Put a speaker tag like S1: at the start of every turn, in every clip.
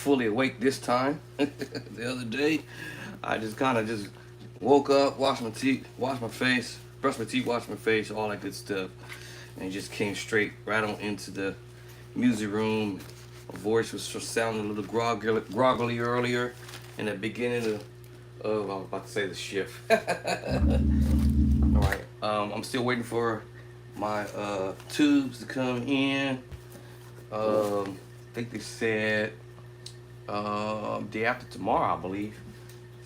S1: fully awake this time. The other day, I just kind of just woke up, washed my teeth, washed my face, brushed my teeth, washed my face, all that good stuff, and just came straight right on into the music room. My voice was sounding a little groggily earlier in the beginning of I was about to say the shift. All right, I'm still waiting for my tubes to come in. I think they said day after tomorrow, I believe.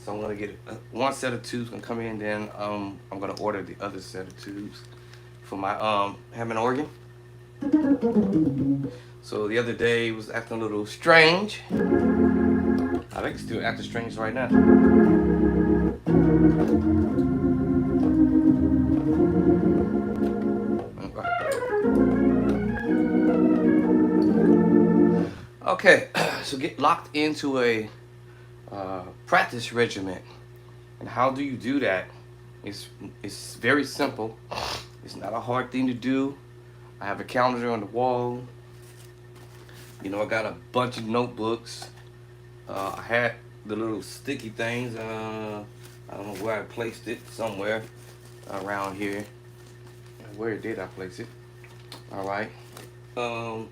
S1: So I'm gonna get one set of tubes gonna come in, then I'm gonna order the other set of tubes for my Hammond organ. So the other day was acting a little strange. I think it's still acting strange right now. Okay, so get locked into a practice regiment. And how do you do that? It's, it's very simple. It's not a hard thing to do. I have a calendar on the wall. You know, I got a bunch of notebooks. I had the little sticky things. I don't know where I placed it, somewhere around here. Where did I place it? All right. And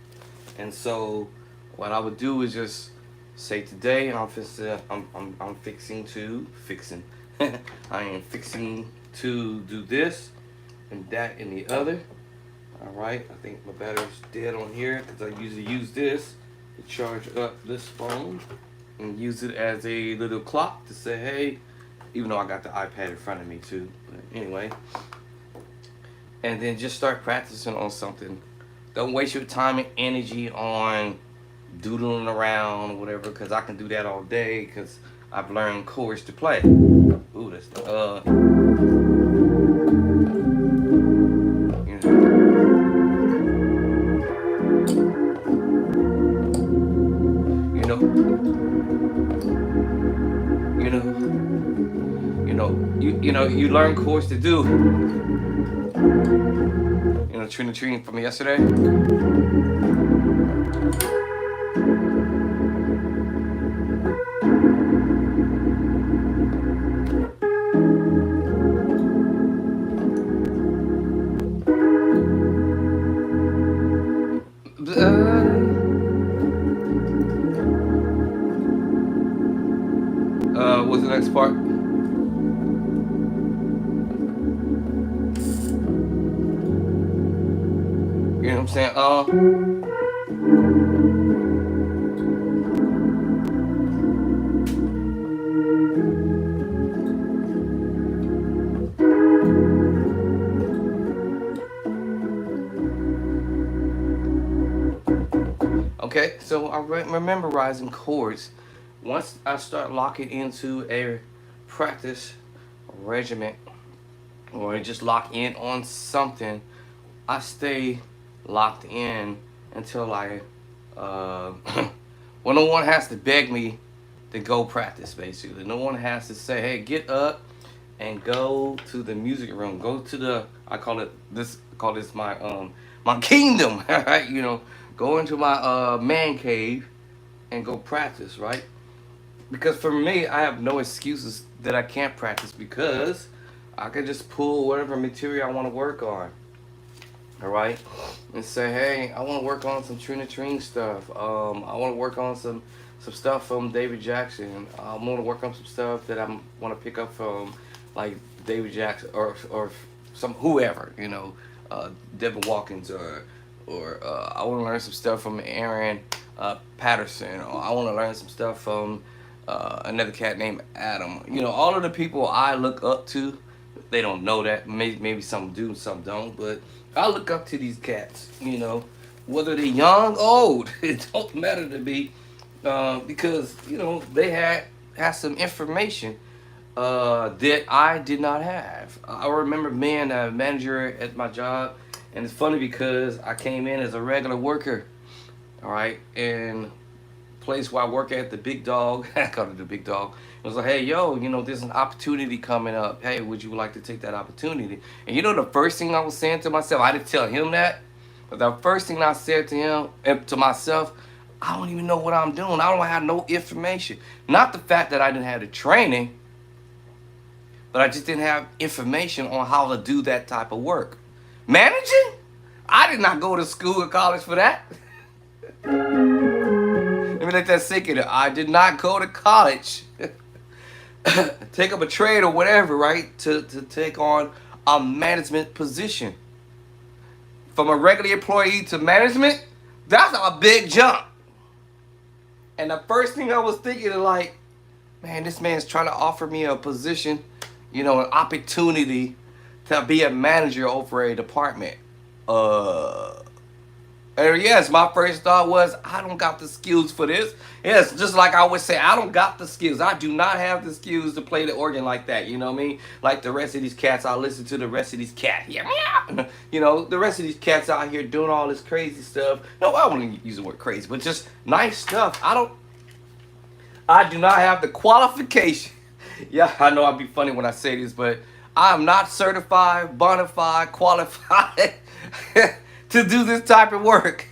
S1: so what I would do is just say today I'm fixing to I am fixing to do this and that and the other. All right. I think my battery's dead on here because I usually use this to charge up this phone and use it as a little clock to say, hey, even though I got the iPad in front of me too. But anyway, and then just start practicing on something. Don't waste your time and energy on doodling around or whatever, because I can do that all day because I've learned chords to play. Ooh, that's the you know, you know, you learn chords to do. You know, Trina Trina from yesterday. What's the next part? You know what I'm saying? Okay, so I'm memorizing chords. Once I start locking into a practice regiment or just lock in on something, I stay locked in until I, well, no one has to beg me to go practice, basically. No one has to say, hey, get up and go to the music room. Go to the, I call this my kingdom, right? You know, go into my man cave and go practice, right? Because for me, I have no excuses that I can't practice because I can just pull whatever material I want to work on. All right, and say, hey, I want to work on some Trina Trine stuff. I want to work on some stuff from David Jackson. I want to work on some stuff that I want to pick up from like David Jackson or some whoever, you know, Devin Watkins or I want to learn some stuff from Aaron Patterson, or I want to learn some stuff from another cat named Adam. You know, all of the people I look up to, they don't know that. Maybe some do, some don't. But I look up to these cats. You know, whether they're young, old, it don't matter to me, because you know they had some information that I did not have. I remember being a manager at my job, and it's funny because I came in as a regular worker. All right, and place where I work at, the big dog, I call it the big dog. It was like, hey, yo, you know, there's an opportunity coming up. Hey, would you like to take that opportunity? And you know, the first thing I was saying to myself, I didn't tell him that, but the first thing I said to him, to myself, I don't even know what I'm doing. I don't have no information. Not the fact that I didn't have the training, but I just didn't have information on how to do that type of work. Managing? I did not go to school or college for that. Let me let that sink in. I did not go to college, take up a trade or whatever, right? To take on a management position. From a regular employee to management, that's a big jump. And the first thing I was thinking is like, man, this man's trying to offer me a position, an opportunity to be a manager over a department. Uh, and yes, my first thought was, I don't got the skills for this. Yes, just like I would say, I don't got the skills. I do not have the skills to play the organ like that. You know what I mean? Like the rest of these cats, I listen to the rest of these cats. Yeah, meow. The rest of these cats out here doing all this crazy stuff. No, I wouldn't use the word crazy, but just nice stuff. I do not have the qualification. Yeah, I know I'd be funny when I say this, but I am not certified, bona fide, qualified to do this type of work.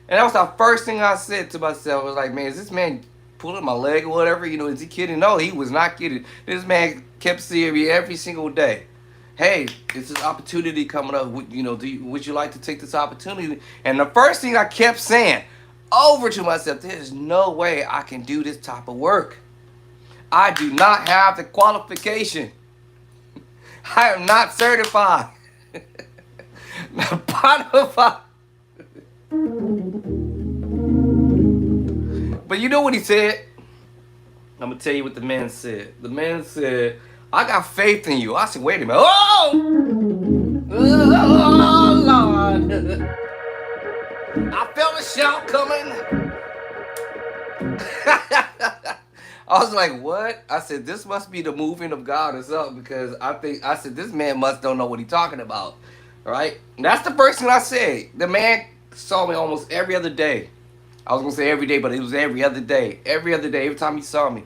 S1: And that was the first thing I said to myself. I was like, man, is this man pulling my leg or whatever? Is he kidding? No, he was not kidding. This man kept seeing me every single day. Hey, it's an opportunity coming up. Would you like to take this opportunity? And the first thing I kept saying over to myself, there's no way I can do this type of work. I do not have the qualification. I am not certified. Not qualified. But you know what he said? I'm going to tell you what the man said. The man said, I got faith in you. I said, wait a minute. Oh, Lord. I felt a shout coming. I was like, what? I said, this must be the moving of God or something, because I said, this man must don't know what he's talking about. All right? And that's the first thing I said. The man saw me almost every other day. I was going to say every day, but it was every other day. Every other day, every time he saw me.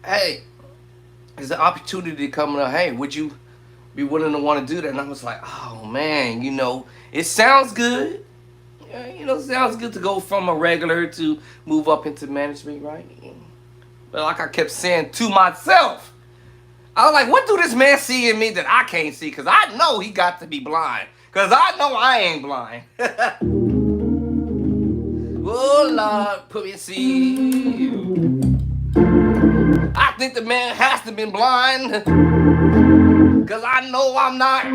S1: Hey, there's an opportunity coming up. Hey, would you be willing to want to do that? And I was like, oh, man, it sounds good. It sounds good to go from a regular to move up into management, right? But like I kept saying to myself, I was like, what do this man see in me that I can't see? Because I know he got to be blind. Because I know I ain't blind. Oh, Lord, put me to see you. I think the man has to be blind. Because I know I'm not.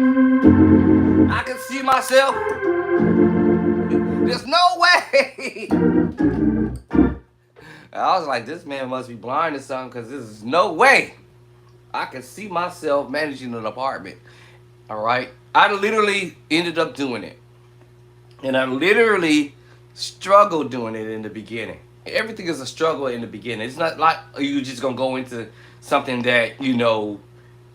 S1: I can see myself. There's no way. I was like, this man must be blind or something, because there's no way I can see myself managing an apartment. All right? I literally ended up doing it. And I literally struggled doing it in the beginning. Everything is a struggle in the beginning. It's not like you just going to go into something that,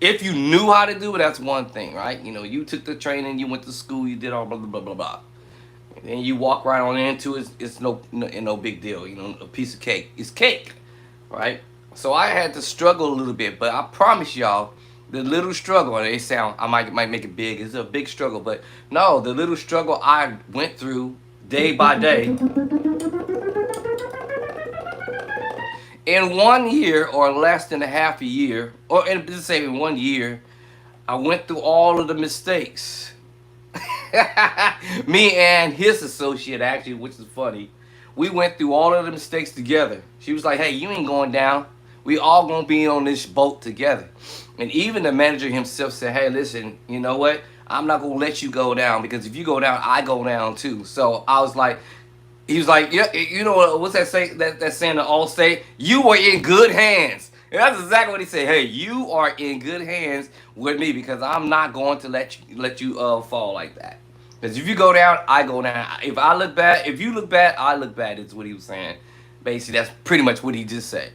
S1: if you knew how to do it, that's one thing, right? You took the training, you went to school, you did all blah, blah, blah, blah, blah. And you walk right on into it, it's no big deal. A piece of cake. It's cake, right? So I had to struggle a little bit, but I promise y'all, the little struggle, and I might make it big, it's a big struggle, but no, the little struggle I went through day by day, in 1 year or less than a half a year, or let's say in 1 year, I went through all of the mistakes. Me and his associate, actually, which is funny, we went through all of the mistakes together. She was like, hey, you ain't going down. We all gonna be on this boat together. And even the manager himself said, hey, listen, you know what? I'm not gonna let you go down, because if you go down, I go down too. So I was like, he was like, yeah, what's that say? That saying the all state? You are in good hands. And that's exactly what he said. Hey, you are in good hands with me, because I'm not going to let you fall like that. Because if you go down, I go down. If you look bad, I look bad, is what he was saying. Basically, that's pretty much what he just said.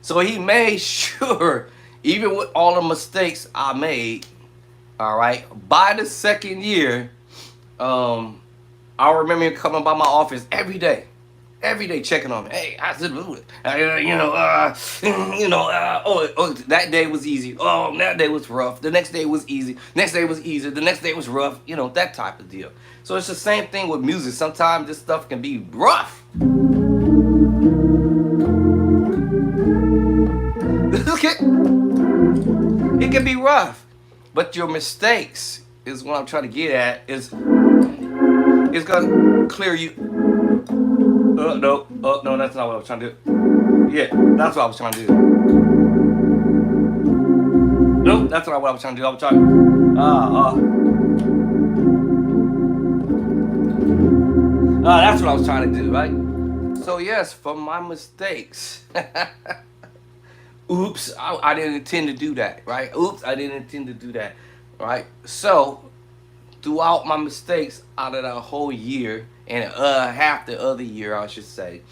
S1: So he made sure, even with all the mistakes I made, all right, by the second year, I remember him coming by my office every day. Every day checking on me. Hey, I said, oh, that day was easy. Oh, that day was rough. The next day was easy. Next day was easy. The next day was rough. That type of deal. So it's the same thing with music. Sometimes this stuff can be rough. It can be rough. But your mistakes is what I'm trying to get at. It's gonna clear you. No. Oh, no, that's not what I was trying to do. Yeah, that's what I was trying to do. Nope, that's not what I was trying to do. I was trying. That's what I was trying to do, right? So yes, for my mistakes. Oops, I didn't intend to do that, right? Oops, I didn't intend to do that, right? So throughout my mistakes out of the whole year and half the other year, I should say.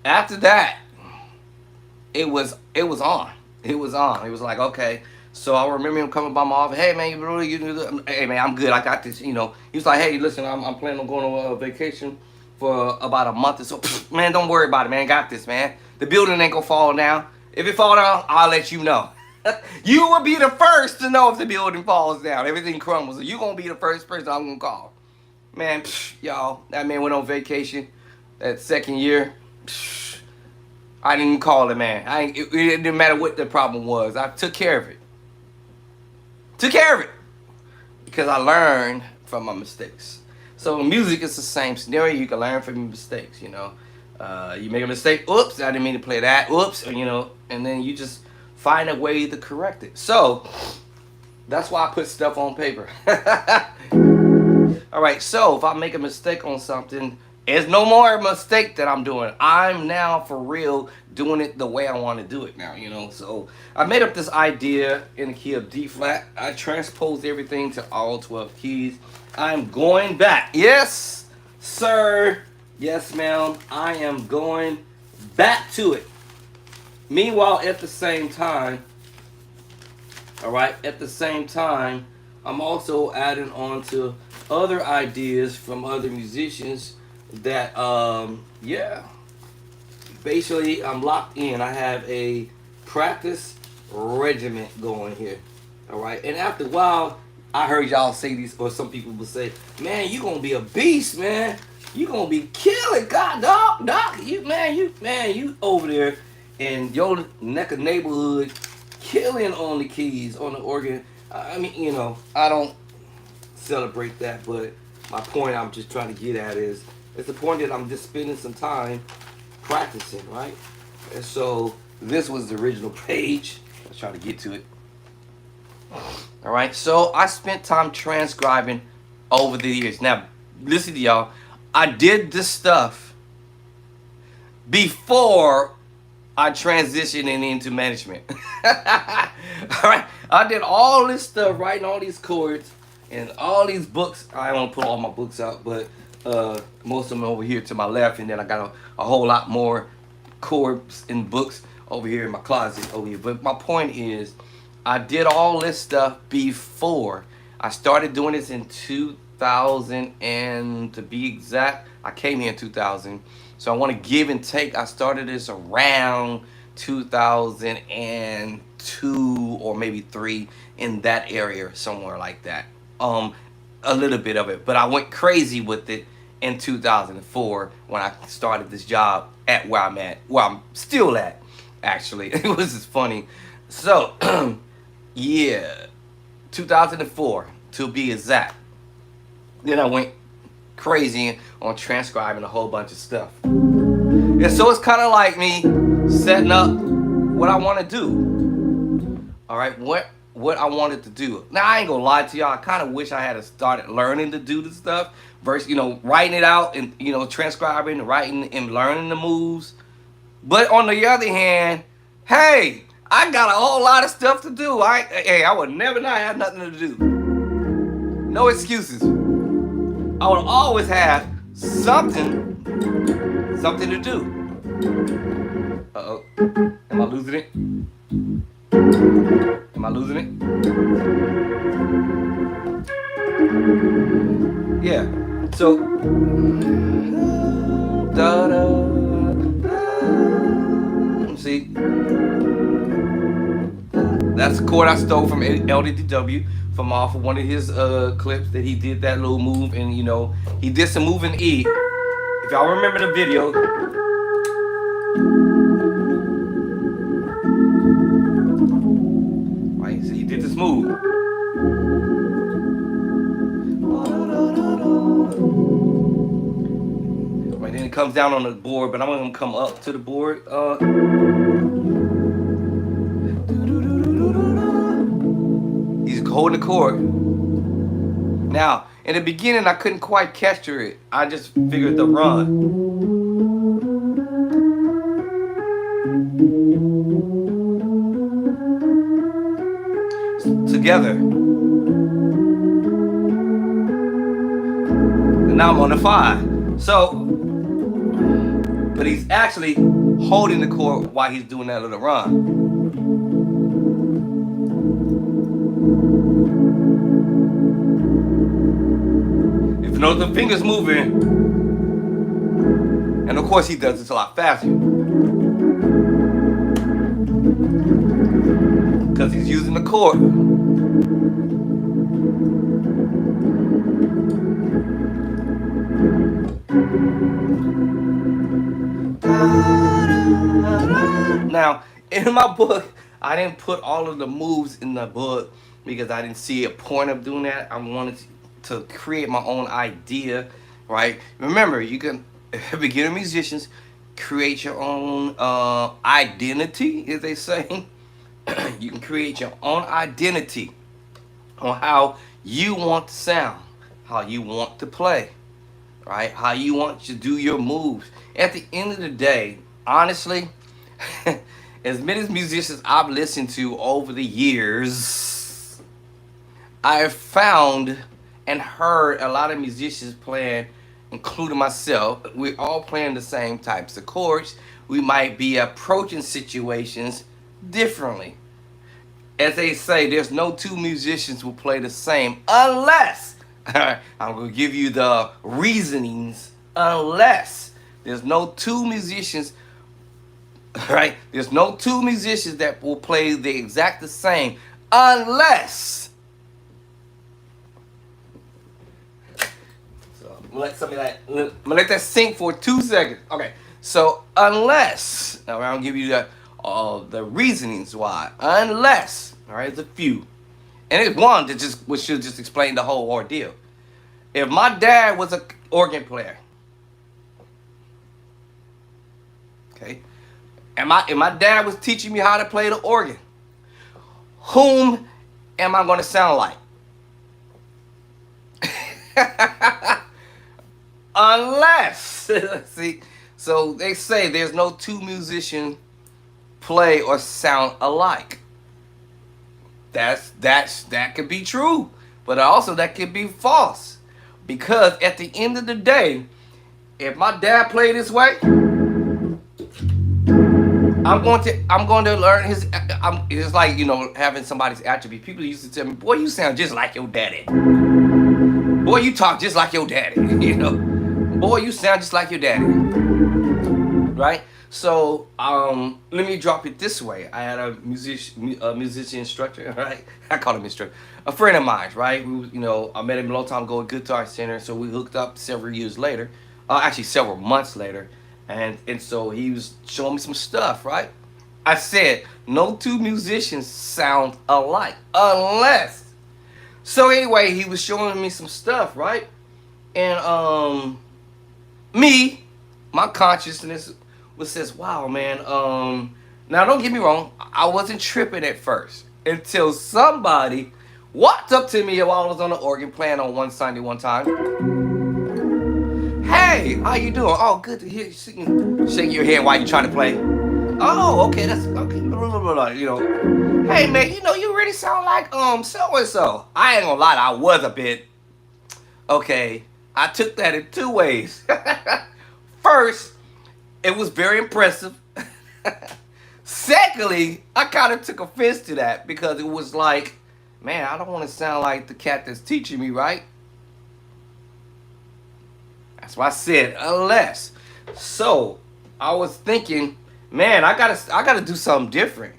S1: After that, it was on. It was on. It was like, okay. So I remember him coming by my office. Hey man, hey man, I'm good. I got this. He was like, hey, listen, I'm planning on going on a vacation for about a month or so. Man, don't worry about it, man. Got this, man. The building ain't gonna fall down. If it fall down, I'll let you know. You will be the first to know if the building falls down. Everything crumbles. You gonna be the first person I'm gonna call. Man, y'all, that man went on vacation that second year. I didn't call it, man. It didn't matter what the problem was. I took care of it. Took care of it. Because I learned from my mistakes. So music is the same scenario. You can learn from your mistakes, You make a mistake. Oops, I didn't mean to play that. Oops, and then you just find a way to correct it. So that's why I put stuff on paper. All right, so if I make a mistake on something, it's no more a mistake that I'm doing. I'm now for real doing it the way I want to do it now, So I made up this idea in the key of D flat. I transposed everything to all 12 keys. I'm going back. Yes, sir. Yes, ma'am. I am going back to it. Meanwhile, at the same time, I'm also adding on to other ideas from other musicians that, basically I'm locked in. I have a practice regiment going here. All right. And after a while, I heard y'all say these, or some people will say, man, you going to be a beast, man. You going to be killing, God, doc, you over there in your neck of neighborhood killing on the keys, on the organ. I mean, I don't celebrate that, but my point I'm just trying to get at is, it's the point that I'm just spending some time practicing, right? And so this was the original page. Let's try to get to it. All right, so I spent time transcribing over the years. Now, listen to y'all. I did this stuff before I transitioned into management. All right, I did all this stuff, writing all these chords and all these books. I don't put all my books out, but most of them over here to my left, and then I got a whole lot more chords and books over here in my closet over here. But my point is, I did all this stuff before. I started doing this in 2000, and to be exact, I came here in 2000. So I want to give and take. I started this around 2002 or maybe 3, in that area, somewhere like that. A little bit of it, but I went crazy with it in 2004 when I started this job at where I'm at. Where I'm still at, actually. It was just funny. So, yeah, 2004 to be exact. Then I went crazy on transcribing a whole bunch of stuff. And so it's kind of like me setting up what I want to do. All right, what I wanted to do. Now, I ain't gonna lie to y'all. I kind of wish I had started learning to do this stuff versus, writing it out and, transcribing, writing and learning the moves. But on the other hand, hey, I got a whole lot of stuff to do. I would never not have nothing to do. No excuses. I would always have something to do. Uh-oh. Am I losing it? Am I losing it? Yeah. So da da. See, that's the chord I stole from LDDW from off of one of his clips that he did that little move, and he did some move in E. If y'all remember the video, right? So he did this move. Right, then it comes down on the board, but I'm gonna come up to the board. He's holding the chord. Now, in the beginning, I couldn't quite capture it. I just figured the run. Together. And now I'm on the 5. So, but he's actually holding the chord while he's doing that little run. If you notice the fingers moving, and of course he does this a lot faster. Because he's using the chord. Now, in my book, I didn't put all of the moves in the book because I didn't see a point of doing that. I wanted to create my own idea, right? Remember, you can, beginner musicians, create your own identity, as they say. You can create your own identity on how you want to sound, how you want to play, right? How you want to do your moves. At the end of the day, honestly, as many musicians I've listened to over the years, I've found and heard a lot of musicians playing, including myself. We're all playing the same types of chords. We might be approaching situations differently. As they say, there's no two musicians who play the same unless, I'm going to give you the reasonings, unless there's no two musicians, right? There's no two musicians that will play the exact the same unless. So I'm gonna let that sink for 2 seconds. Okay. So unless, now I'm gonna give you the reasonings why. Unless, all right, there's a few, and it's one that which should just explain the whole ordeal. If my dad was an organ player, okay, and my dad was teaching me how to play the organ, whom am I going to sound like? Unless, see, so they say there's no two musicians play or sound alike. That could be true, but also that could be false, because at the end of the day, if my dad played this way, I'm going to learn his. It's like having somebody's attribute. People used to tell me, "Boy, you sound just like your daddy. Boy, you talk just like your daddy. Boy, you sound just like your daddy." Right? So let me drop it this way. I had a musician instructor, right? I call him instructor. A friend of mine, right? I met him a long time ago at Guitar Center, so we hooked up several years later. Actually, several months later, and so he was showing me some stuff, right? I said no two musicians sound alike unless. So anyway, he was showing me some stuff, right? And my consciousness says, wow, man. Now don't get me wrong, I wasn't tripping at first until somebody walked up to me while I was on the organ playing on one Sunday one time. Hey, how you doing? Oh, good to hear you singing. Shake your head while you trying to play. Oh, okay, that's okay. Blah, blah, blah, blah. Hey man, you really sound like so and so. I ain't gonna lie, I was a bit. Okay, I took that in two ways. First, it was very impressive. Secondly, I kind of took offense to that because it was like, man, I don't want to sound like the cat that's teaching me, right? That's why I said unless. So I was thinking, man, I gotta do something different.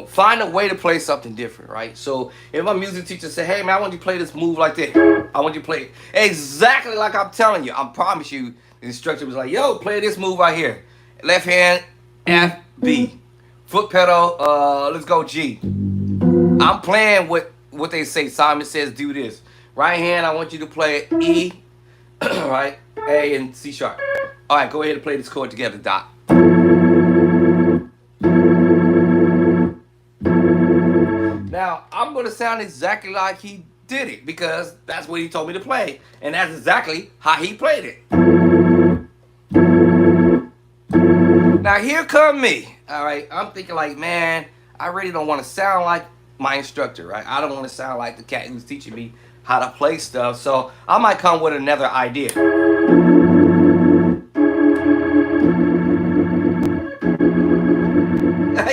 S1: Find a way to play something different, right? So if my music teacher say, hey man, I want you to play this move like this. I want you to play it exactly like I'm telling you. I promise you, the instructor was like, yo, play this move right here. Left hand, F, B. Foot pedal, let's go G. I'm playing what they say. Simon says do this. Right hand, I want you to play E, right? A and C sharp. All right, go ahead and play this chord together, Doc. Now, I'm going to sound exactly like he did it because that's what he told me to play. And that's exactly how he played it. Now, here come me. All right, I'm thinking like, man, I really don't want to sound like my instructor, right? I don't want to sound like the cat who's teaching me how to play stuff. So I might come with another idea.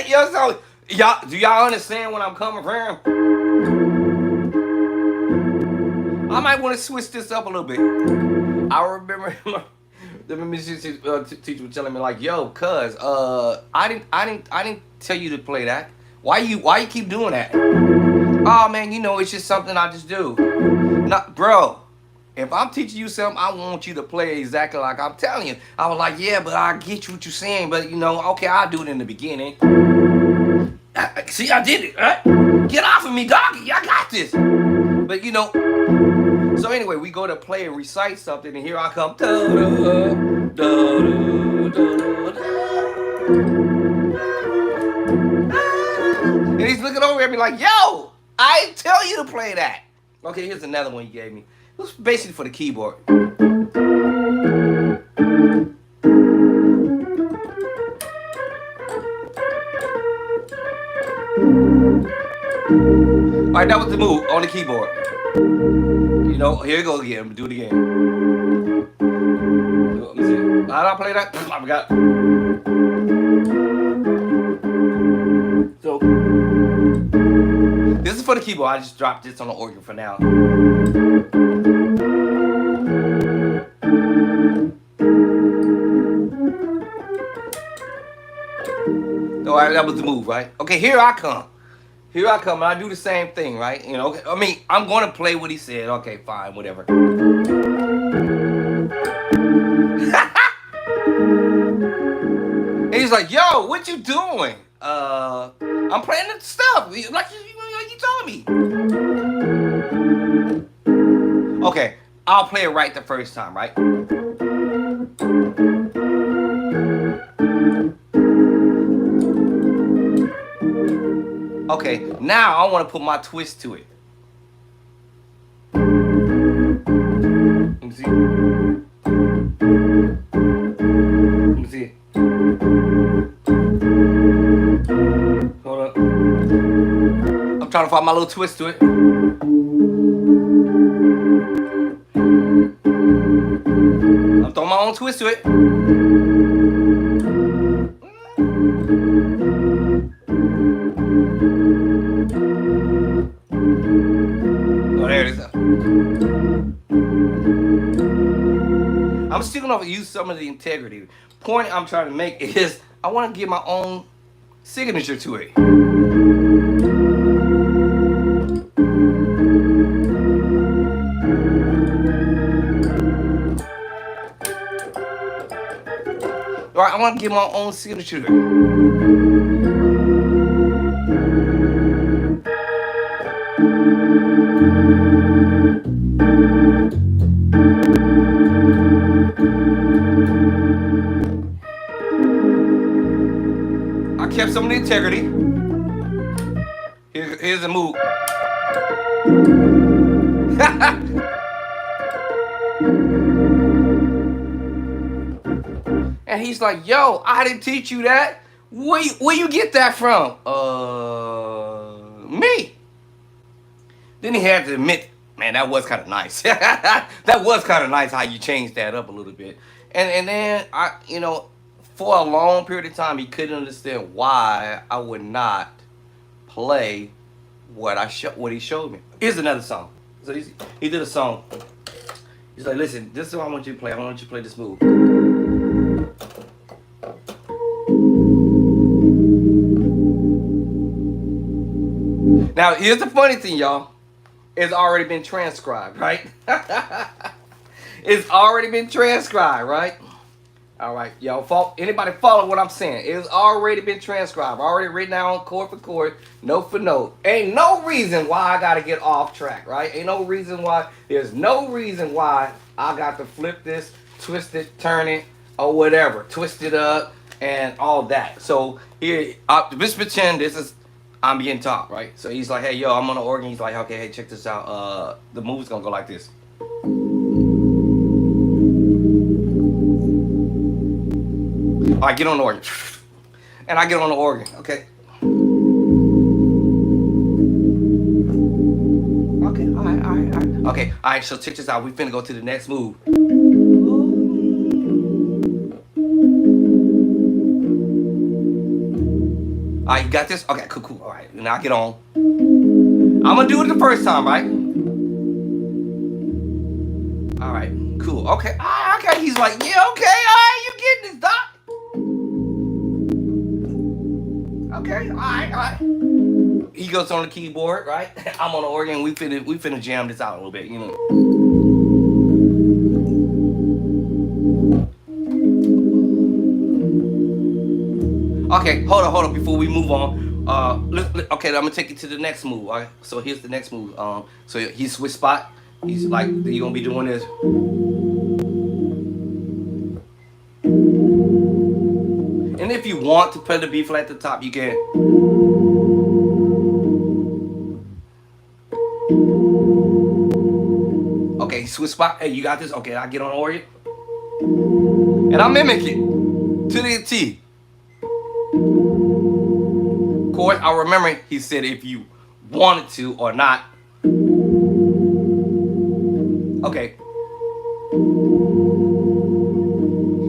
S1: Yo, so y'all, do y'all understand what I'm coming from? I might want to switch this up a little bit. I remember the music teacher was telling me like, "Yo, cuz, I didn't tell you to play that. Why you keep doing that? Oh man, it's just something I just do. Not, bro. If I'm teaching you something, I want you to play exactly like I'm telling you." I was like, "Yeah, but I get what you're saying, but okay, I'll do it in the beginning." See, I did it, right? Get off of me, doggy. I got this. But so anyway, we go to play and recite something, and here I come. And he's looking over at me like, yo, I didn't tell you to play that. Okay, here's another one he gave me. It was basically for the keyboard. All right, that was the move on the keyboard. Here we go again. Do it again. Let me see. How do I play that? I forgot. So, this is for the keyboard. I just dropped this on the organ for now. All right, that was the move, right? Okay, here I come. Here I come, and I do the same thing, right? I mean, I'm going to play what he said. Okay, fine, whatever. And he's like, yo, what you doing? I'm playing the stuff. Like you told me. Okay, I'll play it right the first time, right? Okay, now I want to put my twist to it. Let me see. Let me see. Hold up. I'm trying to find my little twist to it. I'm throwing my own twist to it. Oh, there it is. I'm still gonna use some of the integrity. Point I'm trying to make is I want to give my own signature to it. All right, I want to give my own signature to it. I kept some of the integrity. Here's the move. And he's like, yo, I didn't teach you that. Where you get that from? Me. Then he had to admit, man, that was kind of nice. That was kind of nice how you changed that up a little bit. And then for a long period of time, he couldn't understand why I would not play what he showed me. Here's another song. So he did a song. He's like, listen, this is what I want you to play. I want you to play this move. Now, here's the funny thing, y'all. It's already been transcribed, right? It's already been transcribed, right? All right, y'all. Anybody follow what I'm saying? It's already been transcribed. Already written down chord for chord, note for note. Ain't no reason why I got to get off track, right? Ain't no reason why. There's no reason why I got to flip this, twist it, turn it, or whatever. Twist it up and all that. So here, just pretend this is I'm being taught, right? So he's like, hey, yo, I'm on the organ. He's like, okay, hey, check this out. The move's gonna go like this. I get on the organ, and I get on the organ. Okay. Okay. All right. Okay. All right. So check this out. We finna go to the next move. All right, you got this? Okay, cool. All right, now I get on. I'm gonna do it the first time, right? All right, cool. Okay, okay. He's like, yeah, okay, all right, you getting this, doc? Okay, all right. He goes on the keyboard, right? I'm on the organ. We finna jam this out a little bit, you know. Okay, hold on. Before we move on, okay, I'm gonna take you to the next move. All right, so here's the next move. So he switch spot. He's like, you're gonna be doing this. And if you want to play the B flat at the top, you can. Okay, switch spot. Hey, you got this? Okay, I get on the organ. And I mimic it to the T. Of course, I remember he said if you wanted to or not. Okay.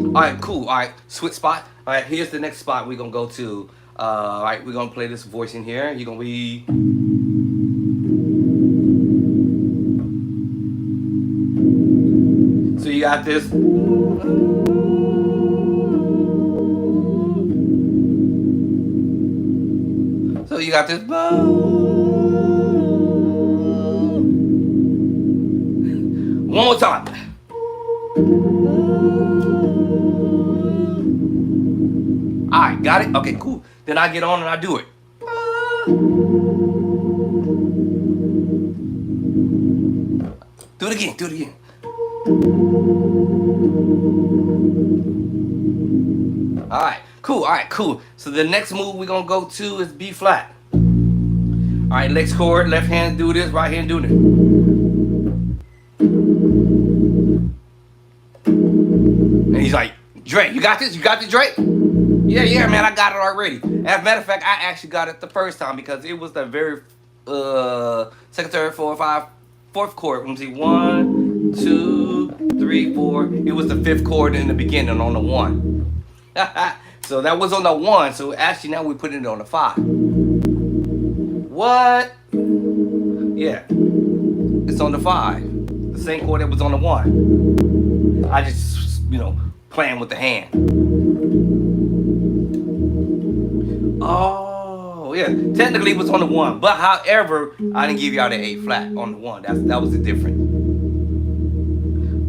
S1: Alright, cool. Alright, switch spot. Alright, here's the next spot we're gonna go to. Alright, we're gonna play this voice in here. You're gonna be. So you got this. So you got this. One more time. Alright, got it? Okay, cool. Then I get on and I do it. Do it again. Alright, cool. So the next move we're gonna go to is B flat. Alright, next chord, left hand do this, right hand do this. And he's like, Dre, you got this? You got this, Dre? Yeah, man, I got it already. As a matter of fact, I actually got it the first time because it was the very second, third, fourth chord. Let me see, 1, 2, 3, 4. It was the fifth chord in the beginning on the 1. So that was on the 1. So actually now we put it on the 5. What? Yeah, it's on the 5. The same chord that was on the 1. I just, playing with the hand. Oh, yeah. Technically, it was on the 1, but however, I didn't give y'all the A flat on the 1. That was the difference.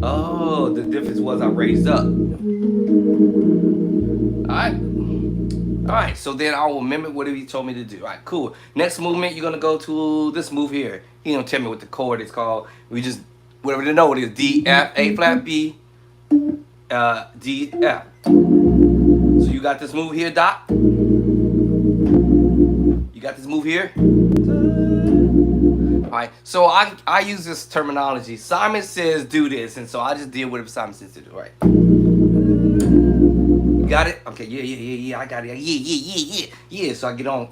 S1: Oh, the difference was I raised up. All right. So then I will mimic whatever he told me to do. All right, cool. Next movement, you're gonna go to this move here. He don't tell me what the chord is called. We just whatever they know it is. D F A flat B. D F. So you got this move here, Doc. You got this move here. Alright, so I use this terminology. Simon says do this, and so I just deal with it. Simon says to do. Right? You got it? Okay, yeah. I got it. Yeah. So I get on.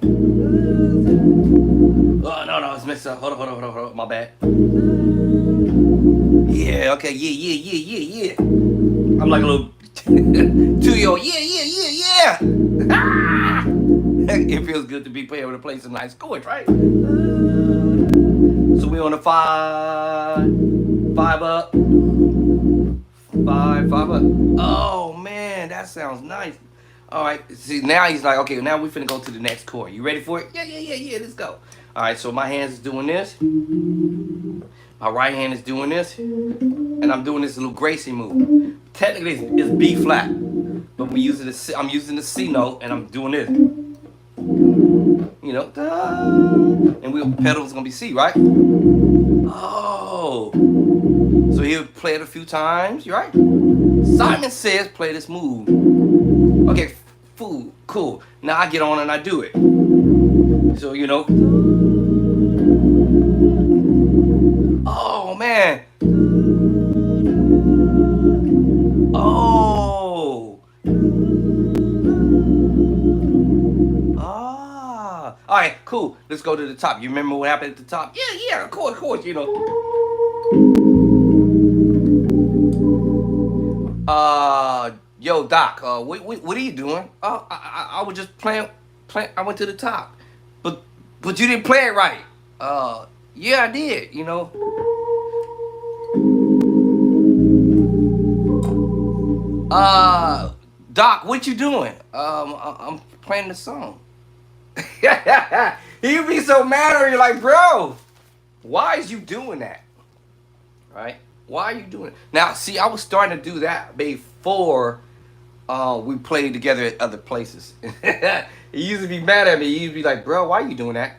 S1: Oh no, it's messed up. Hold on. My bad. Yeah. Okay. Yeah. I'm like a little 2-year-old. Yeah. yeah. Ah! It feels good to be able to play some nice chords, right? So we on the five up, five up. Oh man, that sounds nice. All right, see now he's like, okay, now we finna go to the next chord. You ready for it? Yeah. Let's go. All right, so my hands is doing this. My right hand is doing this, and I'm doing this little Gracie move. Technically, it's B flat, but we using the C, I'm using the C note, and I'm doing this. You know, and we pedals gonna be C, right? Oh, so he'll play it a few times, you right? Simon Says play this move. Okay, fool, cool. Now I get on and I do it. So you know. Oh man. Oh. Ah. All right, cool. Let's go to the top. You remember what happened at the top? Yeah. Of course. You know. Yo, Doc. What are you doing? I was just playing. I went to the top, but you didn't play it right. Yeah, I did. You know. Doc, what you doing? I'm playing the song. He'd be so mad at you, like, bro, why is you doing that? Right? Why are you doing it? Now, see, I was starting to do that before we played together at other places. He used to be mad at me. He used to be like, bro, why are you doing that?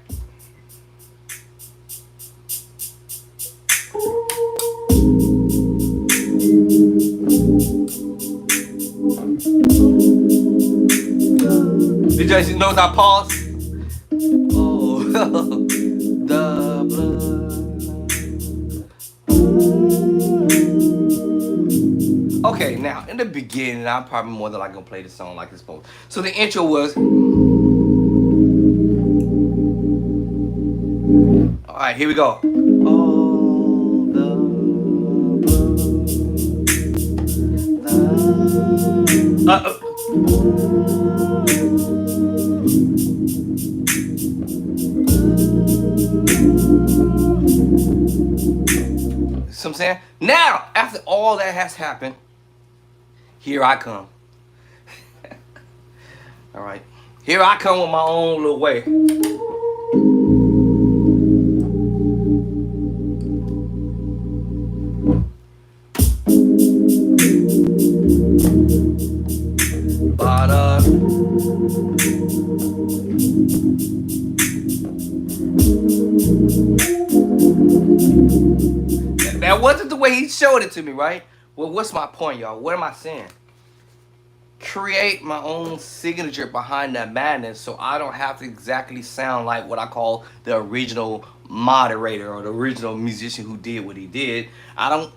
S1: Did you guys notice I paused? Oh, the blood. Okay, now in the beginning, I'm probably more than likely gonna play the song like it's supposed. So the intro was. All right, here we go. Oh, So I'm saying, now after all that has happened, here I come. All right, here I come with my own little way. That wasn't the way he showed it to me, right? Well, what's my point, y'all? What am I saying? Create my own signature behind that madness so I don't have to exactly sound like what I call the original moderator or the original musician who did what he did. I don't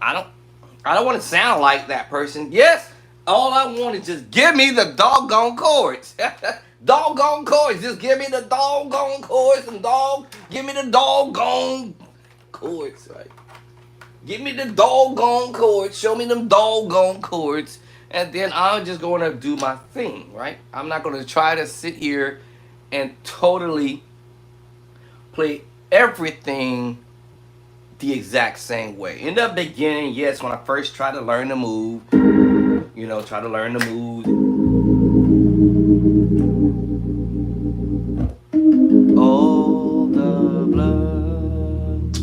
S1: want to sound like that person. Yes, all I want is just give me the doggone chords. Doggone chords. Just give me the doggone chords and give me the doggone chords, right? Give me the doggone chords. Show me them doggone chords. And then I'm just going to do my thing, right? I'm not going to try to sit here and totally play everything the exact same way. In the beginning, yes, when I first tried to learn the move, you know, try to learn the move. All the blood,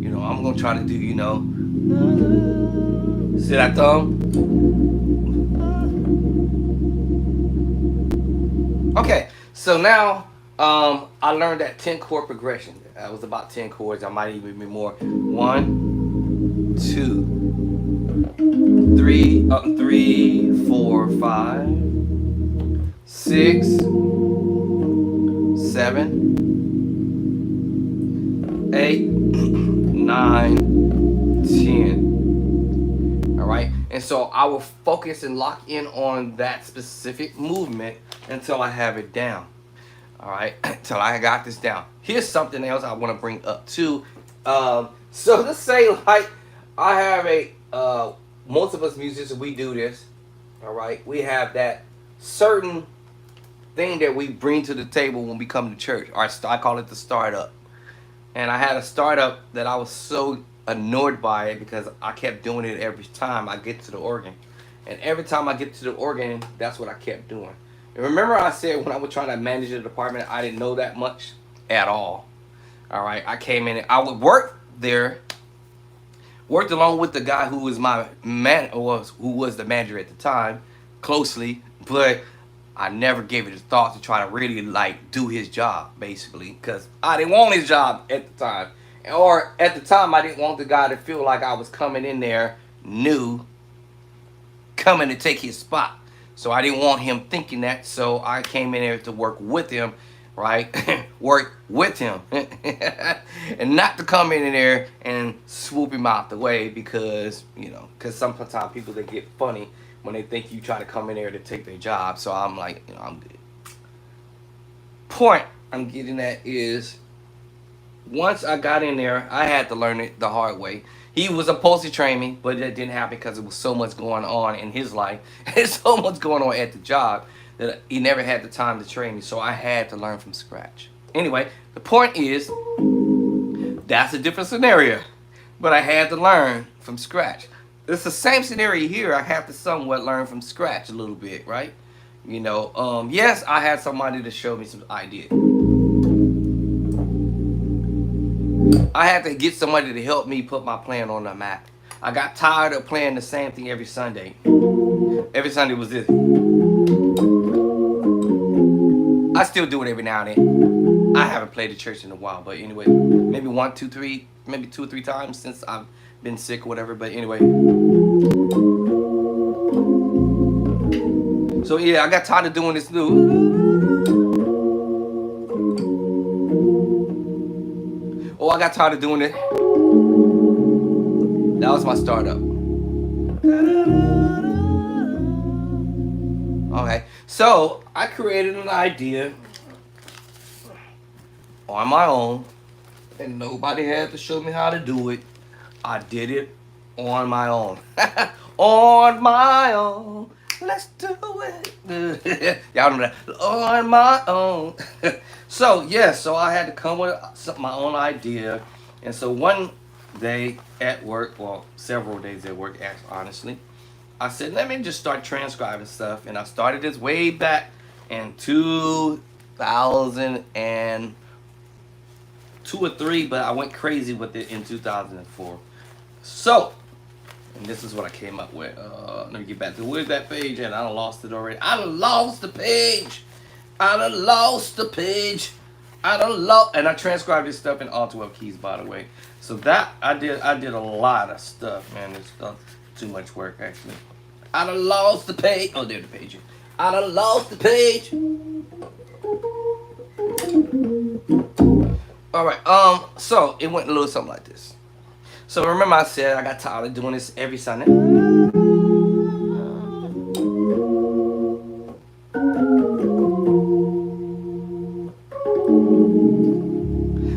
S1: you know, I'm gonna try to do, you know, see that thumb? Okay, so now I learned that 10 chord progression. That was about 10 chords. I might even be more. 1, 2, 3, 3, 4, 5, 6, 7, 8, 9, 10. All right, and so I will focus and lock in on that specific movement until I have it down. All right, until I got this down. Here's something else I want to bring up too. So let's say like I have most of us musicians, we do this. All right, we have that certain thing that we bring to the table when we come to church. I call it the startup. And I had a startup that I was so annoyed by it because I kept doing it every time I get to the organ. And every time I get to the organ, that's what I kept doing. And remember I said when I was trying to manage the department, I didn't know that much at all. All right, I came in, I would work there, worked along with the guy who was my man, or who was the manager at the time, closely, but I never gave it a thought to try to really like do his job, basically, because I didn't want his job at the time, or at the time I didn't want the guy to feel like I was coming in there new, coming to take his spot. So I didn't want him thinking that. So I came in there to work with him, right? Work with him, and not to come in there and swoop him out the way because because sometimes people they get funny when they think you try to come in there to take their job. So I'm like, I'm good. Point I'm getting at is once I got in there, I had to learn it the hard way. He was supposed to train me, but that didn't happen because there was so much going on in his life and so much going on at the job that he never had the time to train me. So I had to learn from scratch. Anyway, the point is, that's a different scenario, but I had to learn from scratch. It's the same scenario here. I have to somewhat learn from scratch a little bit, right? Yes, I had somebody to show me some ideas. I had to get somebody to help me put my plan on the map. I got tired of playing the same thing every Sunday. Every Sunday was this. I still do it every now and then. I haven't played the church in a while, but anyway, maybe maybe 2 or 3 times since I've been sick or whatever, but anyway. So yeah, I got tired of doing this I got tired of doing it. That was my startup. Okay, so I created an idea on my own, and nobody had to show me how to do it. I did it on my own. On my own. Let's do it. Y'all know that. On my own. So I had to come with my own idea. And so one day at work, well, several days at work, honestly, I said, let me just start transcribing stuff. And I started this way back in 2002 or 3, but I went crazy with it in 2004. So, and this is what I came up with. Let me get back to where's that page at? I done lost it already. I done lost the page. And I transcribed this stuff in all 12 keys, by the way. So that I did a lot of stuff, man. It's too much work actually. I done lost the page. Oh, there's the page. I done lost the page. All right. So it went a little something like this. So remember I said I got tired of doing this every Sunday.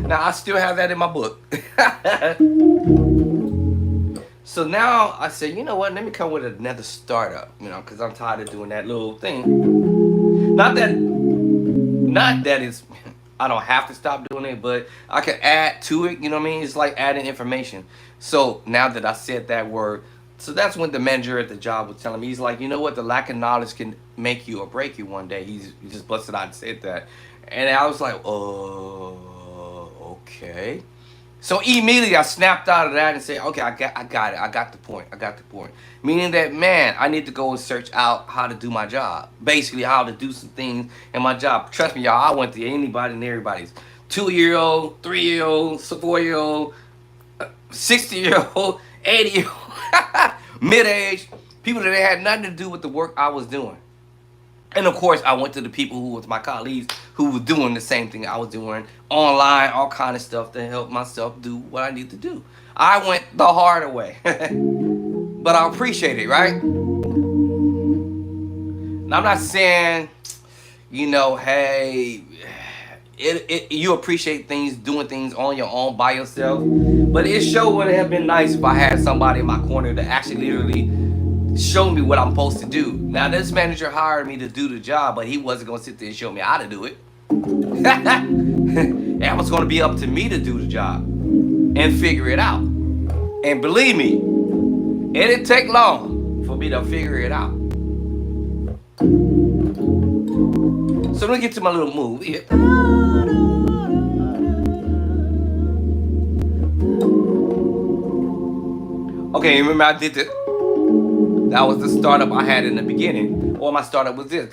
S1: Now I still have that in my book. So now I said, you know what? Let me come with another startup. Because I'm tired of doing that little thing. Not that it's I don't have to stop doing it, but I can add to it. You know what I mean? It's like adding information. So now that I said that word, so that's when the manager at the job was telling me, he's like, you know what? The lack of knowledge can make you or break you one day. He just busted out and said that. And I was like, oh, okay. So immediately I snapped out of that and said, okay, I got it. I got the point. Meaning that, man, I need to go and search out how to do my job. Basically, how to do some things in my job. Trust me, y'all, I went to anybody and everybody's 2-year-old, 3-year-old, 4-year-old, 60-year-old, 80-year-old, mid-age, people that had nothing to do with the work I was doing. And of course, I went to the people who was my colleagues who were doing the same thing I was doing online, all kind of stuff to help myself do what I need to do. I went the harder way, but I appreciate it, right? Now, I'm not saying, hey, you appreciate things, doing things on your own by yourself, But it sure would have been nice if I had somebody in my corner to actually literally show me what I'm supposed to do. Now this manager hired me to do the job, but he wasn't gonna sit there and show me how to do it. It was gonna be up to me to do the job and figure it out. And believe me, it didn't take long for me to figure it out. So let me get to my little move here. Okay, remember I did it. That was the startup I had in the beginning. Or my startup was this.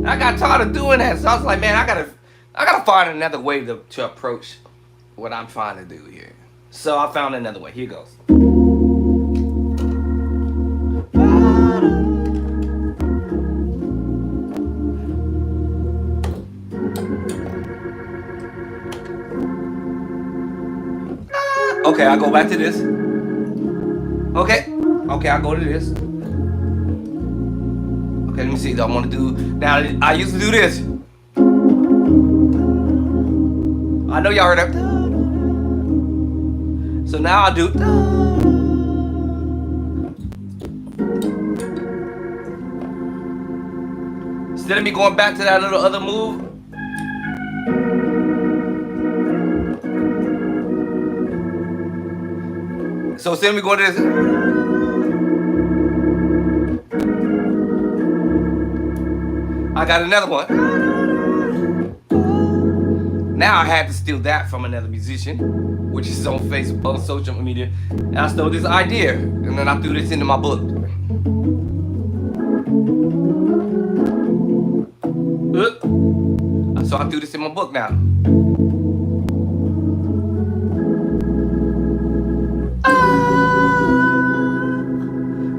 S1: I got tired of doing that, so I was like, man, I gotta find another way to approach what I'm trying to do here. So I found another way. Here goes. Okay, I go back to this. Okay, I go to this. Okay, let me see. I want to do now. I used to do this. I know y'all heard that. So now I do. Instead of me going back to that little other move. So instead of me going to this. I got another one. Now I had to steal that from another musician, which is on Facebook, on social media. And I stole this idea, and then I threw this into my book. So I threw this in my book now.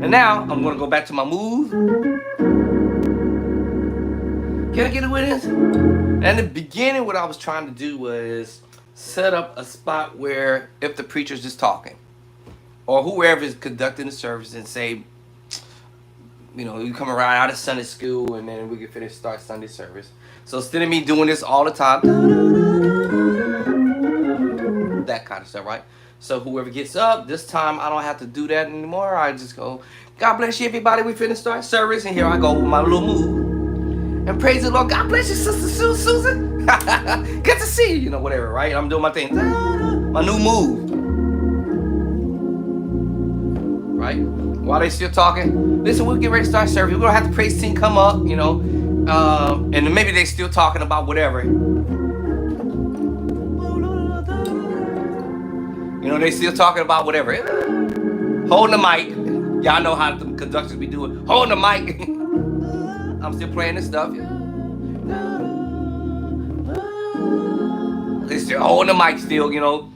S1: And now I'm gonna go back to my move. Can I get it with this? And in the beginning, what I was trying to do was set up a spot where if the preacher's just talking, or whoever is conducting the service, and say, you know, you come around out of Sunday school, and then we can start Sunday service. So instead of me doing this all the time, that kind of stuff, right? So whoever gets up, this time I don't have to do that anymore. I just go, God bless you, everybody. We finna start service, and here I go with my little move. And praise the Lord. God bless you, Sister Susan. Good to see you. You know, whatever, right? I'm doing my thing. My new move. Right? While they still talking, listen, we'll get ready to start service. We're going to have the praise team come up, you know. And then maybe they still talking about whatever. You know, they still talking about whatever. Holding the mic. Y'all know how the conductors be doing. Holding the mic. I'm still playing this stuff. They still holding the mic still, you know.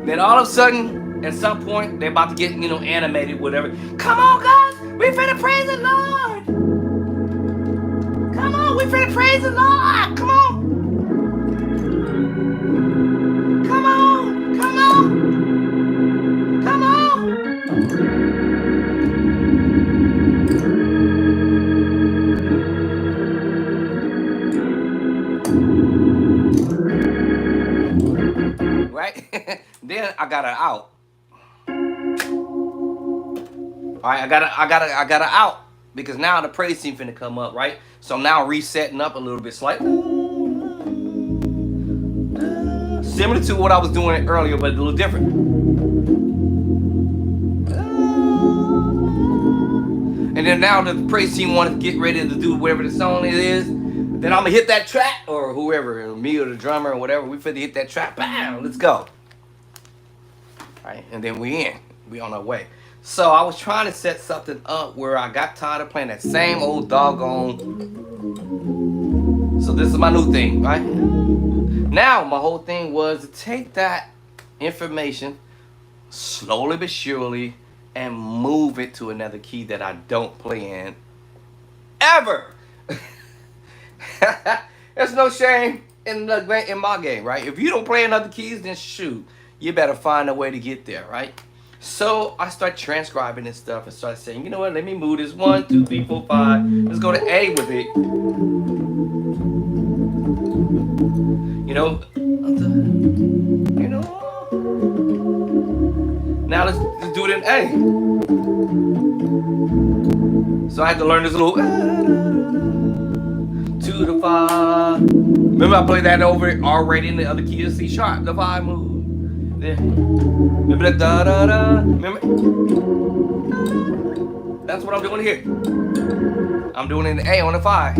S1: Then all of a sudden, at some point, they're about to get, you know, animated, whatever. Come on, guys. We finna praise the Lord. Come on, we finna praise the Lord. Come on. Come on. Come on. Come on. Right? Then I got her out. All right, I got her out because now the praise team finna come up, right? So I'm now resetting up a little bit slightly, similar to what I was doing earlier, but a little different. And then now the praise team want to get ready to do whatever the song it is. Then I'm gonna hit that track, or whoever, me or the drummer or whatever. We finna hit that track. Bam! Let's go. All right, and then we on our way. So I was trying to set something up where I got tired of playing that same old doggone. So this is my new thing, right? Now my whole thing was to take that information slowly but surely and move it to another key that I don't play in ever. There's no shame in my game, right? If you don't play in other keys, then shoot, you better find a way to get there, right? So I start transcribing this stuff and start saying, you know what, let me move this 1, 2, 3, 4, 5. Let's go to A with it. You know, you know. Now let's do it in A. So I had to learn this little 2 to 5. Remember I played that over already in the other key of C sharp, the 5 move. Yeah. Remember that da da da? Remember? That's what I'm doing here. I'm doing it in the A on the 5.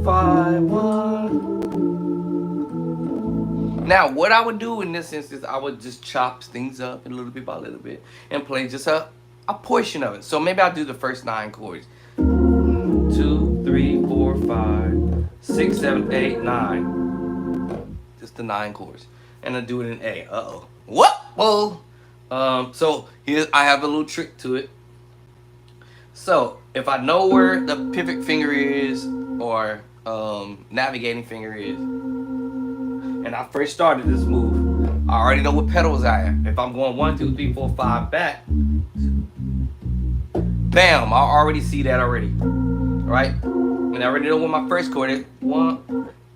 S1: 5-1. Now, what I would do in this instance, I would just chop things up a little bit by little bit and play just a portion of it. So maybe I'll do the first 9 chords. 2, 3, 4, 5, 6, 7, 8, 9. Just the 9 chords. And I'll do it in A. Uh-oh. What? Whoa. So here I have a little trick to it. So if I know where the pivot finger is or navigating finger is, and I first started this move, I already know what pedals I am. If I'm going 1, 2, 3, 4, 5 back, bam, I already see that already, right? And I already know what my first chord is.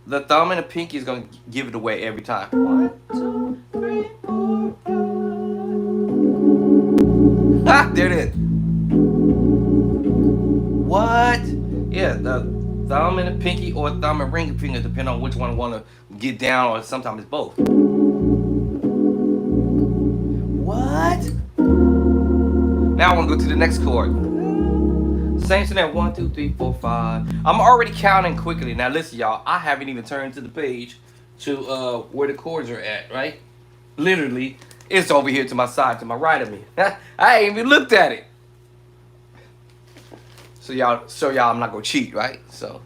S1: The thumb and the pinky is gonna give it away every time. 1, 2, 3, 4, 5. Ah, there it is. What? Yeah, the thumb and the pinky or thumb and ring finger, depending on which one I want to get down, or sometimes it's both. What? Now I want to go to the next chord. Same thing. 1, 2, 3, 4, 5. I'm already counting quickly. Now listen, y'all. I haven't even turned to the page to where the chords are at. Right? Literally, it's over here to my side, to my right of me. I ain't even looked at it. So y'all, I'm not gonna cheat, right? So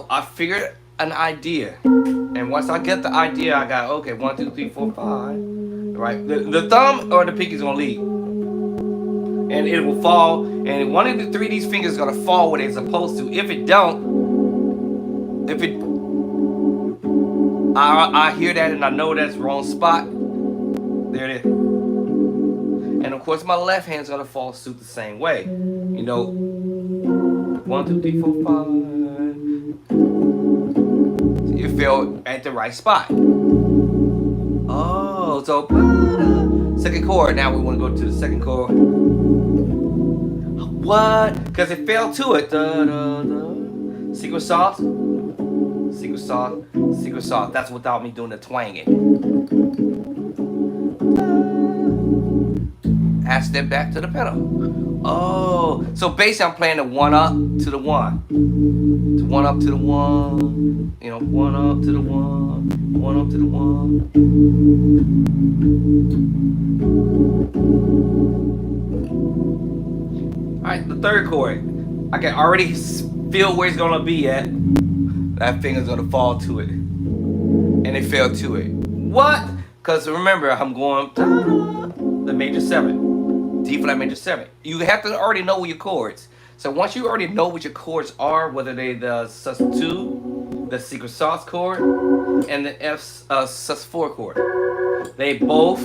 S1: I figured an idea, and once I get the idea, I got okay. 1, 2, 3, 4, 5. Right? The thumb or the pinky is gonna lead, and it will fall. And one of the 3 of these fingers is gonna fall where it's supposed to. If it don't, I hear that and I know that's the wrong spot. There it is. And of course, my left hand's gonna fall suit the same way. You know. 1, 2, 3, 4, 5. You feel at the right spot. Oh, so second chord. Now we want to go to the second chord. What? Because it fell to it. Da, da, da. Secret sauce. Secret sauce. Secret sauce. That's without me doing the twanging. Half step back to the pedal. Oh, so basically I'm playing the 1 up to the 1. To 1 up to the 1. You know, 1 up to the 1. 1 up to the 1. Alright, the third chord. I can already feel where it's gonna be at. That finger's gonna fall to it. And it fell to it. What? Because remember, I'm going the major 7. D flat major 7. You have to already know your chords. So once you already know what your chords are, whether they the sus2, the secret sauce chord, and the F sus4 chord, they both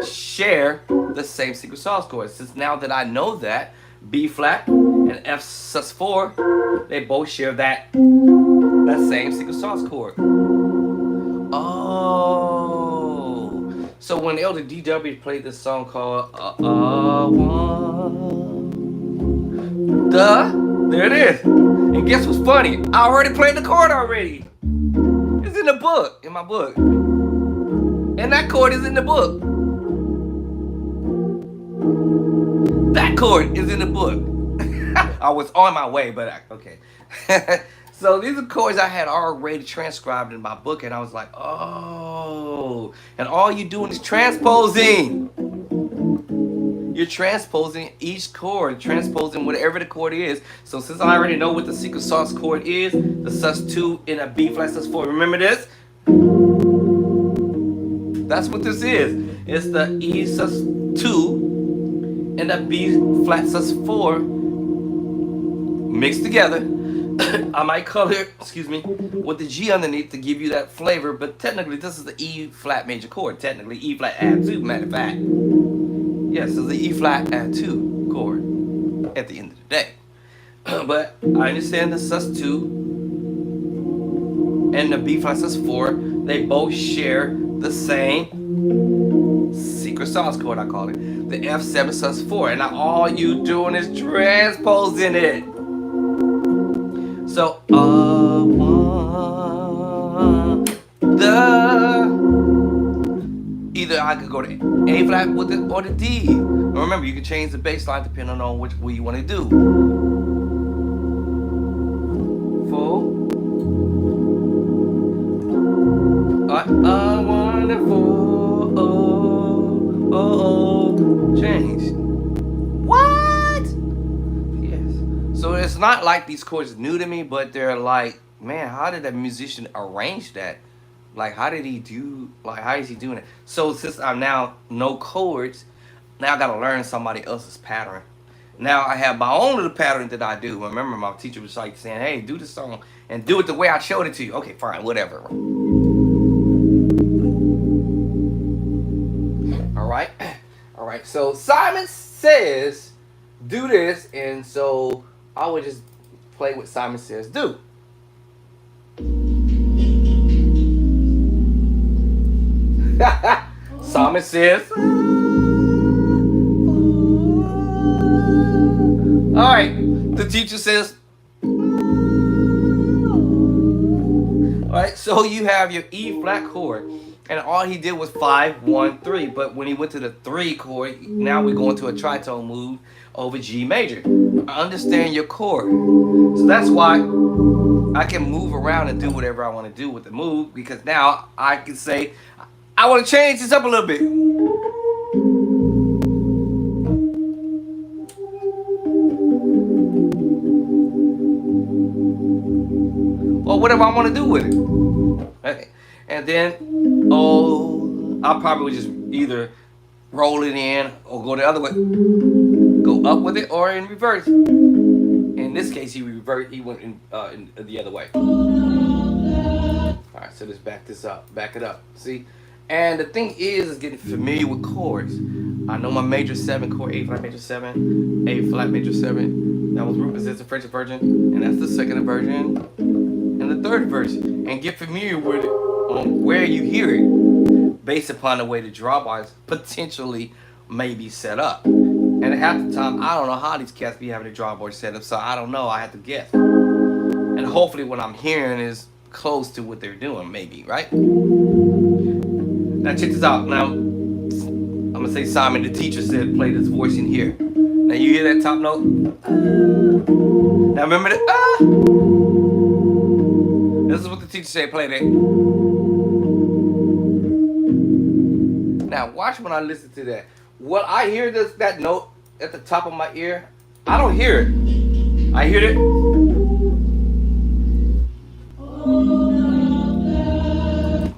S1: share the same secret sauce chord. Since now that I know that, B flat and F sus4, they both share that same secret sauce chord. Oh. So when Elder DW played this song called there it is. And guess what's funny? I already played the chord already. It's in the book, in my book. And that chord is in the book. That chord is in the book. I was on my way, but okay. So these are chords I had already transcribed in my book, and I was like, oh. And all you're doing is transposing. You're transposing each chord, transposing whatever the chord is. So since I already know what the secret sauce chord is, the sus2 in a B flat sus4. Remember this? That's what this is. It's the E sus2 and the B flat sus4 mixed together. I might color it, excuse me, with the G underneath to give you that flavor, but technically this is the E flat major chord. Technically E flat add 2, matter of fact. Yes, it's the E flat add 2 chord. at the end of the day. But I understand the sus2 and the B flat sus4, they both share the same secret sauce chord, I call it. The F7 sus4. And now all you doing is transposing it. So, either I could go to A flat with it or the D. Remember, you can change the bass line depending on which way you want to do. Full. Wonderful. Change. What? Yes. So it's not like these chords are new to me, but they're like, man, how did that musician arrange that? Like, how did he do, like, how is he doing it? So since I'm now no chords, now I gotta learn somebody else's pattern. Now I have my own little pattern that I do. Remember, my teacher was like saying, hey, do the song and do it the way I showed it to you. Okay, fine, whatever. All right. All right. So Simon says, do this. And so I would just play what Simon says, do. Simon says, all right. The teacher says, all right. So you have your E flat chord. And all he did was 5, 1, 3. But when he went to the 3 chord, now we're going to a tritone move over G major. I understand your chord. So that's why I can move around and do whatever I want to do with the move, because now I can say, I want to change this up a little bit. Or whatever I want to do with it. Okay. And then, I'll probably just either roll it in or go the other way. Go up with it or in reverse. In this case, he went in the other way. All right, so let's back it up. See? And the thing is getting familiar with chords. I know my major 7 chord, A flat major 7, A flat major 7. That was root possessive French inversion, and that's the second inversion and the third inversion. And get familiar with it on where you hear it based upon the way the drawbars potentially may be set up. And half the time, I don't know how these cats be having the drawbar set up, so I don't know. I have to guess. And hopefully what I'm hearing is close to what they're doing, maybe, right? Now check this out. Now, I'm going to say Simon, the teacher said, play this voice in here. Now you hear that top note? Now remember that? This is what the teacher said, play that. Now watch when I listen to that. Well, I hear that note at the top of my ear. I don't hear it. I hear it.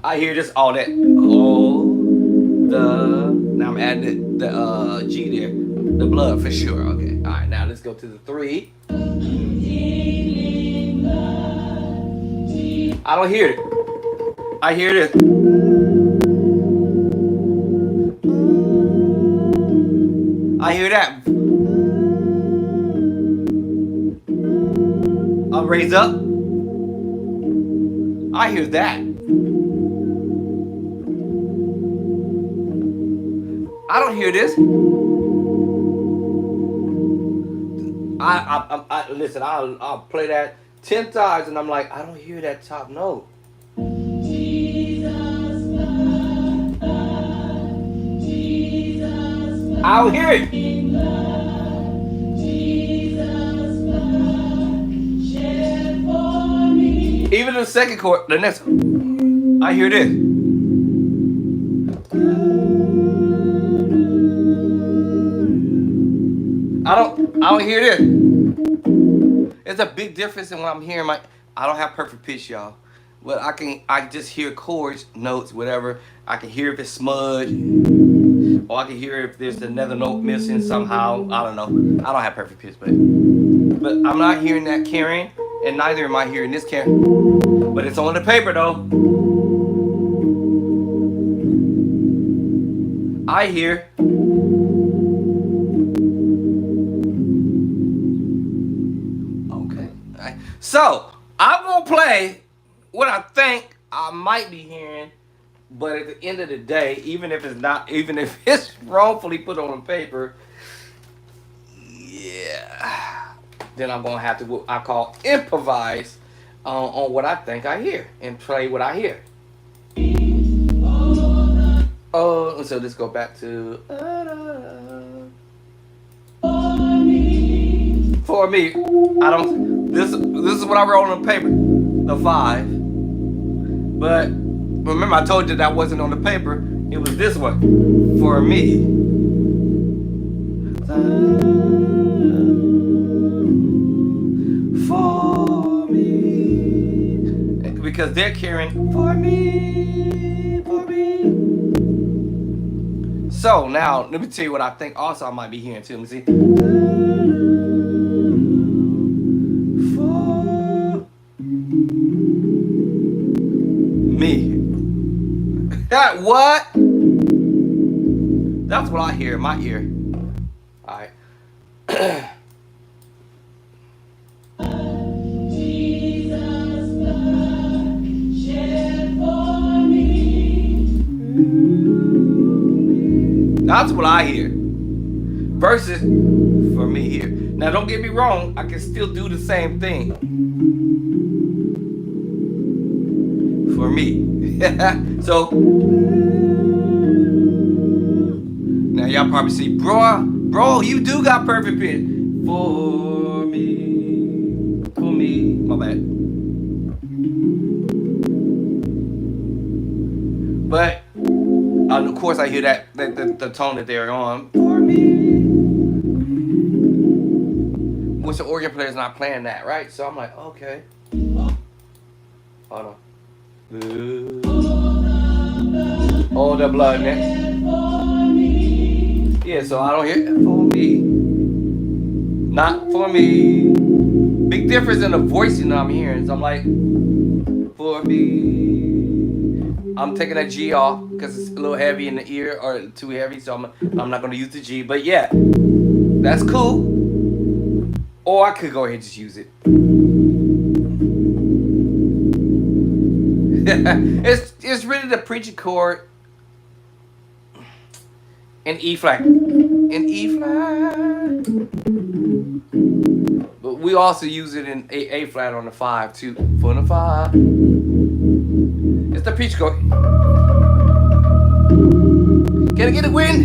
S1: I hear this, all that. Now I'm adding the G there. The blood for sure. Okay. All right. Now let's go to the 3. I don't hear it. I hear this. I hear that. I'll raise up. I hear that. I don't hear this. I listen. I'll play that 10 times, and I'm like, I don't hear that top note. I'll hear it. Even the second chord, the next one, I hear this. I don't hear this. There's a big difference in when I'm hearing I don't have perfect pitch, y'all. But I just hear chords, notes, whatever. I can hear if it's smudged. Or I can hear if there's another note missing somehow. I don't know. I don't have perfect pitch, but I'm not hearing that carrying, and neither am I hearing this carrying. But it's on the paper though. I hear. Right? So I'm gonna play what I think I might be hearing, but at the end of the day, even if it's not, even if it's wrongfully put on paper, yeah, then I'm gonna have to what I call improvise on what I think I hear and play what I hear. Oh, so let's go back to for me. I don't. This is what I wrote on the paper, the five. But remember, I told you that wasn't on the paper. It was this one for me. For me, because they're carrying for me, for me. So now, let me tell you what I think. Also, I might be hearing too. Let me see. For me. That what? That's what I hear in my ear. All right. That's what I hear. Versus for me here. Now, don't get me wrong. I can still do the same thing for me. So now y'all probably see, bro, you do got perfect pitch for me, for me. My bad. But of course, I hear that the tone that they're on for me. Which the organ player's not playing that, right? So I'm like, okay. Hold on. All the blood next. Yeah, so I don't hear it for me. Not for me. Big difference in the voicing that I'm hearing. So I'm like, for me. I'm taking that G off because it's a little heavy in the ear or too heavy, so I'm not gonna use the G. But yeah, that's cool. Or I could go ahead and just use it. It's really the preacher chord in E flat. In E flat. But we also use it in A flat on the 5 too. For the 5. It's the preacher chord. Can I get a win?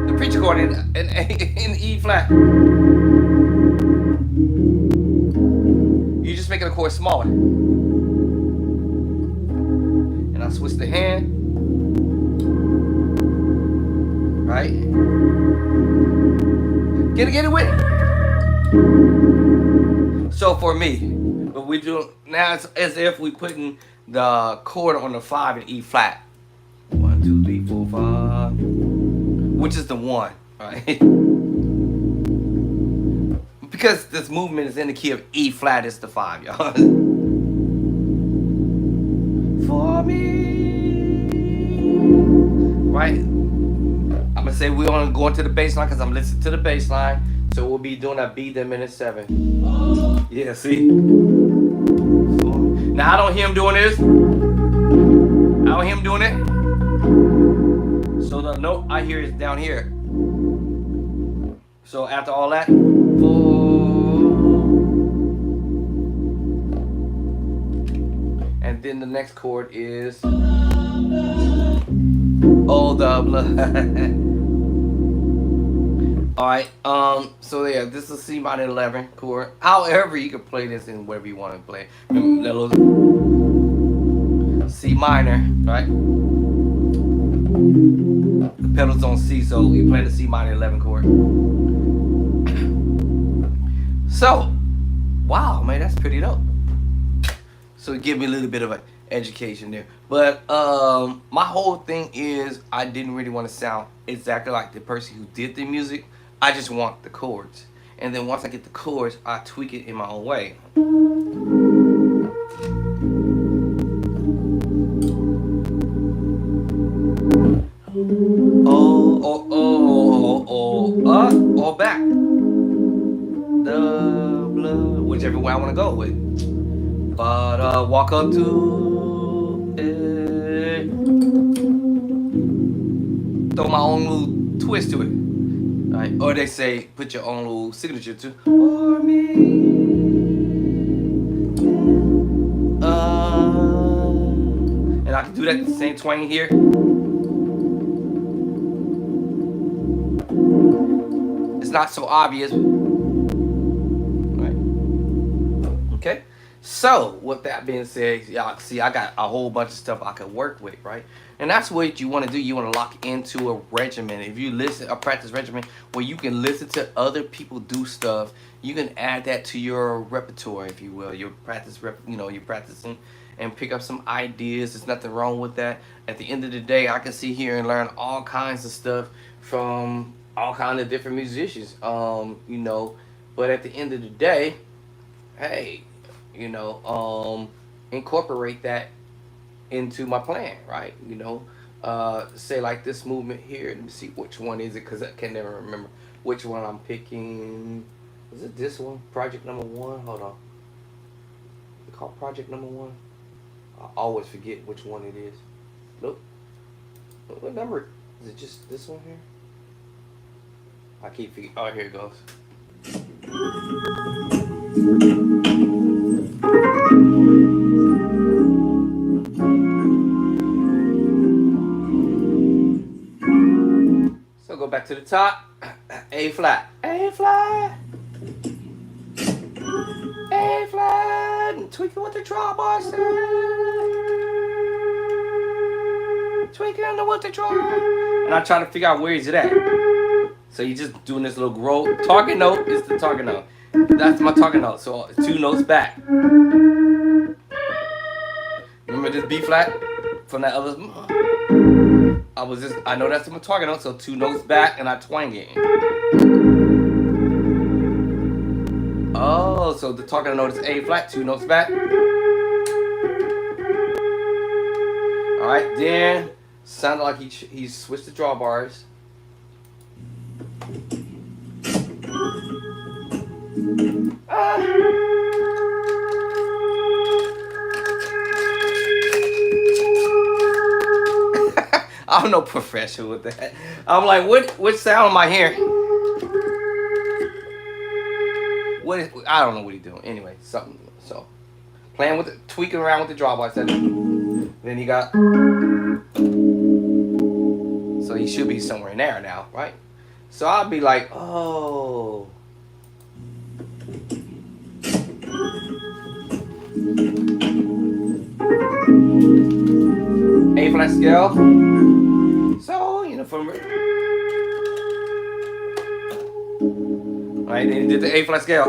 S1: The preacher chord in E flat. You just making the chord smaller. And I switch the hand. Right? Get it with it. So for me, what we do now it's as if we putting the chord on the 5 in E flat. 1, 2, 3, 4, 5. Which is the 1, right? Because this movement is in the key of E flat, it's the 5, y'all. For me. Right? I'm gonna say we're only going to the bass line because I'm listening to the bass line. So we'll be doing that beat in minute 7. Yeah, see? Now I don't hear him doing this. I don't hear him doing it. So the note I hear is down here. So after all that, and then the next chord is oh the blood. Alright, so yeah, this is C minor 11 chord. However, you can play this in whatever you want to play. C minor, right? The pedal's on C, so we play the C minor 11 chord. So, wow, man, that's pretty dope. So it gave me a little bit of an education there. But my whole thing is I didn't really want to sound exactly like the person who did the music. I just want the chords. And then once I get the chords, I tweak it in my own way. or back. The blood, whichever way I want to go with. But walk up to it. Throw my own little twist to it. Right? Or they say put your own little signature to for me. And I can do that same twang here. It's not so obvious. Right. Okay. So with that being said, y'all see I got a whole bunch of stuff I can work with, right? And that's what you want to do. You want to lock into a regimen. If you listen, a practice regimen where you can listen to other people do stuff, you can add that to your repertoire, if you will. Your practice, you're practicing and pick up some ideas. There's nothing wrong with that. At the end of the day, I can sit here and learn all kinds of stuff from all kinds of different musicians. But at the end of the day, hey, incorporate that into my plan, right? Say like this movement here. Let me see which one is it, because I can never remember which one I'm picking. Is it this one? Project number 1? Hold on. Is it called project number 1? I always forget which one it is. Look. What number? Is it just this one here? I keep forgetting. Oh, here it goes. So go back to the top. A flat. A flat. A flat. And tweaking with the drawbar. Tweaking with the drawbar. And I try to figure out where is it at. So you're just doing this little grow. Target note is the target note. That's my target note. So 2 notes back. Remember this B flat from that other? I know that's my target note. So 2 notes back and I twang it. Oh, so the target note is A flat. 2 notes back. All right, then sounded like he switched the drawbars. I'm no professional with that. I'm like, what sound am I hearing? I don't know what he's doing. Anyway, something. So playing with it, tweaking around with the drawbar. Then you got. So he should be somewhere in there now, right? So I'll be like, oh. A flat scale. So, from right, then you did the A flat scale.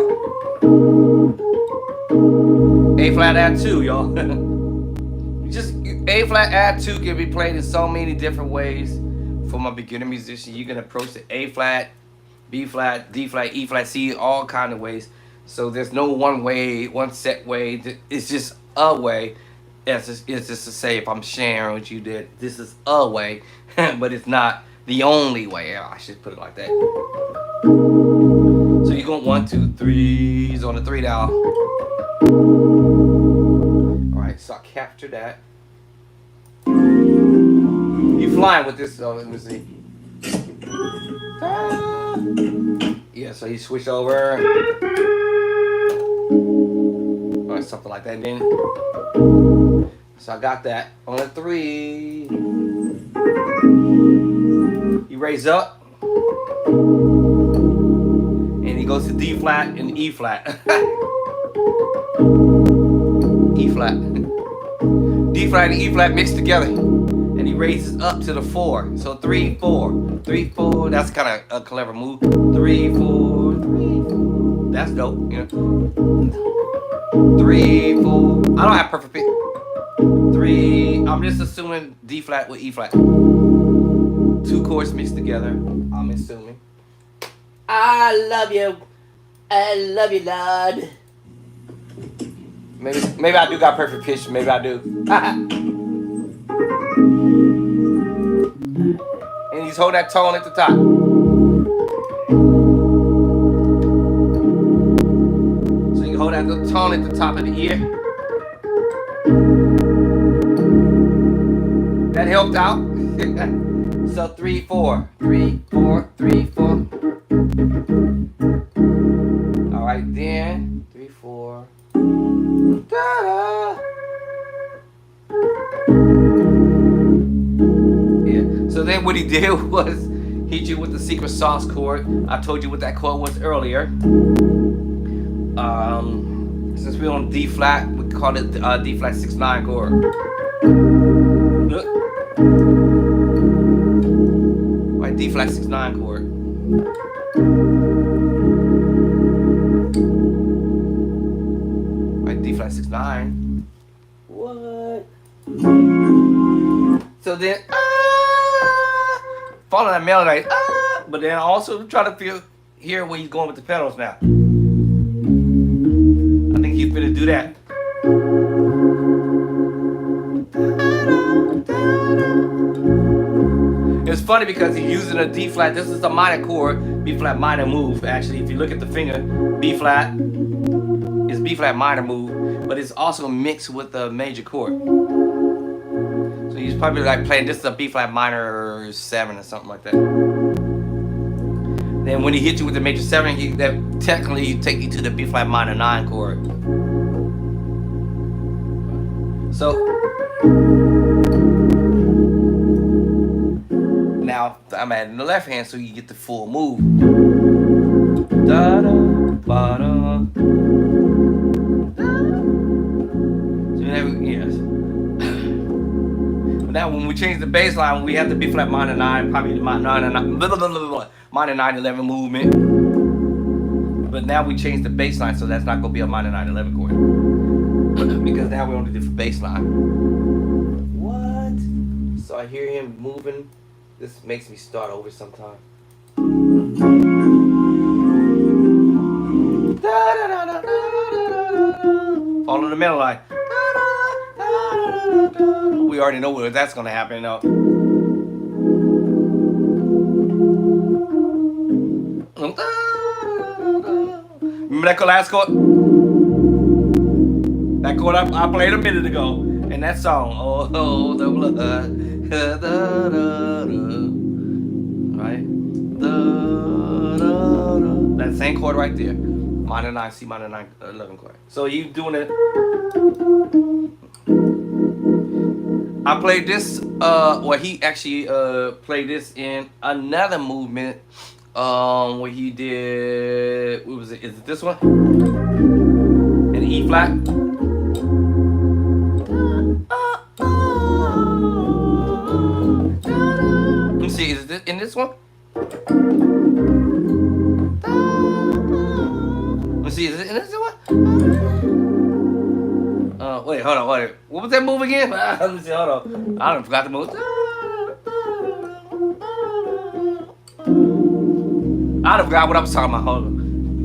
S1: A flat add 2, y'all. Just A flat add 2 can be played in so many different ways. For my beginner musician, you can approach the A flat, B flat, D flat, E flat, C, all kind of ways. So there's no one way, one set way. It's just a way. It's just to say, if I'm sharing with you that this is a way, but it's not the only way. I should put it like that. So you're going 1, 2, 3s on the 3 dial. All right, so I capture that. You flying with this, so let me see. Yeah, so you switch over. Or something like that. And then, so I got that on the 3. He raise up. And he goes to D flat and E flat. E flat. D flat and E flat mixed together. And he raises up to the 4. So 3, 4. 3, 4. That's kind of a clever move. 3, 4, 3, 4. That's dope, 3, 4. I don't have perfect pitch. 3. I'm just assuming D flat with E flat. 2 chords mixed together. I'm assuming. I love you. I love you, Lord. Maybe I do got perfect pitch. Maybe I do. And he's holding that tone at the top. the tone at the top of the ear. That helped out. So 3, 4, 3, 4, 3, 4. All right, then 3, 4. Da-da. Yeah. So then what he did was hit you with the secret sauce chord. I told you what that chord was earlier. Since we're on D flat, we call it D flat 6/9 chord. Right, D flat 6/9 chord. Right, D flat 6/9. What? So then, follow that melody, but then also try to hear where he's going with the pedals now. I think he's gonna do that. It's funny because he's using a D flat. This is a minor chord, B flat minor move. Actually, if you look at the finger, B flat is B flat minor move, but it's also mixed with the major chord. So he's probably like playing, this is a B flat minor 7 or something like that. Then when he hits you with the major 7, that technically take you to the B flat minor 9 chord. So now I'm adding the left hand so you get the full move. Da da ba da. So yes. Now when we change the bass line, we have the B flat minor 9, probably the minor 9/11 movement. But now we change the bass line, so that's not gonna be a minor 9/11 chord. Because now we're on a different bass line. What? So I hear him moving. This makes me start over sometime. Follow the melody line. We already know where that's gonna happen though. Remember that last chord? That chord I played a minute ago. And that song, oh, the blood. Right? That same chord right there. Minor 9, C minor 9, 11 chord. So you doing it. I played this, he actually played this in another movement where he did, what was it? Is it this one? In E flat? Let me see, is it in this one? Let me see, is it in this one? Wait, hold on, wait. What was that move again? Let me see, hold on. I done forgot the move. I done forgot what I was talking about. Hold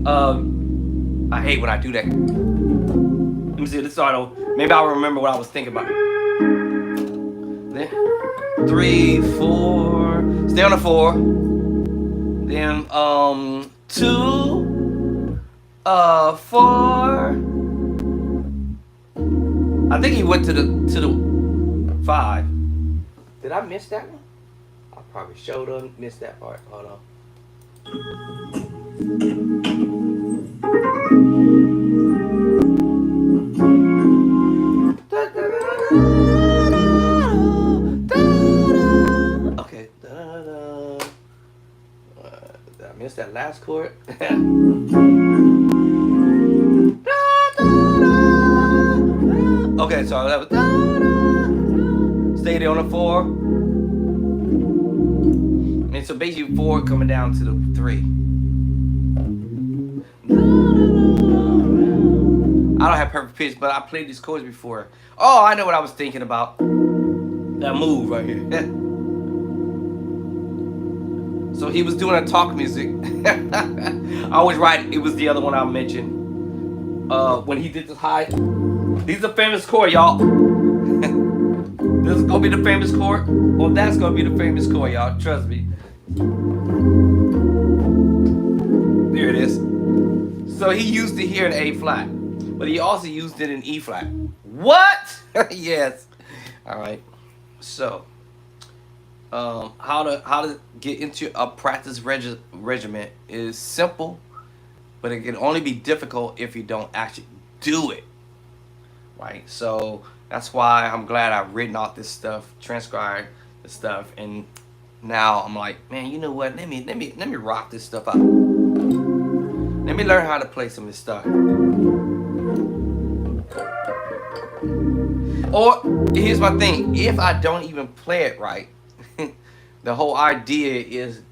S1: on. I hate when I do that. Let me see, this start over. Maybe I'll remember what I was thinking about. Then 3, 4. Stay on the 4. Then 2, 4. I think he went to the 5. Did I miss that one? I probably showed up, missed that part. Hold on. Okay. Did I miss that last chord? Okay, so that was stay there on the 4. And so basically 4 coming down to the 3. I don't have perfect pitch, but I played these chords before. Oh, I know what I was thinking about. That move right here. So he was doing a talk music. I was right, it was the other one I mentioned. When he did this high. These are famous chord, y'all. This is gonna be the famous chord. Well, that's gonna be the famous chord, y'all. Trust me. There it is. So he used to hear an A flat. but he also used it in E flat. What? Yes. All right. So, how to get into a practice regiment is simple, but it can only be difficult if you don't actually do it. Right. So that's why I'm glad I've written out this stuff, transcribed the stuff, and now I'm like, man, you know what? Let me rock this stuff out. Let me learn how to play some of this stuff. Or here's my thing: if I don't even play it right, the whole idea is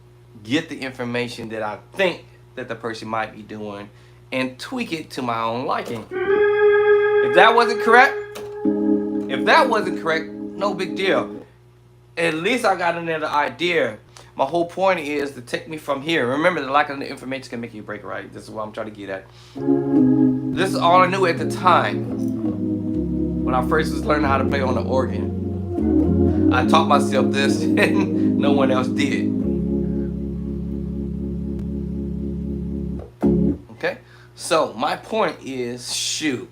S1: get the information that I think that the person might be doing and tweak it to my own liking. If that wasn't correct, no big deal. At least I got another idea. My whole point is to take me from here. Remember, the lack of the information can make you break, right? This is what I'm trying to get at. This is all I knew at the time when I first was learning how to play on the organ. I taught myself this and no one else did. Okay? So my point is, shoot,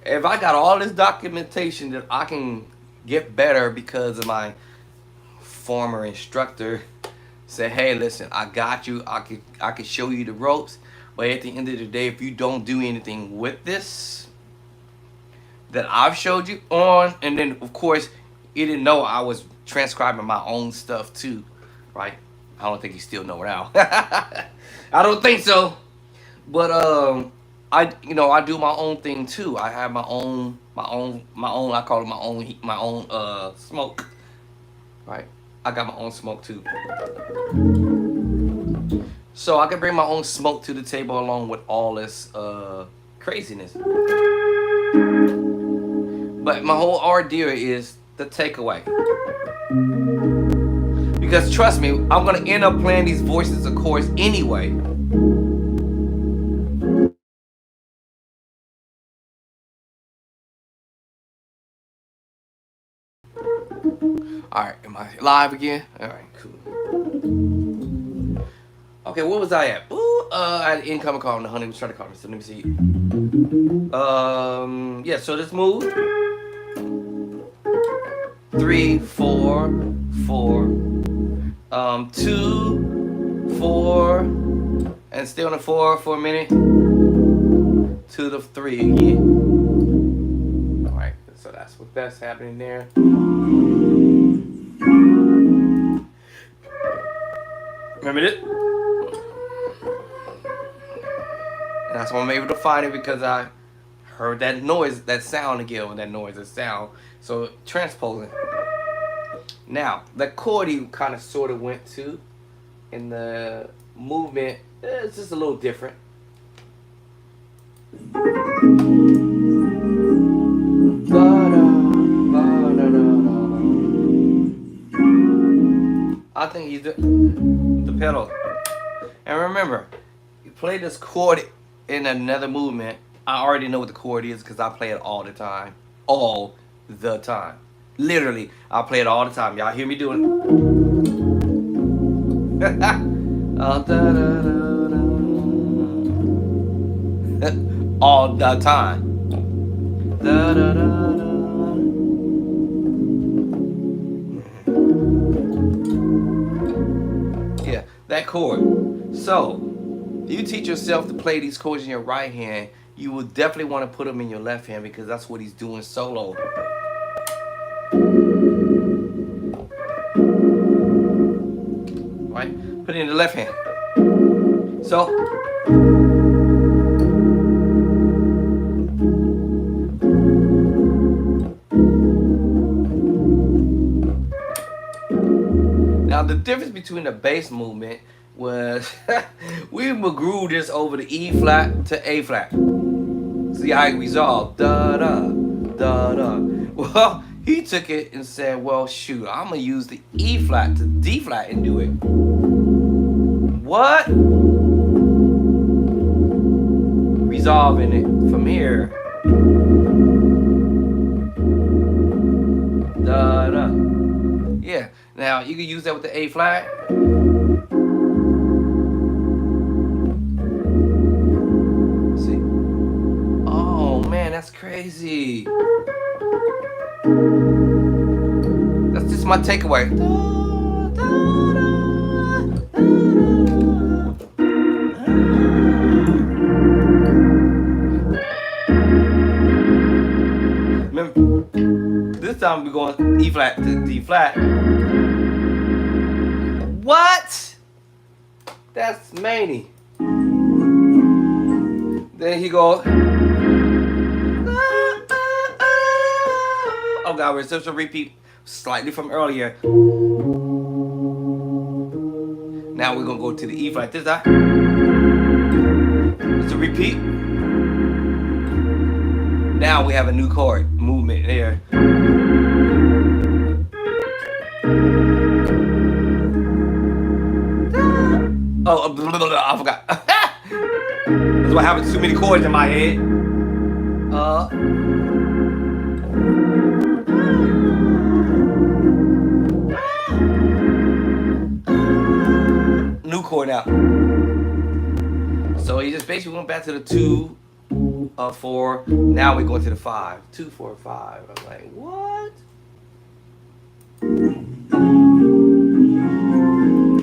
S1: if I got all this documentation that I can get better because of my former instructor said, hey, listen, I got you, I could show you the ropes, but at the end of the day, if you don't do anything with this that I've showed you on, and then of course he didn't know I was transcribing my own stuff too, right? I don't think he still know now. I don't think so. But I do my own thing too. I have my own. I call it my own smoke, right? I got my own smoke too. So I can bring my own smoke to the table along with all this craziness. But my whole ordeal is the takeaway. Because trust me, I'm gonna end up playing these voices of course anyway. Alright, am I live again? Alright, cool. Okay, where was I at? Ooh, I had an incoming call and the honey was trying to call me, so let me see. Yeah, so let's move. 3, 4, 4. 2, 4. And stay on the 4 for a minute. To the 3 again. Alright, so that's happening there. Remember this? And that's why I'm able to find it, because I heard that noise, that sound again, that sound. So transposing. Now, the chord he kind of sort of went to, and the movement, it's just a little different. I think he's the pedal. And remember, you play this chord in another movement. I already know what the chord is because I play it all the time. All the time. Literally, I play it all the time. Y'all hear me doing it? All the time. Yeah, that chord. So, you teach yourself to play these chords in your right hand, you will definitely want to put them in your left hand because that's what he's doing solo. Right? Put it in the left hand. So, now the difference between the bass movement was we grew this over the E flat to A flat. See how it resolved. Da da da da. Well, he took it and said, well, shoot, I'm gonna use the E flat to D flat and do it. What? Resolving it from here. Da da. Yeah. Now you can use that with the A flat. See? Oh. crazy. That's just my takeaway. Remember, this time we're going E flat to D flat. What? That's Manny. Then he goes. Oh God, we're supposed to repeat slightly from earlier. Now we're gonna go to the E flat this time. It's a repeat. Now we have a new chord movement there. Oh, I forgot. That's what happens. Too many chords in my head. New chord now. So he just basically went back to the 2, 4. Now we're going to the 5. 2, 4, 5. I'm like, what?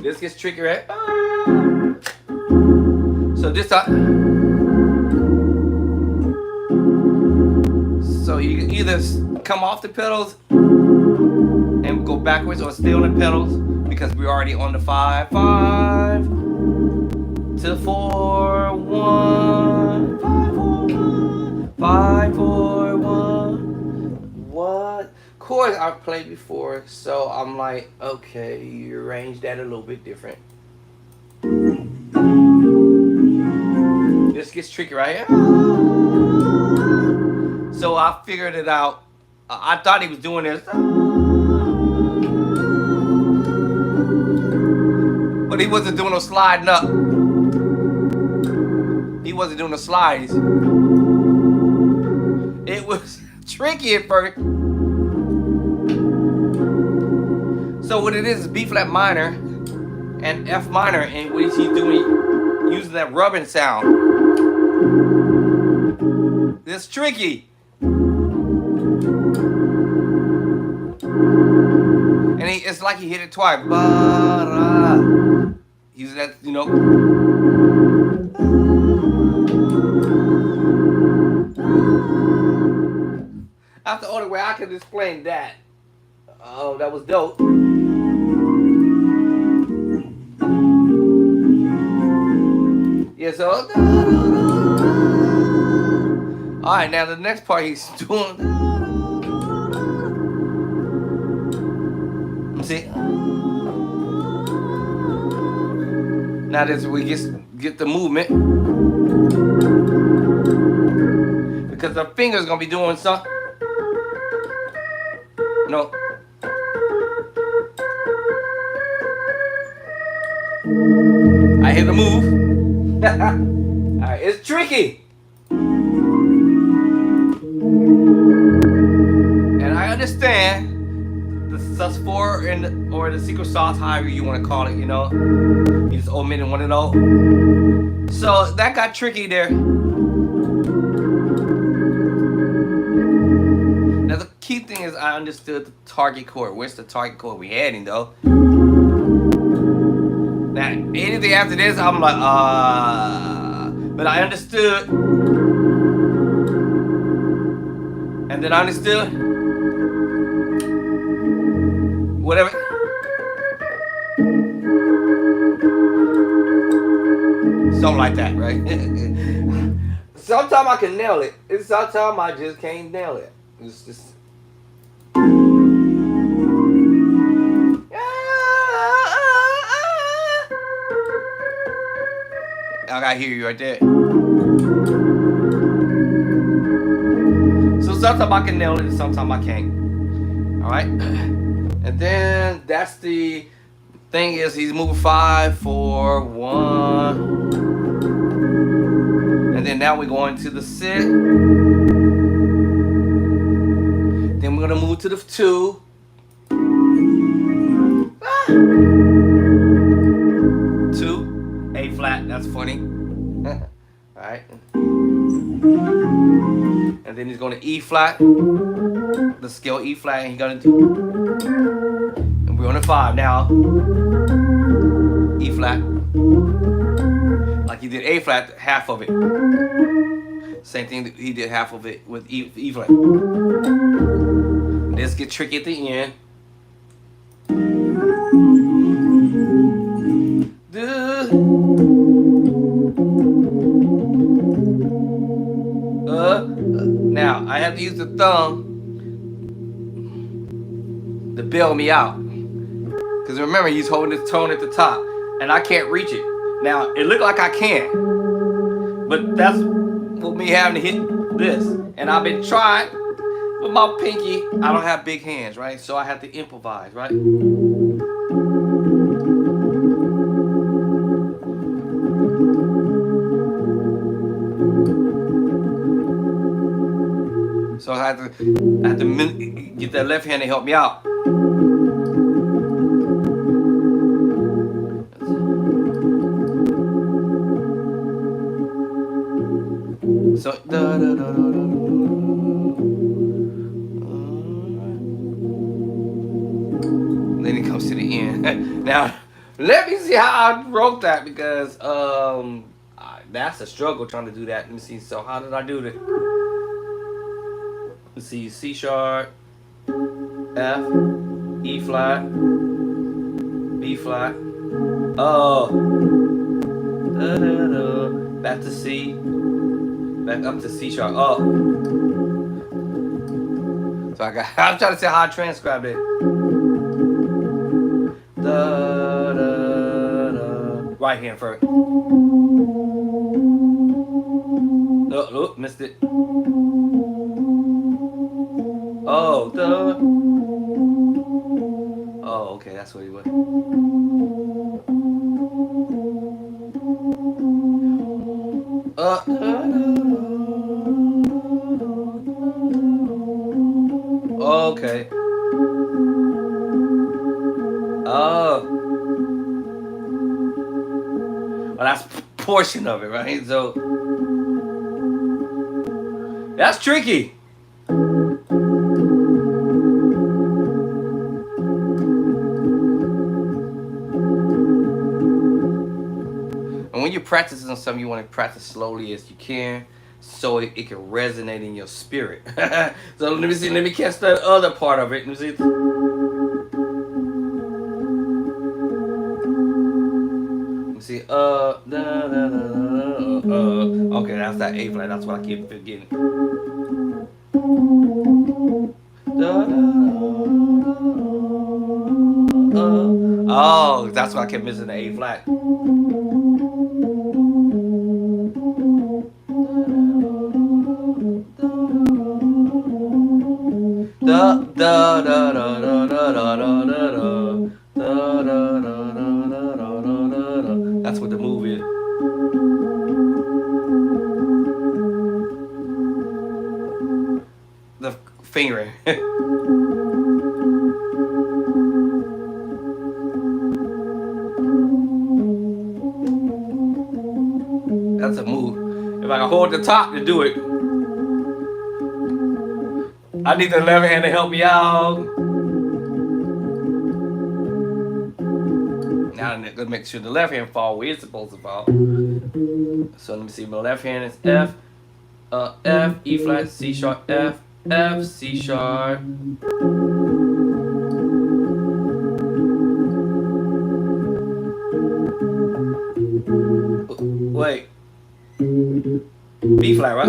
S1: This gets tricky, right? So this time, so you can either come off the pedals and go backwards, or stay on the pedals because we're already on the 5, 5 to 4, 1, 5, 4, 1, 5, 4, 1. What? Chords I've played before, so I'm like, okay, you arrange that a little bit different. This gets tricky, right? So I figured it out. I thought he was doing this, but he wasn't doing no sliding up. He wasn't doing the slides. It was tricky at first. So what it is B flat minor and F minor, in which he's doing using that rubbing sound. It's tricky. And it's like he hit it twice. Using that, you know. That's the only way I can explain that. Oh, that was dope. Yeah, so. Alright, now the next part he's doing. See? Now this we get the movement. Because the finger's gonna be doing something. No. I hit the move. Alright, it's tricky. And I understand the sus4 or the secret sauce, however you want to call it, you know. You just omitted one of those. So that got tricky there. Now the key thing is I understood the target chord. Where's the target chord we heading though? Now anything after this, I'm like, but I understood. And then I understood. Whatever. Something like that, right? Sometimes I can nail it. And sometimes I just can't nail it. It's just. I gotta hear you right there. So sometimes I can nail it and sometimes I can't. Alright? And then that's the thing is he's moving 5, 4, 1. And then now we're going to the 6. Then we're gonna move to the 2. 2, A flat, that's funny. Alright. And then he's going to E flat, the scale E flat, and he's going to do. And we're on a 5 now. E flat. Like he did A flat, half of it. Same thing that he did half of it with E flat. This get tricky at the end. Now I have to use the thumb to bail me out. Because remember, he's holding his tone at the top, and I can't reach it. Now it looked like I can, but that's what me having to hit this. And I've been trying with my pinky. I don't have big hands, right? So I have to improvise, right? So I have to get that left hand to help me out. So then it comes to the end. Now let me see how I wrote that, because that's a struggle trying to do that. Let me see. So how did I do that? Let's see. C sharp, F, E flat, B flat. Back to C. Back up to C sharp. So I'm trying to see how I transcribed it. Right hand first. Oh, missed it. Oh, okay, that's what he was. Okay. Oh. Well, that's a portion of it, right? So that's tricky. And when you're practicing something, you want to practice slowly as you can, so it can resonate in your spirit. So let me see. Let me catch that other part of it. Let me see. See, okay, that's that A flat. That's what I keep forgetting. Oh, that's why I kept missing the A flat. That's what the move is. The fingering. That's a move. If I can hold the top to do it, I need the left hand to help me out. Now let's make sure the left hand fall where it's supposed to fall. So let me see. My left hand is F, F, E flat, C sharp, F, F, C sharp. Wait. B flat, right?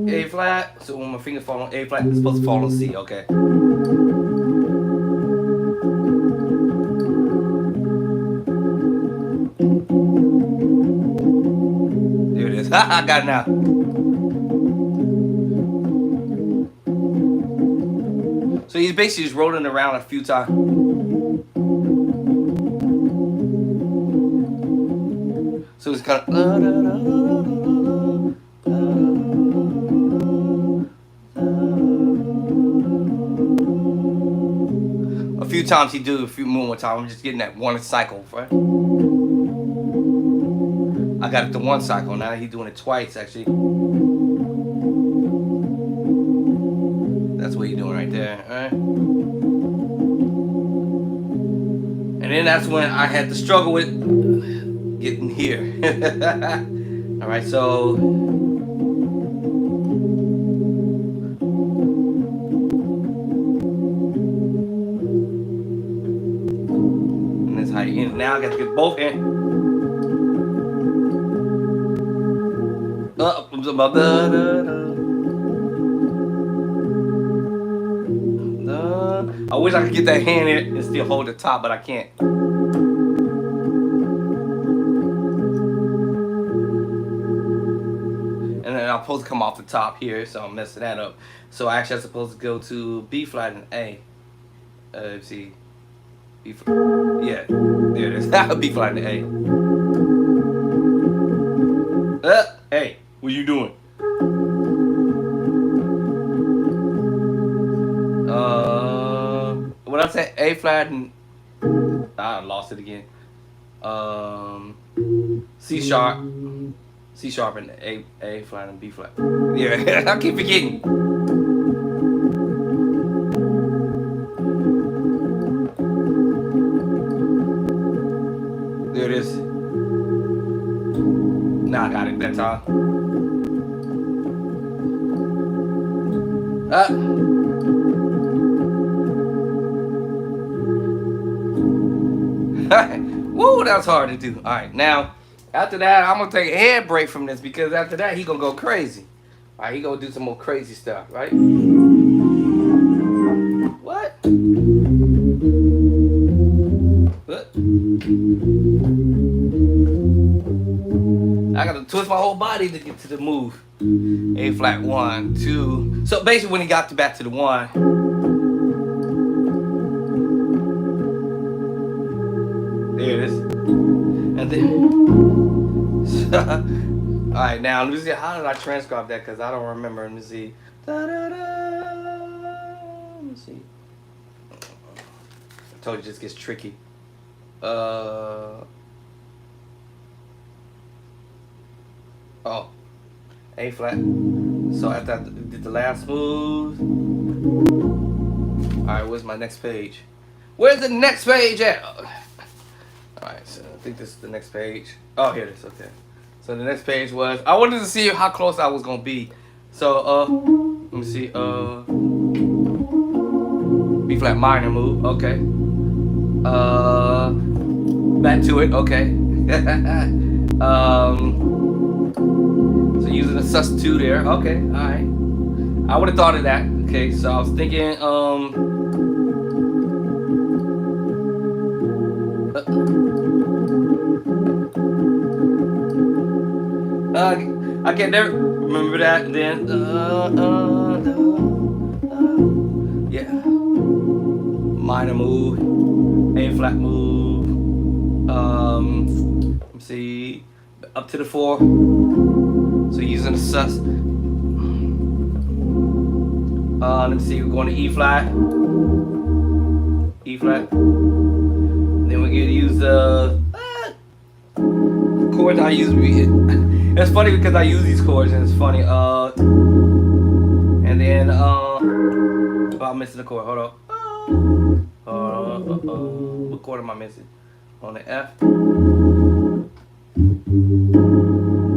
S1: A flat. So when my fingers fall on A flat, it's supposed to fall on C. Okay. There it is. I got it now. So he's basically just rolling around a few times. So it's kind of a few times he do a few more times. I'm just getting that one cycle, right? I got it to one cycle. Now he's doing it twice, actually. That's what he's doing right there, all right? And then that's when I had to struggle with getting here. All right, so and that's how you end. Now I got to get both in. I wish I could get that hand in and still hold the top, but I can't. And then I'm supposed to come off the top here, so I'm messing that up. So actually I'm supposed to go to B flat and A. Let's see. B flat. Yeah, there it is. B flat and A. Hey, what you doing? What I said, A flat and I lost it again. C sharp and A flat and B flat. Yeah, I keep forgetting. There it is. Now I got it that time. Woo, that was hard to do. All right, now after that, I'm gonna take a head break from this because after that he gonna go crazy. All right, he gonna do some more crazy stuff, right? What? What? I gotta twist my whole body to get to the move. A flat 1, 2. So basically, when he got back to the 1. There it is. And then, all right, now let me see. How did I transcribe that? Because I don't remember. Let me see. Let me see. I told you it just gets tricky. Oh, A flat. So after I did the last move. All right, where's my next page? Where's the next page at? Alright, so I think this is the next page. Oh, here it is. Okay. So the next page was I wanted to see how close I was gonna be. So let me see. B flat minor move. Okay. Back to it. Okay. So using a sus2 there. Okay. All right. I would have thought of that. Okay. So I was thinking. I can never remember that. And then, yeah, minor move, A flat move. Let me see, up to the 4. So using the sus. Let me see, we're going to E flat, E flat. Then we're gonna use the chords I use. It's funny because I use these chords and it's funny. And then oh, I'm missing the chord. Hold on. What chord am I missing? On the F.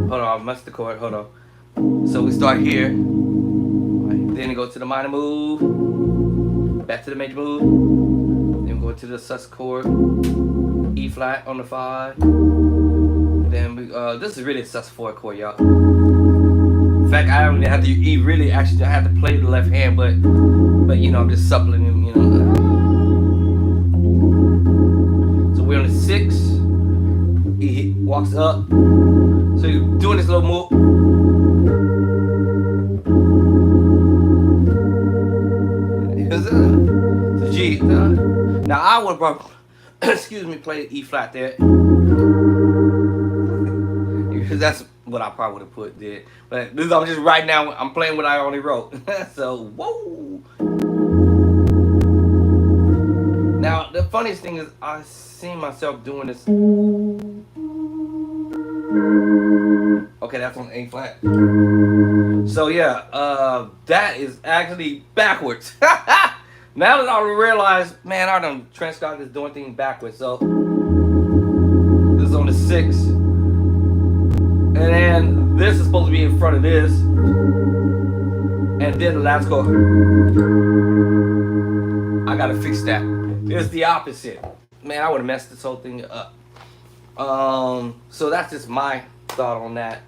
S1: Hold on, I missed the chord. Hold on. So we start here. Right, then we go to the minor move. Back to the major move. Then we go to the sus chord. E flat on the 5. Then we, this is really a sus4 chord, y'all. In fact, I don't even have to really actually I have to play the left hand, but you know I'm just supplementing, you know. So we're on the 6. He walks up. So you're doing this little move. So G. Now I would probably excuse me, play the E flat there. Because that's what I probably would have put there. But this I'm just right now, I'm playing what I already wrote. So, whoa. Now funniest thing is I seen myself doing this. Okay, that's on A flat. So yeah, that is actually backwards. Now that I realize, man, I done Trent Scott is doing things backwards. So this is on the 6, and then this is supposed to be in front of this, and then the last chord. I gotta fix that. It's the opposite. Man, I would have messed this whole thing up. So that's just my thought on that.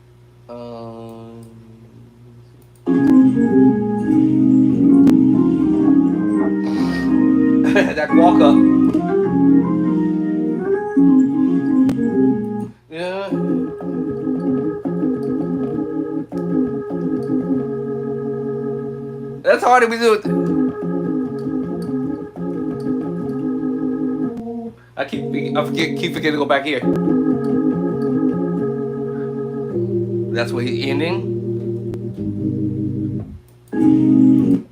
S1: That walk up. Yeah. That's hard to do it. I keep forgetting to go back here. That's where he's ending.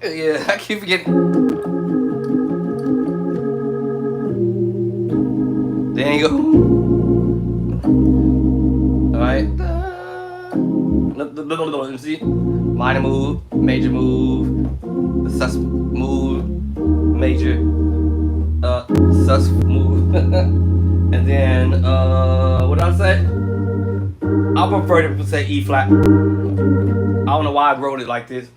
S1: Yeah, I keep forgetting. There you go. Alright. Let me see. Minor move, major move, the sus move, major, sus move. And then, what did I say? I prefer to say E flat. I don't know why I wrote it like this.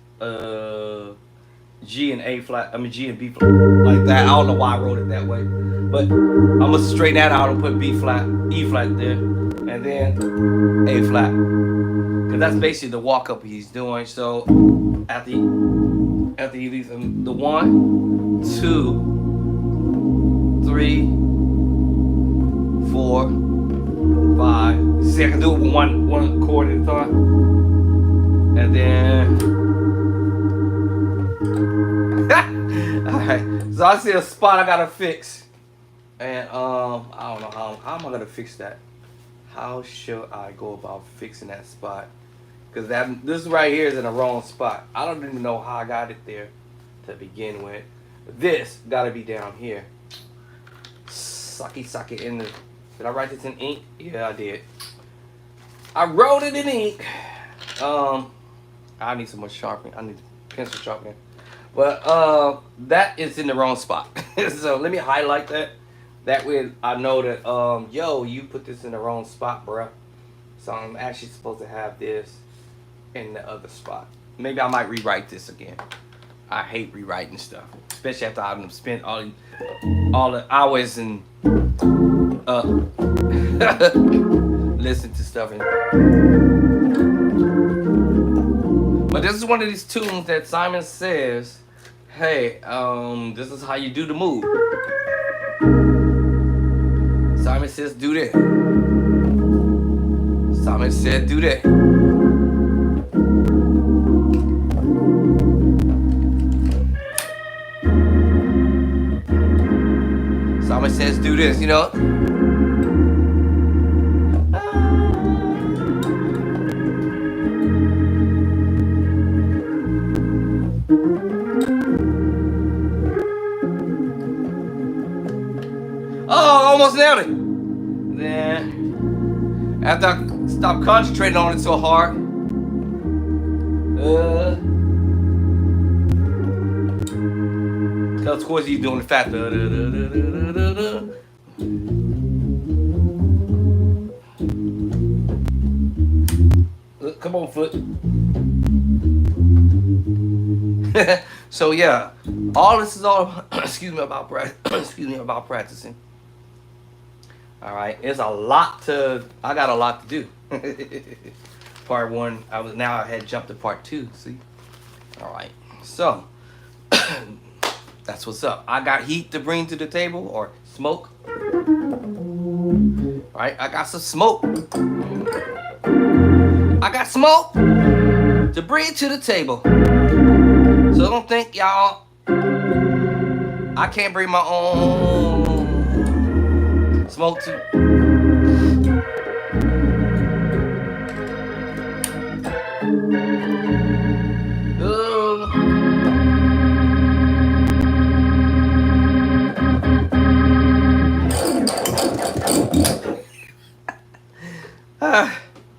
S1: G and A flat. I mean G and B flat. Like that. I don't know why I wrote it that way. But I'm gonna straighten that out and put B flat, E flat there, and then A flat. Cause that's basically the walk up he's doing. So after he leaves the 1, 2, 3, 4, 5. See, I can do it with one chord at a time. And then alright. So I see a spot I gotta fix. And I don't know how am I gonna fix that? How should I go about fixing that spot? Because this right here is in the wrong spot. I don't even know how I got it there to begin with. This gotta be down here. Suck it in the. Did I write this in ink? Yeah, I did. I wrote it in ink. I need some more sharpening. I need pencil sharpening. But that is in the wrong spot. So let me highlight that. That way I know that yo, you put this in the wrong spot, bruh. So I'm actually supposed to have this in the other spot. Maybe I might rewrite this again. I hate rewriting stuff, especially after I've spent all the hours and listen to stuff. But this is one of these tunes that Simon says, hey, this is how you do the move. Simon says do that. Simon said do that. Simon says do this, you know. Oh, almost nailed it. Then, after I stopped concentrating on it so hard, because of course he's doing the fat. Come on, foot. So yeah, all this is all excuse me about practicing. All right, it's a lot to. I got a lot to do. Part 1. I had jumped to part 2. See. All right. So that's what's up. I got heat to bring to the table, or smoke. All right. I got some smoke. I got smoke to bring to the table. So don't think y'all I can't bring my own smoke to.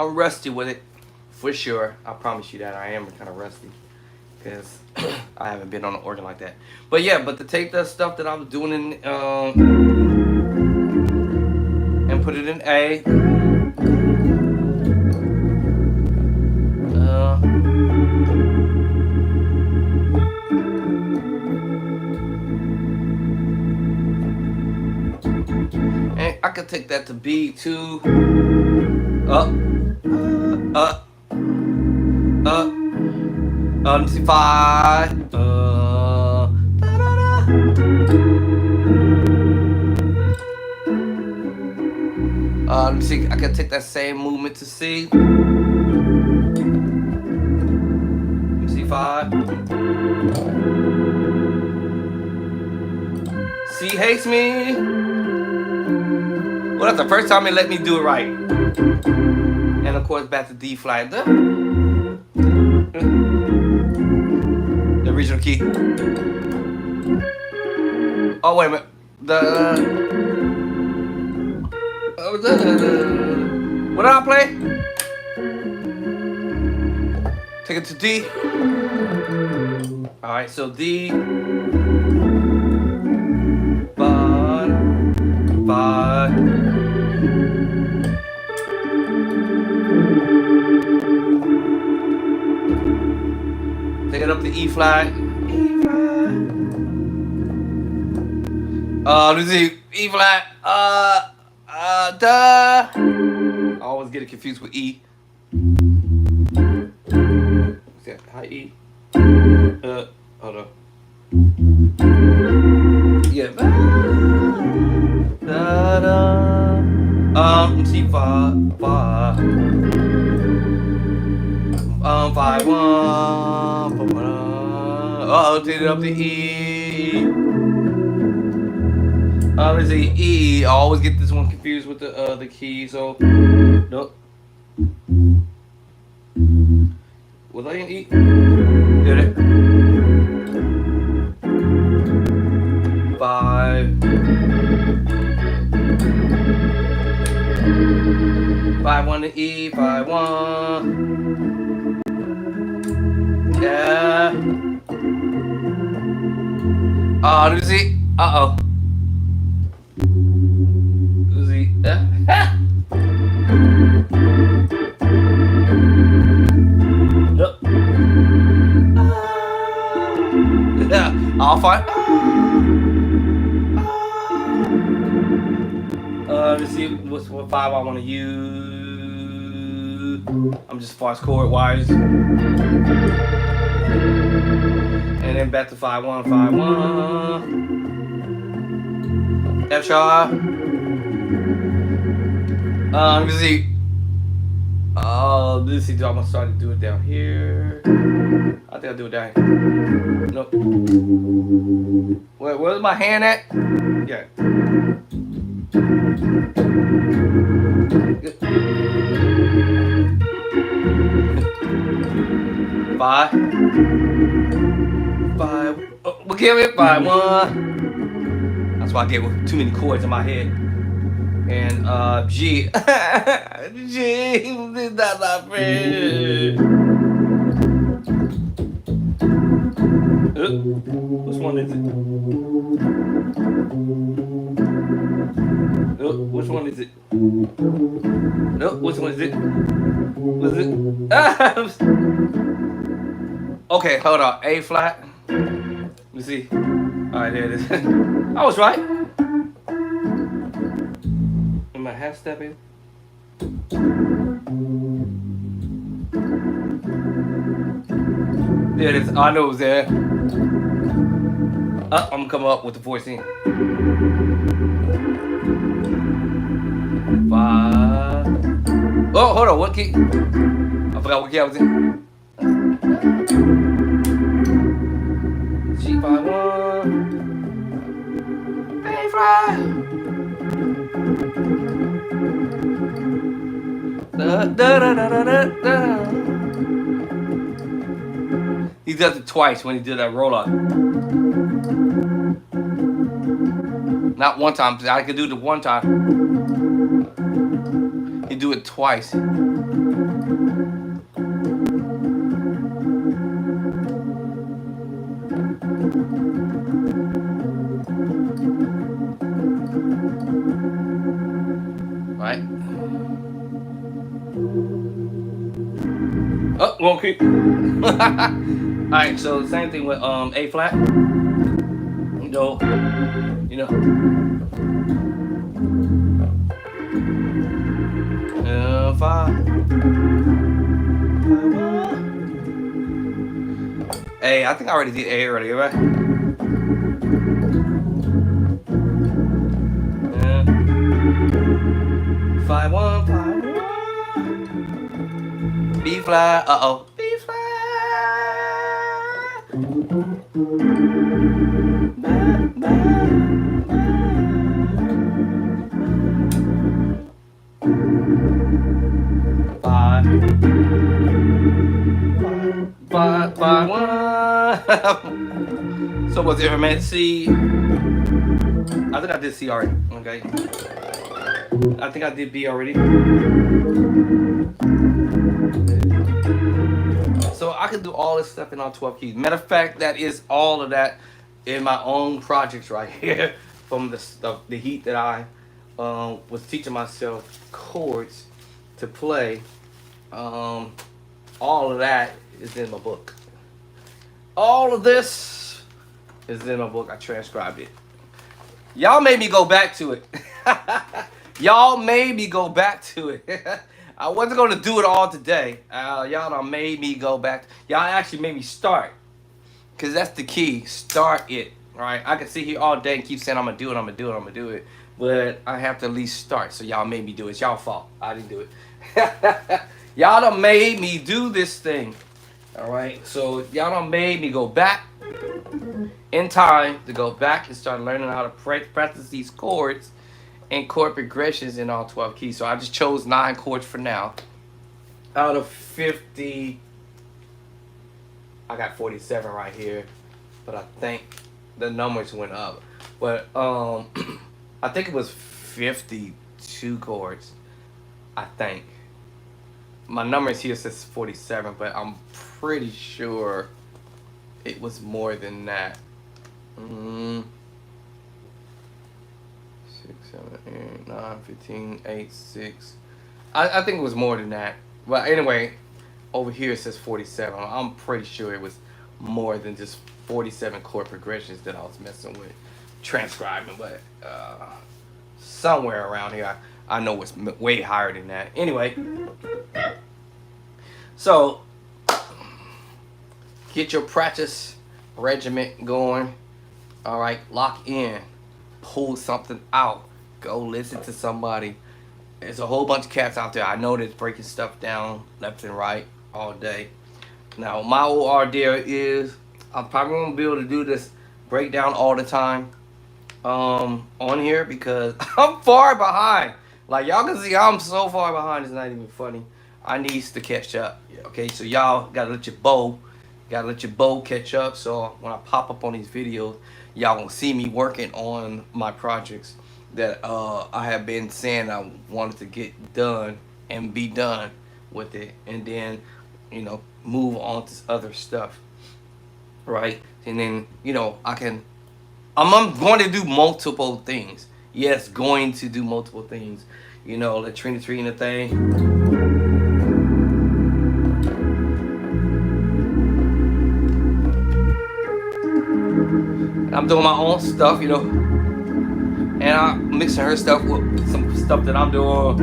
S1: I'm rusty with it, for sure. I promise you that I am kind of rusty, because I haven't been on an organ like that. But yeah, but to take the stuff that I was doing in and put it in A. And I could take that to B too. Uh, let me see, five. Let me see. I can take that same movement to C. Let me see, five. C hates me. Well, that's the first time it let me do it right. And of course, back to D flat. The original key. Oh, wait a minute. What did I play? Take it to D. Alright, so D. Five. Take it up to E flat. Let me see. E flat. Duh. I always get it confused with E. What's that? High E. Hold on. Yeah. Da da. Let me see. Five. 5 1. Take it up to E. Let's see, E. I always get this one confused with the key, so nope. Was I in E? Did it? 5. 5 1 to E. 5 1. Yeah. Let me see. Uh-oh. I'll find. Let's see what 5 I want to use. I'm just fast chord wise. And then back to 5 1 5 1. F sharp. Let me see. Let's see. I'm gonna start to do it down here. I think I'll do it down here. Nope. Where's my hand at? Yeah. Five. We'll give it 5 1. That's why I get too many chords in my head. And G. G is not my friend. Which one is it? Which one is it? No, which one is it? What is it? Okay, hold on. A flat. Let me see. Alright, there it is. I was right. Am I half stepping? There it is. I know it was there. I'm gonna come up with the 14. 5. Oh, hold on. What key? I forgot what key I was in. G 5 1. A flat. He does it twice when he did that roll up. Not one time. I could do it one time. He do it twice. Won't keep. Alright, so same thing with A flat. You know, you know. 5. Hey, I think I already did A earlier, right? Yeah. 5-1, 5-1. B flat. Uh-oh. B flat. 5, 5, 5, 1. So what's it meant? C. I think I did C already. Okay. I think I did B already. So I can do all this stuff in all 12 keys. Matter of fact, that is all of that in my own projects right here from the stuff, the heat that I was teaching myself chords to play. All of that is in my book. All of this is in my book. I transcribed it. Y'all made me go back to it. Y'all made me go back to it. I wasn't going to do it all today. Y'all done made me go back. Y'all actually made me start. Because that's the key. Start it. Right? I can sit here all day and keep saying I'm going to do it, I'm going to do it, I'm going to do it. But I have to at least start. So y'all made me do it. It's y'all fault. I didn't do it. Y'all done made me do this thing. Alright? So y'all done made me go back in time to go back and start learning how to practice these chords and chord progressions in all 12 keys. So I just chose 9 chords for now. Out of 50, I got 47 right here. But I think the numbers went up. But I think it was 52 chords. I think. My numbers here says 47, but I'm pretty sure it was more than that. 6, 7, 8, 9, 15, 8, 6. I think it was more than that. But anyway, over here it says 47. I'm pretty sure it was more than just 47 chord progressions that I was messing with, transcribing. But somewhere around here, I know it's way higher than that. Anyway, so get your practice regiment going. All right, lock in, pull something out, go listen to somebody. There's a whole bunch of cats out there I know that's breaking stuff down left and right all day. Now my old idea is I'm probably gonna be able to do this breakdown all the time on here because I'm far behind. Like y'all can see, I'm so far behind. It's not even funny. I needs to catch up. Okay, so y'all gotta let your bow catch up. So when I pop up on these videos, y'all gonna see me working on my projects that I have been saying I wanted to get done and be done with it, and then move on to other stuff, right? And then I'm going to do multiple things. Yes, going to do multiple things. Let Trina thing. I'm doing my own stuff, and I'm mixing her stuff with some stuff that I'm doing.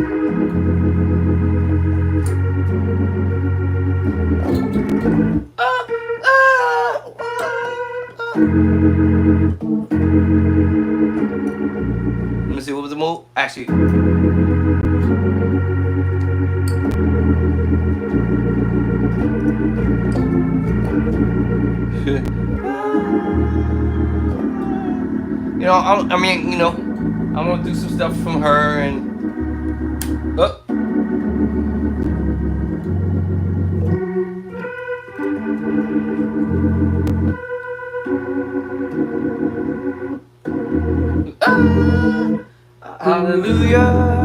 S1: Let me see, what was the move? Actually. I'm gonna do some stuff from her and hallelujah.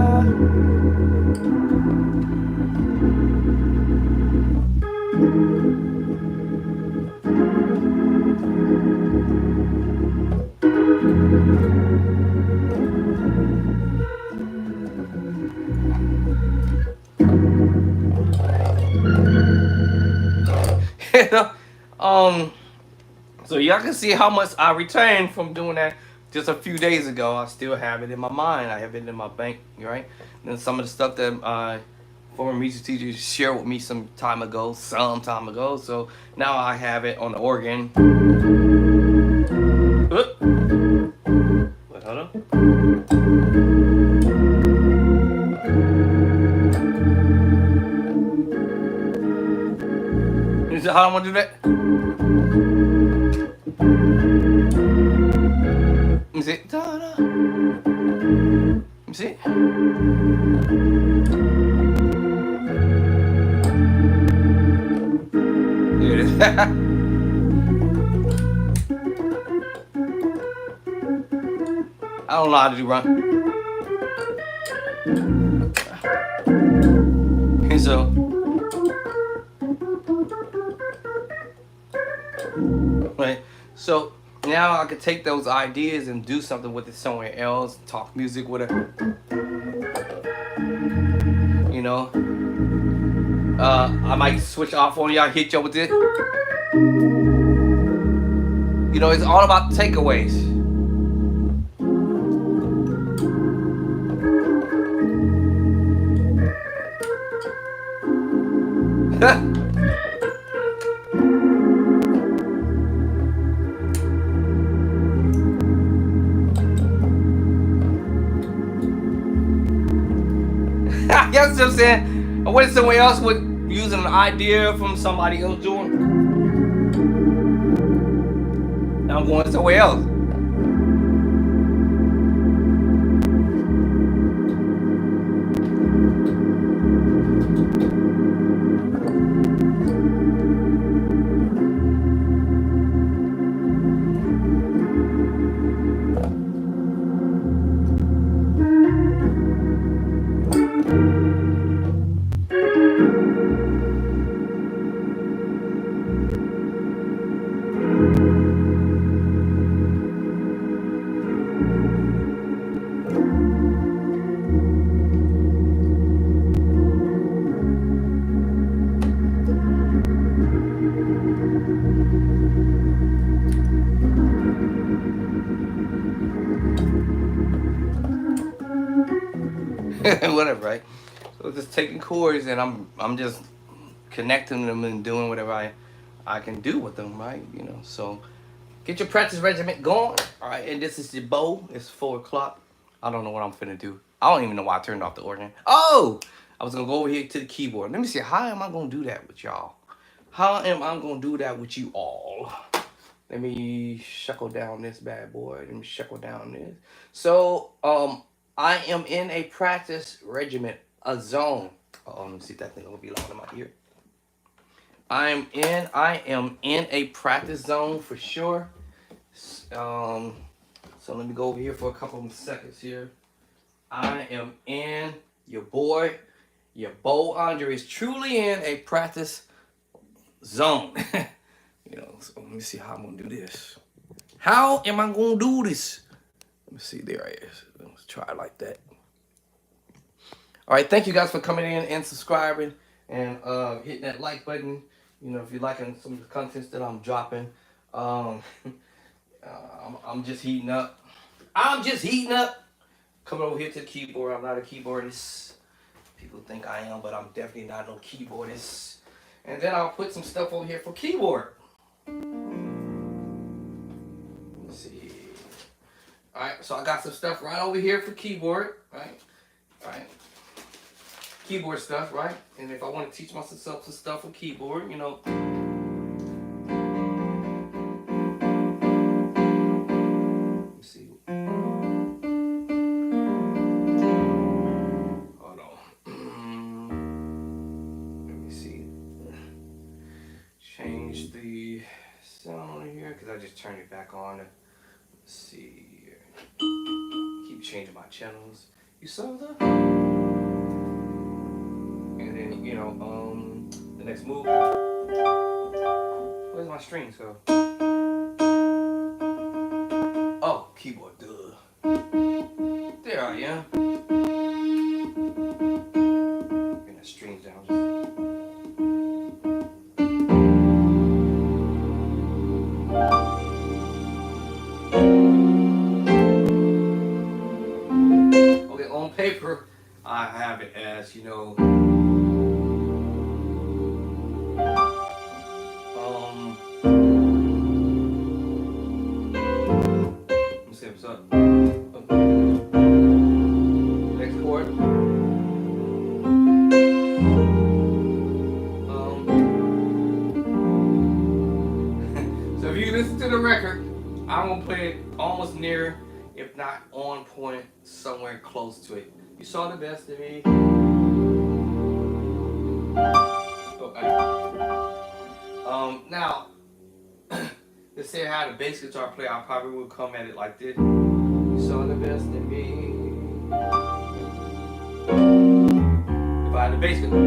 S1: So y'all can see how much I retained from doing that just a few days ago. I still have it in my mind. I have it in my bank, right? And then some of the stuff that former music teachers shared with me some time ago. So now I have it on the organ. Wait, hold on. Is that how I'm gonna do that? Let me see. Ta-da. Let me see. There it is. I don't know how to do run. And so, right. So now I could take those ideas and do something with it somewhere else. Talk music with it. You know. I might switch off on y'all, hit y'all with it. You know, it's all about takeaways. Yes, what I'm saying. I went somewhere else with using an idea from somebody else doing. Now I'm going somewhere else. Whatever, right? So just taking chords and I'm just connecting them and doing whatever I can do with them, right? You know, so get your practice regiment going. All right, and this is your bow. It's 4 o'clock. I don't know what I'm finna do. I don't even know why I turned off the organ. Oh, I was gonna go over here to the keyboard. Let me see. How am I gonna do that with y'all? How am I gonna do that with you all? Let me shuckle down this bad boy. Let me shuckle down this. So, I am in a practice regiment, a zone. Oh, let me see if that thing gonna be loud in my ear. I am in a practice zone for sure. Um, so let me go over here for a couple of seconds here. I am in your boy, your Bo Andre is truly in a practice zone. You know, so let me see how I'm gonna do this. How am I gonna do this? Let me see, there it is. Let's try it like that. All right, thank you guys for coming in and subscribing and hitting that like button. You know, if you're liking some of the contents that I'm dropping, I'm just heating up. I'm just heating up. Coming over here to the keyboard. I'm not a keyboardist. People think I am, but I'm definitely not no keyboardist. And then I'll put some stuff over here for keyboard. Let's see. All right, so I got some stuff right over here for keyboard, right? All right. Keyboard stuff, right? And if I want to teach myself some stuff with keyboard, you know. Let me see. Hold on. Let me see. Change the sound here because I just turned it back on. Let's see. Keep changing my channels. You saw that? And then, you know, the next move. Where's my strings go? Oh, keyboard, duh. There I am. Bring the strings down. I have it as, let me see what's up. Next chord. So if you listen to the record, I'm gonna play it almost near, if not on point, somewhere close to it. You saw the best of me. Okay. Now, let's say how the bass guitar player, I probably would come at it like this. You saw the best in me. If I had the bass guitar,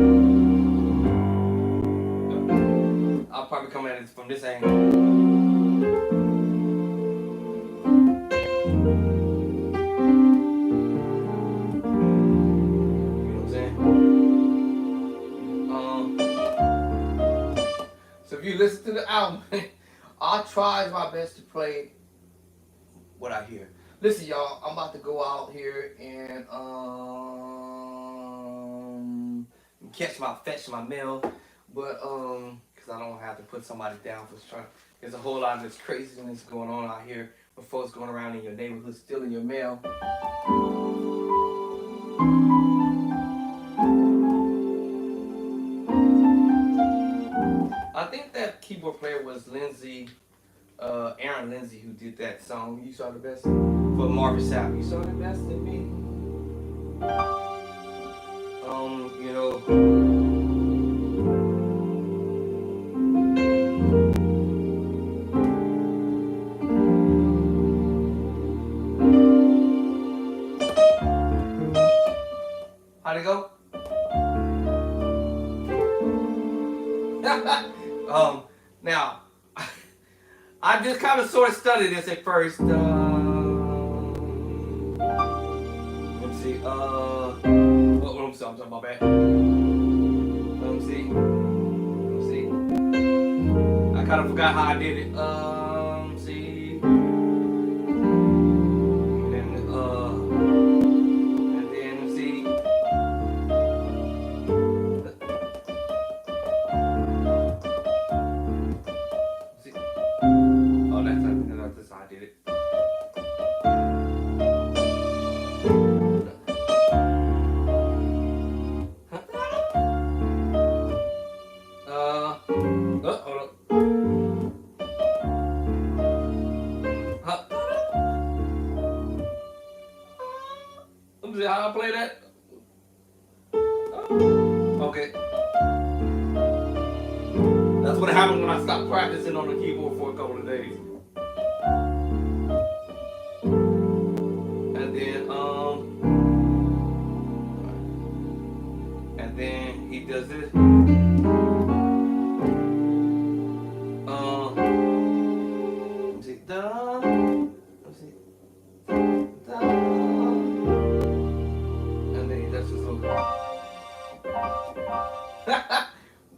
S1: I'll probably come at it from this angle. You know what I'm saying? So if you listen to the album, I'll try my best to play what I hear. Listen, y'all, I'm about to go out here and fetch my mail, but because I don't have to put somebody down for trying. There's a whole lot of this craziness going on out here with folks going around in your neighborhood stealing your mail. I think that keyboard player was Aaron Lindsay, who did that song. You saw the best for Marvin Sapp. You saw the best in me. You know. How'd it go? Now, I just kind of sort of studied this at first. Let's see. I'm talking about bad. Let me see. I kind of forgot how I did it. See. And then see. Oh, that's how I did it. Hold up. Let me see how I play that. Okay. That's what happened when I stopped practicing on the keyboard for a couple of days. And then he does this. Let's see. Let's see. And then he does this little.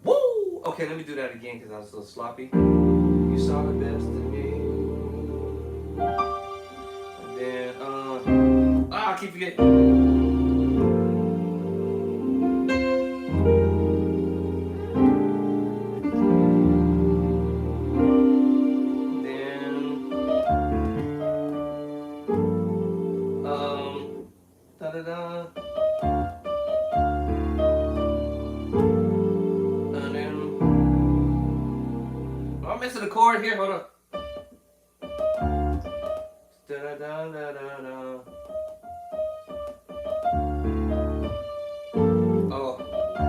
S1: Woo! Okay, let me do that again because I was so sloppy. You saw the best in me. And then, I keep forgetting. Da-da-da. And then, I'm missing a chord here. Hold up. Da-da-da-da-da-da. Oh, a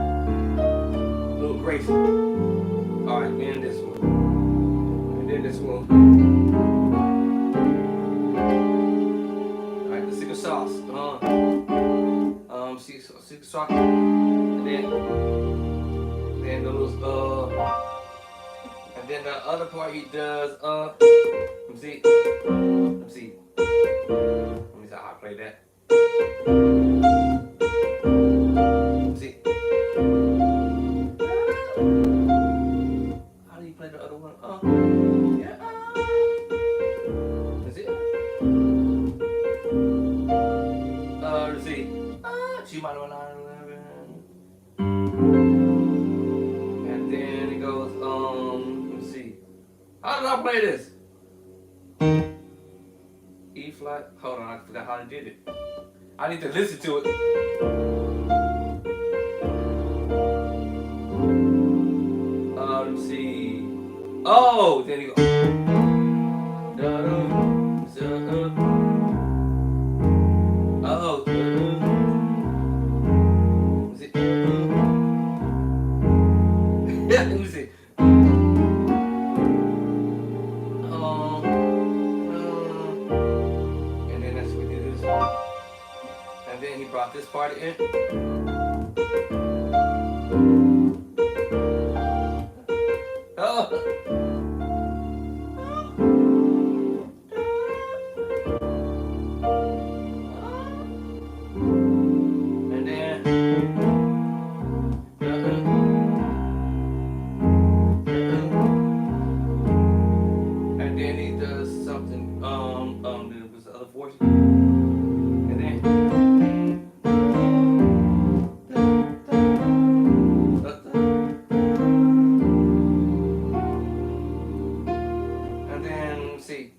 S1: little crazy. All right, and this one, and then this one. All right, the secret sauce. Secret sauce, and then the little and then the other part he does. Let me see. Let me see how I play that. Let me see. How do you play the other one? Yeah. Let's see. Let's see. She might have I play this? E flat. Hold on, I forgot how I did it. I need to listen to it. Let me see. Oh, then you go. Oh, let me see. And then that's what we did this. And then he brought this part in. Oh. And then he does something. Then was the other force. And then. And then see.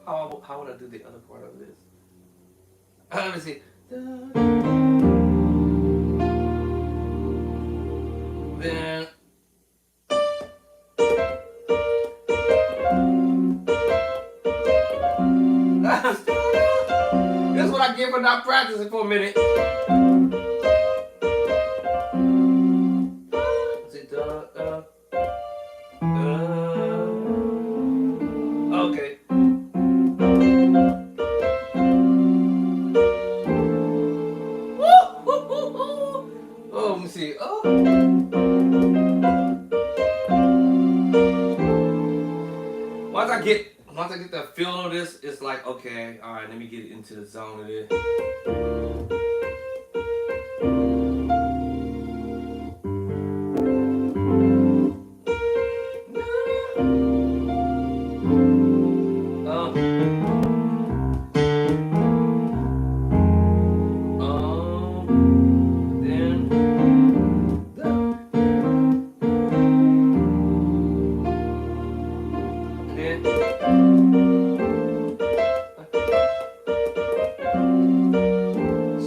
S1: How would I do the other part of this? Let me see. Then. That's what I get for not practicing for a minute. Okay. Oh, let me see. Oh. Once I get the feel of this, it's like, okay, all right, let me get into the zone of this.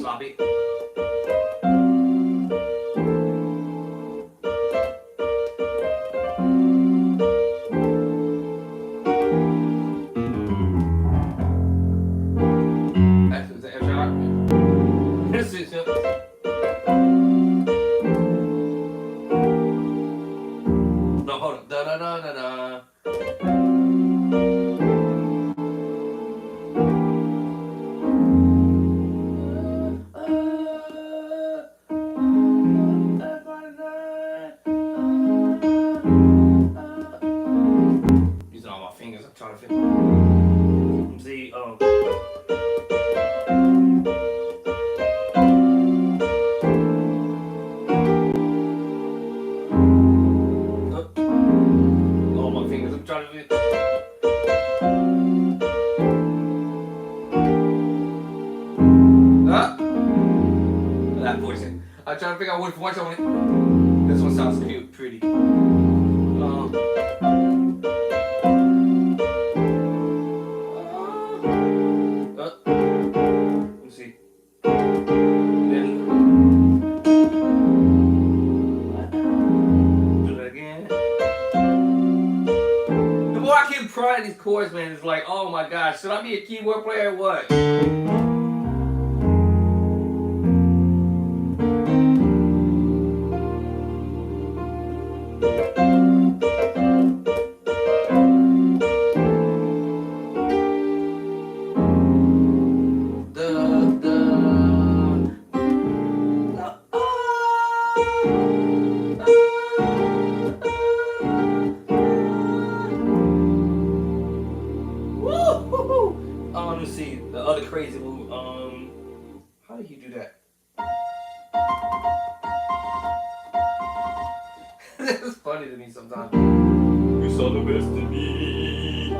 S1: Sloppy. That's the F sharp. This is no, hold on. Da da da da da. Using all my fingers, I'm trying to figure. See, all my fingers, I'm trying to figure. That voice. I'm trying to figure out what voice I want it. This one sounds cute, pretty. Let me see. Then do that again. The more I keep trying these chords, man, it's like, oh my gosh, should I be a keyboard player or what? Let me see the other crazy move. How did he do that? It's funny to me sometimes. You saw the best in me.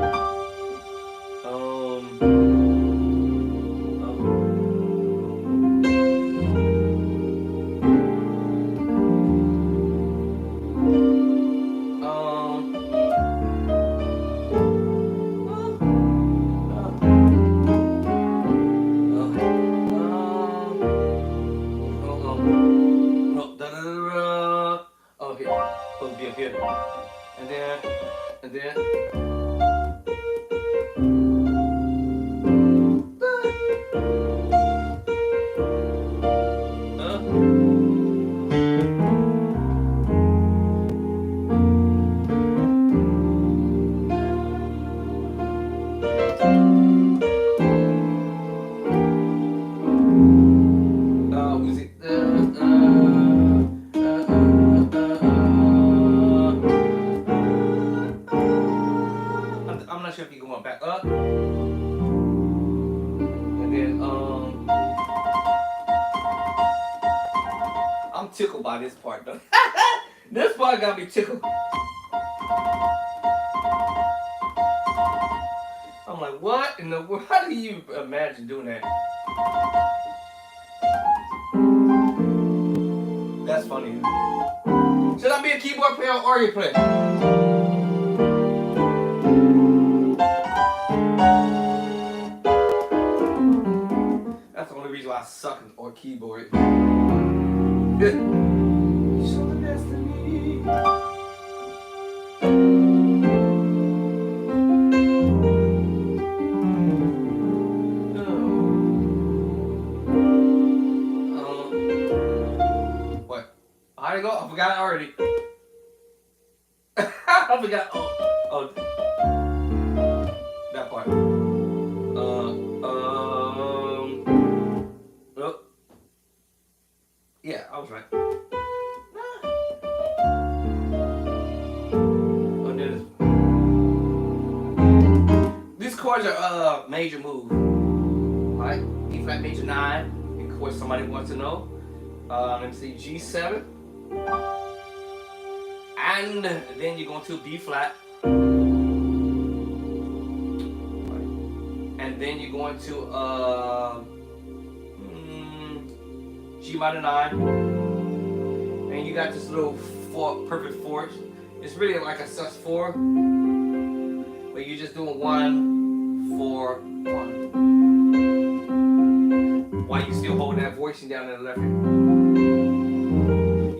S1: tickled by this part though. This part got me tickled. I'm like, what in the world? How do you imagine doing that? That's funny. Should I be a keyboard player or organ player? That's the only reason why I suck at keyboard. Show the destiny. What? How'd it go? I forgot it already. I forgot. Oh, that part. Oh, yeah, I was right. Oh, these chords are major move. Alright, E flat major 9. In course, somebody wants to know. Let me see, G7. And then you're going to B flat. And then you're going to G minor 9. And you got this little perfect fourth. It's really like a sus4. But you're just doing 1, 4, 1. While you still holding that voicing down in the left hand.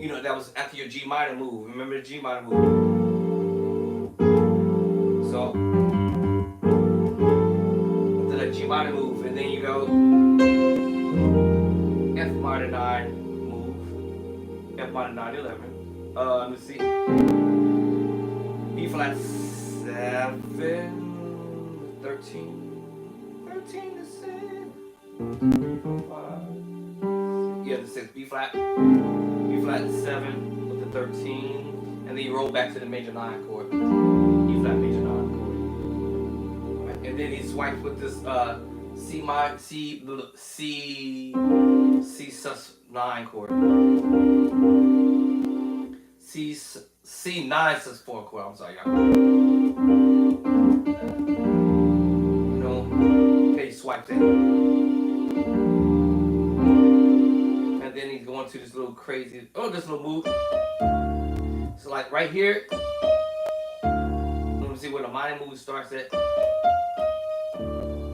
S1: You know, that was after your G minor move. Remember the G minor move? So, after that G minor move, and then you go F minor 9 move, F minor 9, 11. Let's see. B flat 7, 13 to 6. 5. Yeah, the 6. B flat 7 with the 13, and then you roll back to the major 9 chord. E flat major 9 chord. Right. And then he swipes with this C sus 9 chord. C 9 sus 4 chord. I'm sorry, y'all. You know, okay, you swipe that. And then he's going to this little crazy, this little move. So like right here, let me see where the minor move starts at.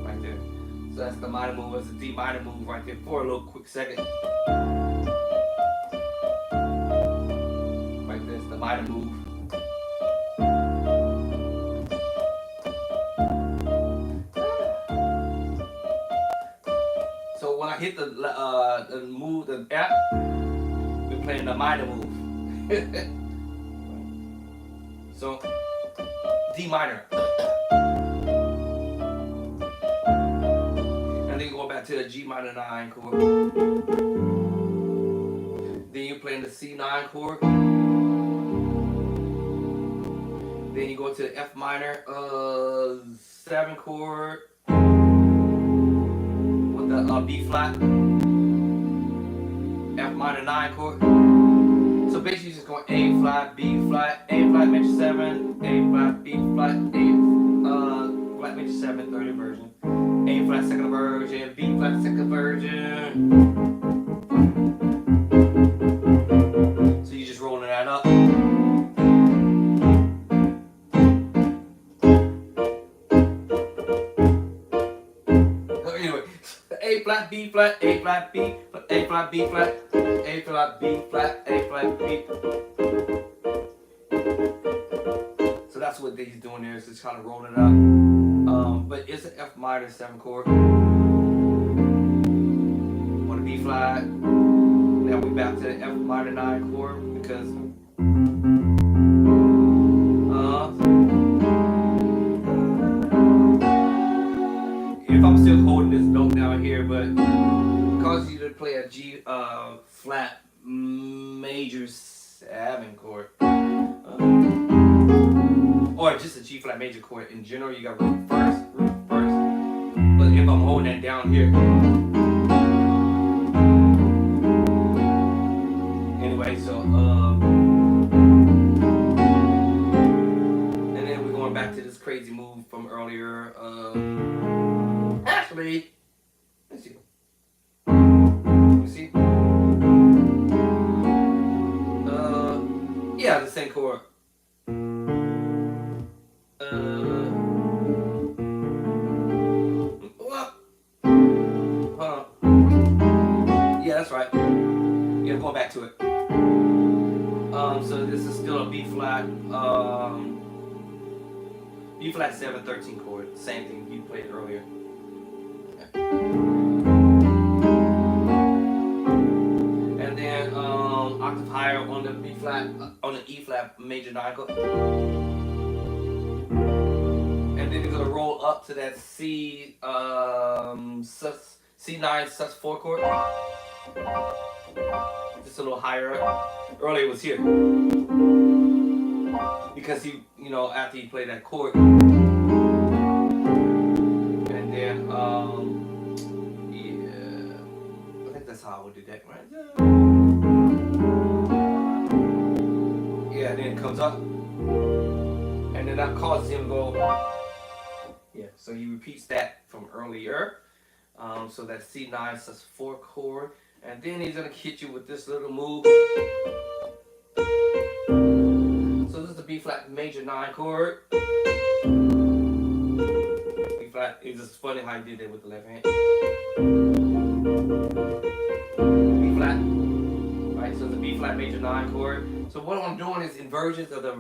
S1: Right there. So that's the minor move. That's the D minor move right there for a little quick second. Right there's the minor move. So when I hit the move, the F, we're playing the minor move. So D minor. And then you go back to the G minor 9 chord. Then you're playing the C9 chord. Then you go to the F minor 7 chord. The B flat, F minor 9 chord. So basically, just going A flat, B flat, A flat major 7, A flat, B flat, A flat major 7, third inversion, A flat second inversion, B flat second inversion. So you're just rolling that up. Anyway. A flat, B flat, A flat, B, A flat, B flat, A flat, B flat, A flat, B. So that's what he's doing there, is just kind of rolling it up. But it's an F minor 7 chord. On the B flat. Now we back to the F minor 9 chord because if I'm still holding this note down here, but it causes you to play a G flat major 7 chord, or just a G flat major chord in general. You got root first. But if I'm holding that down here, anyway. actually, let's see. You see? Yeah, the same chord. What? Hold on. Yeah, that's right. Yeah, going back to it. So this is still a B flat. B flat 7 13 chord. Same thing you played earlier. And then octave higher on the B flat, on the E flat major 9 chord. And then you're gonna roll up to that C9 sus 4 chord. Just a little higher up. Earlier it was here. Because after he played that chord. And then yeah. I think that's how I would do that, right? Yeah, and then it comes up. And then that causes him to go. Yeah, so he repeats that from earlier. So that's C9 sus 4 chord. And then he's gonna hit you with this little move. So this is the B flat major 9 chord. B flat. It's just funny how he did that with the left hand. B flat. Right, so the B flat major 9 chord. So what I'm doing is inversions of the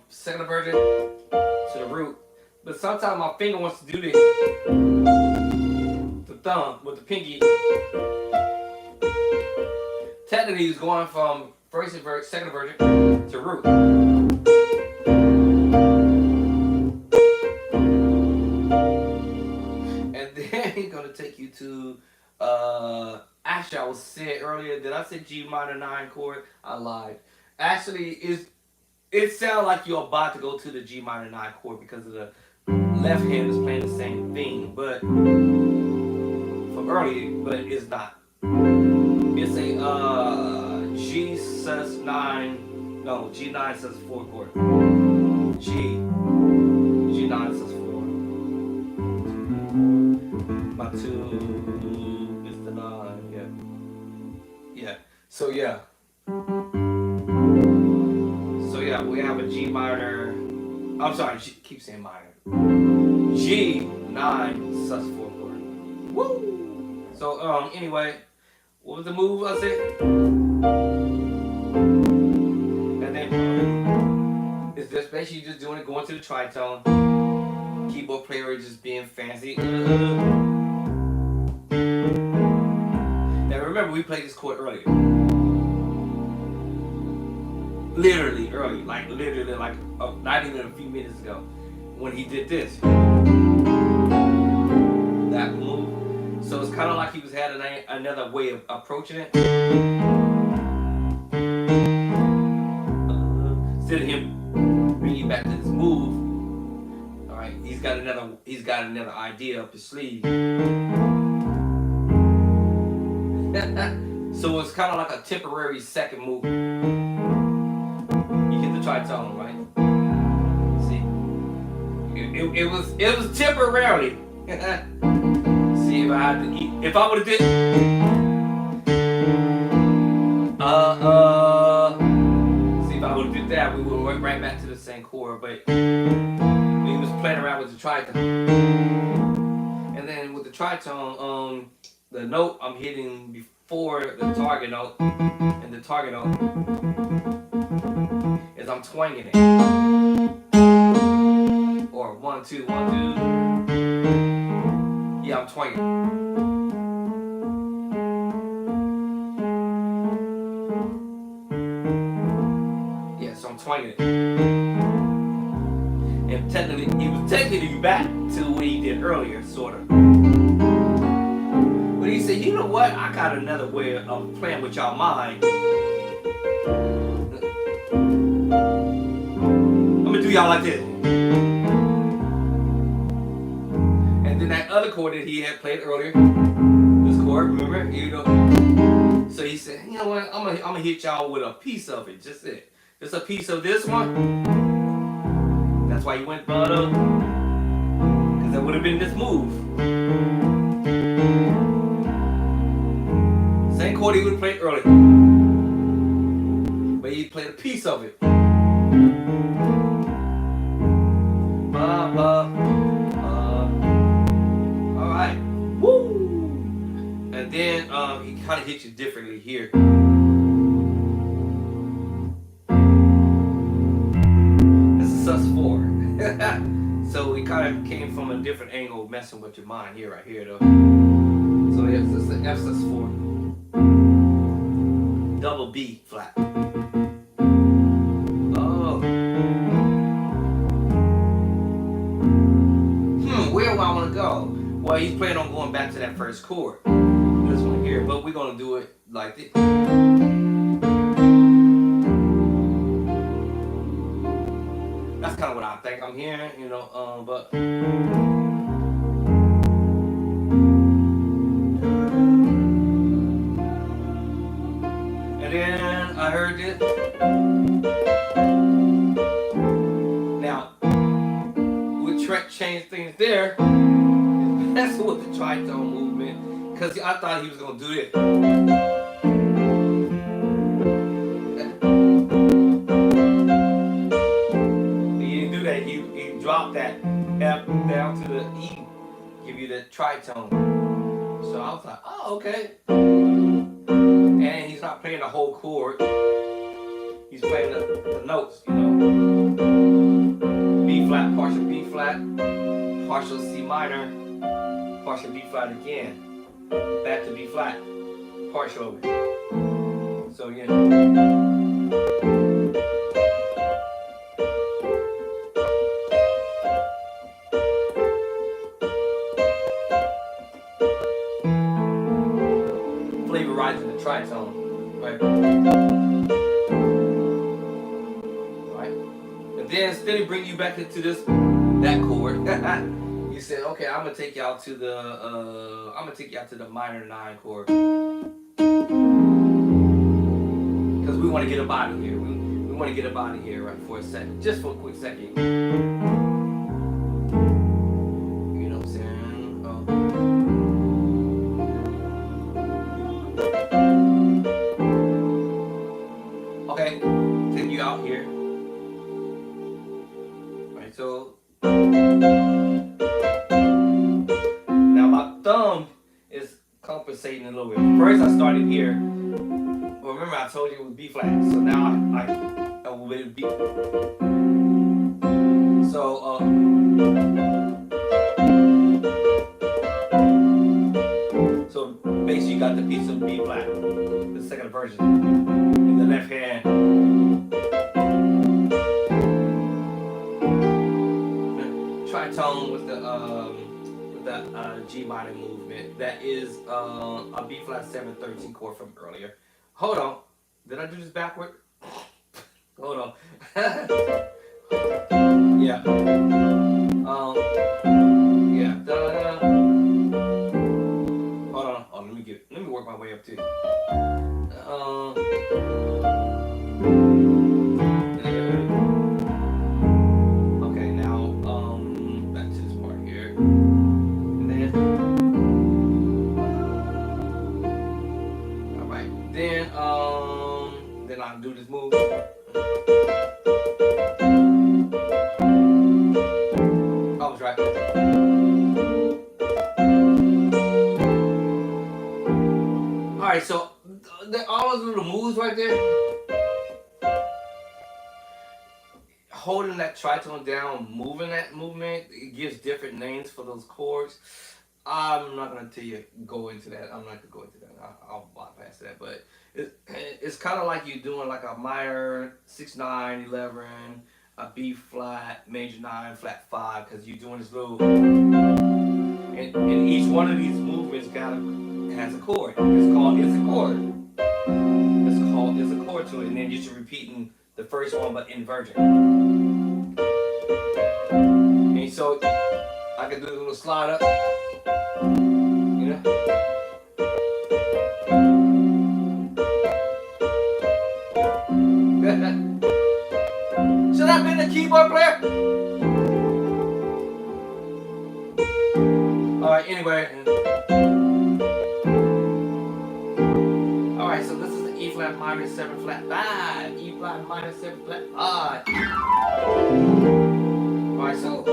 S1: second inversion to the root. But sometimes my finger wants to do this. The thumb with the pinky. Technically, he's going from first inversion, second inversion to root. And then he's gonna take you to actually I was saying earlier that I said G minor 9 chord. I lied. Actually, it sounds like you're about to go to the G minor 9 chord because of the left hand is playing the same thing, but from earlier, but it's not. It's a G sus 9, no, G9 sus 4 chord. G9 sus 4. My 2 is the 9, yeah. Yeah, so yeah. So yeah, we have a G minor, I'm sorry, keep saying minor. G9 sus 4 chord. Woo! So anyway, what was the move I said? And then it's just basically just doing it, going to the tritone. Keyboard player just being fancy. Now remember, we played this chord earlier. Literally early, like not even a few minutes ago, when he did this. That move. So it's kind of like he was having another way of approaching it. Instead of him bringing you back to this move, all right, he's got another idea up his sleeve. So it's kind of like a temporary second move. You get the tritone, right? See, it was temporarily. See, if I would have did, see if I would have did that, we would work right back to the same chord. But he was playing around with the tritone, and then with the tritone, the note I'm hitting before the target note, and the target note is I'm twanging it, or 1 2 1 2. Yeah, I'm twanging. Yeah, so I'm twanging it. And technically, he was taking you back to what he did earlier, sort of. But he said, you know what? I got another way of playing with y'all mind. I'm gonna do y'all like this. And then that other chord that he had played earlier, this chord, remember? So he said, you know what? I'm gonna hit y'all with a piece of it, just a piece of this one. That's why he went butter, because that would have been this move. chord he would have played earlier, but he played a piece of it. All right, woo. And then he kind of hits you differently here. This is sus4. So we kind of came from a different angle, messing with your mind here, right here, though. So it's just the F sus4, double B flat. Oh. Where do I want to go? Well, he's planning on going back to that first chord, this one here, but we're gonna do it like this. That's kind of what I think I'm hearing, you know, but. And then I heard this. Now, we change things there. That's with the tritone movement, because I thought he was going to do this. He dropped that F down to the E, give you the tritone. So I was like, oh, okay. And he's not playing the whole chord. He's playing the notes, you know. B flat, partial B flat, partial C minor, partial B flat again, back to B flat, partial over. So yeah. Flavorizing the tritone, right? Right. And then instead of bringing you back into that chord, you said, okay, I'm gonna take y'all to the minor 9 chord, because we want to get up out of here. We want to get up out of here, right? For a second, just for a quick second. You know what I'm saying? Okay, take you out here. Right, so now my thumb is compensating a little bit. First I started here. Well, remember I told you it was B flat. So now I will be B. So so basically you got the piece of B flat, the second version, in the left hand. Tritone with the G minor movement. That is a B flat 7/13 chord from earlier. Hold on, did I do this backward? Hold on. Yeah. Yeah. Da-da-da. Hold on. Oh, let me work my way up too. Okay, now back to this part here, and then all right, then I'll do this move. I was right. All right, so all those little moves right there, holding that tritone down, moving that movement, it gives different names for those chords. I'm not gonna tell you go into that. I'm not gonna go into that. I'll bypass that. But it's kind of like you're doing like a minor 6/9, 11, a B flat, major 9, flat 5, because you're doing this little. And each one of these movements has a chord. It's called it's a chord. It's called it's a chord to it, and then you're just repeating the first one but inverted. And so I can do a little slide up. You know? Should I have been a keyboard player? Alright, anyway. flat minor 7 flat 5. E flat minor 7 flat 5. Alright, so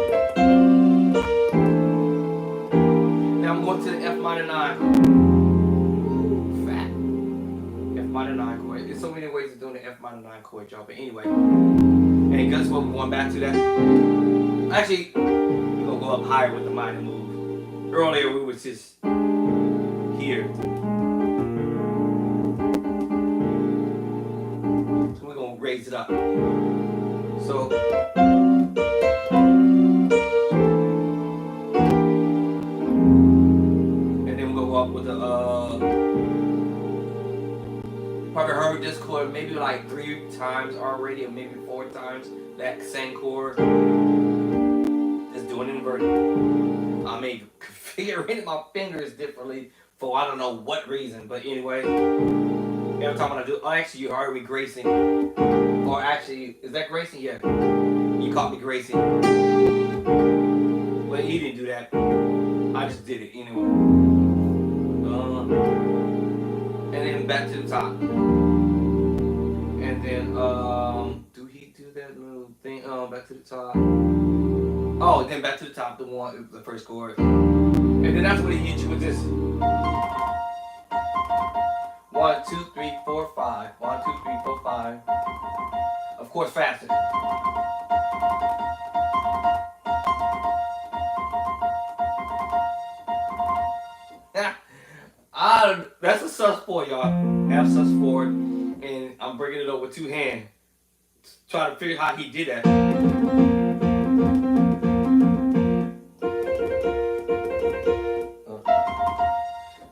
S1: now I'm going to the F minor 9. Fat. F minor 9 chord. There's so many ways of doing the F minor 9 chord, y'all. But anyway. And guess what? We're going back to that. Actually, we're going to go up higher with the minor move. Earlier, we was just here. So we're going to raise it up. So. And then we'll go up with the, probably heard this chord maybe like 3 times already, or maybe 4 times. That same chord. Just doing it inverted. I may configure in my fingers differently for I don't know what reason, but anyway, every time I do, oh, actually you heard me gracing, or actually, is that gracing? Yeah, you caught me gracing. Well, he didn't do that. I just did it anyway. And then back to the top, and then do he do that little thing? Back to the top. Oh, then back to the top, the first chord. And then that's when he hit you with this. 1, 2, 3, 4, 5. 1, 2, 3, 4, 5. Of course, faster. That's a sus4, y'all. F sus4, and I'm bringing it up with 2 hands. Trying to figure out how he did that.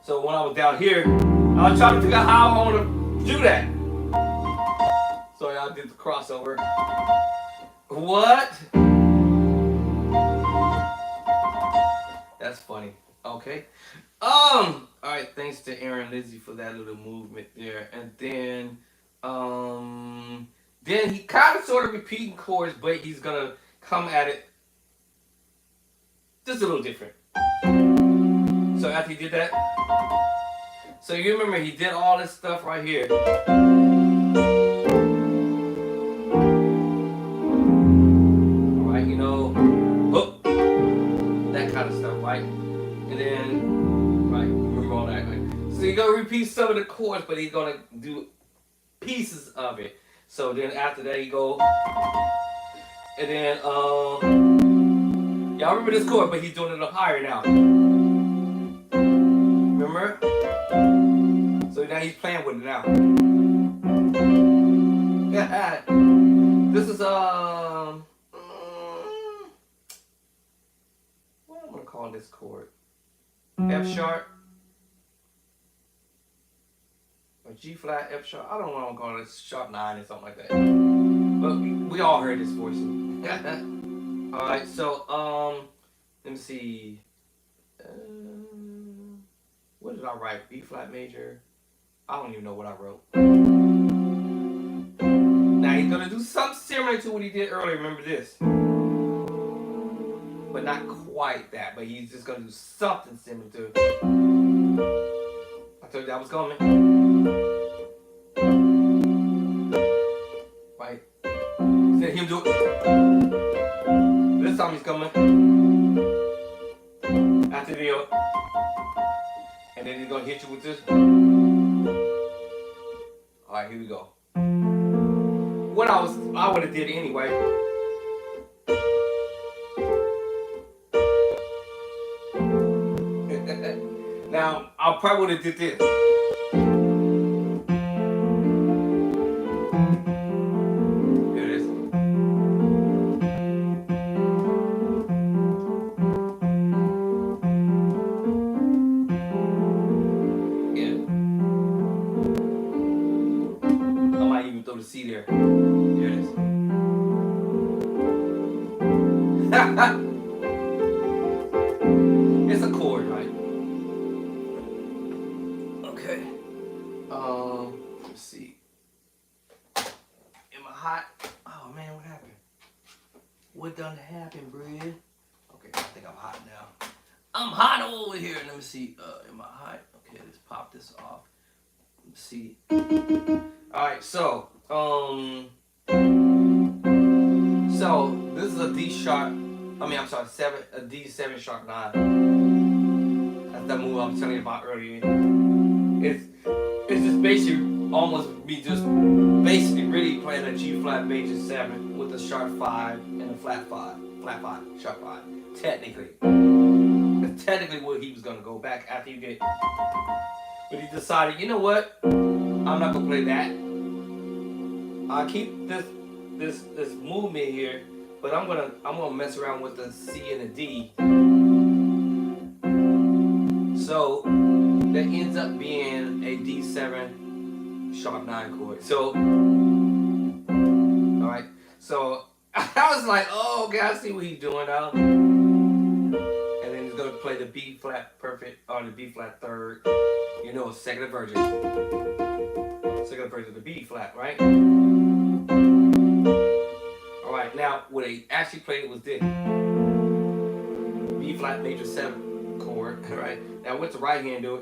S1: So when I was down here, I was trying to figure out how I want to do that. So I did the crossover. What? That's funny. Okay. Alright, thanks to Aaron Lizzie for that little movement there. And then he kind of sort of repeating chords, but he's gonna come at it just a little different. So after he did that, so you remember he did all this stuff right here. Alright, you know, that kind of stuff, right? And then, right, remember all that. Right? So you're gonna repeat some of the chords, but he's gonna do pieces of it. So then after that, you go, and then, y'all remember this chord, but he's doing it up higher now. Remember? So now he's playing with it now. Yeah, this is, what am I gonna call this chord? F sharp? Or G flat, F sharp? I don't know what I'm calling it. Sharp 9 or something like that. But we all heard this voice. Alright, so, let me see. What did I write? B flat major? I don't even know what I wrote. Now he's gonna do something similar to what he did earlier. Remember this? But not quite that. But he's just gonna do something similar to it. I told you that was coming. Right? See him do it. This time he's coming. After the and then he's gonna hit you with this. Alright, here we go. What I would have did anyway. Now, I probably would have did this. Here it is. Yeah. I might even throw the C there. Here it is. It's a chord, right? Okay. Let's see. Am I hot? Oh man, what happened? What done happened, Brid? Okay, I think I'm hot now. I'm hot over here. Let me see. Am I hot? Okay, let's pop this off. Let's see. All right, so this is a D sharp. I mean, I'm sorry, a D7 sharp nine. That's that move I was telling you about earlier. It's it's just basically almost me just basically really playing a G flat major 7 with a sharp 5 and a flat 5, sharp 5. Technically, that's technically what he was gonna go back after you get. But he decided, you know what? I'm not gonna play that. I'll keep this movement here, but I'm gonna mess around with the C and the D. So that ends up being a D7 sharp 9 chord. So all right. So I was like, oh, okay, I see what he's doing now. And then he's gonna play the B flat perfect or the B flat third. You know, second version of the B flat, right? All right. Now what he actually played was this B flat major 7 chord. All right. Now what's the right hand do?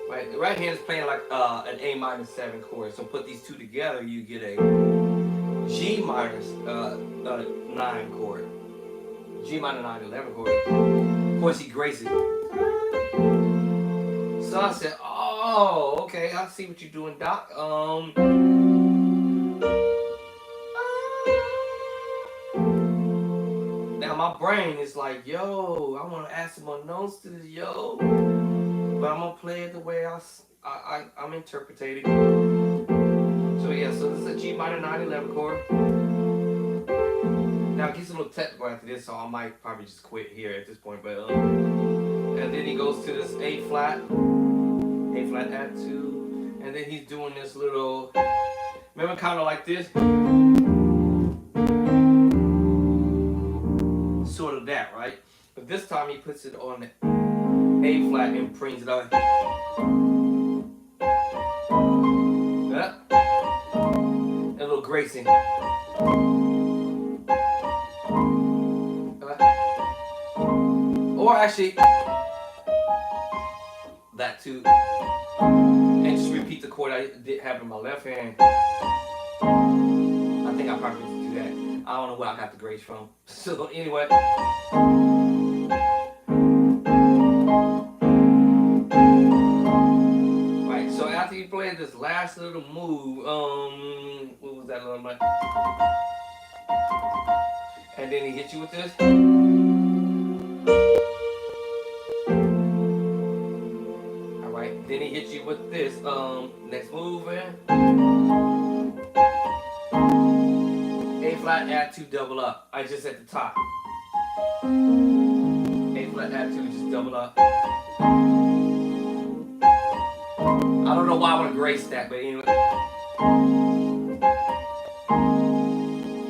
S1: Right. The right hand is playing like an A minor 7 chord. So put these two together, you get a G minor 9 chord. G minor 9 11 chord. Of course, he graces it. So I said, "Oh, okay, I see what you're doing, Doc." Now my brain is like, "Yo, I want to add some more notes to this, yo," but I'm gonna play it the way I'm interpreting. So yeah, so this is a G minor 9 11 chord. Now it gets a little technical after this, so I might probably just quit here at this point. But and then he goes to this A flat add 2, and then he's doing this little. Remember, kind of like this, sort of that, right? But this time he puts it on the A flat and brings it up. Yeah. A little gracing. Or actually, that too. And just repeat the chord I did have in my left hand. I think I probably need to do that. I don't know where I got the grace from. So anyway. Right, so after you play this last little move, what was that little like? And then he hits you with this. Alright, then he hits you with this next move in. A flat add 2 double up. I just at the top. A flat add 2 just double up. I don't know why I want to grace that, but anyway.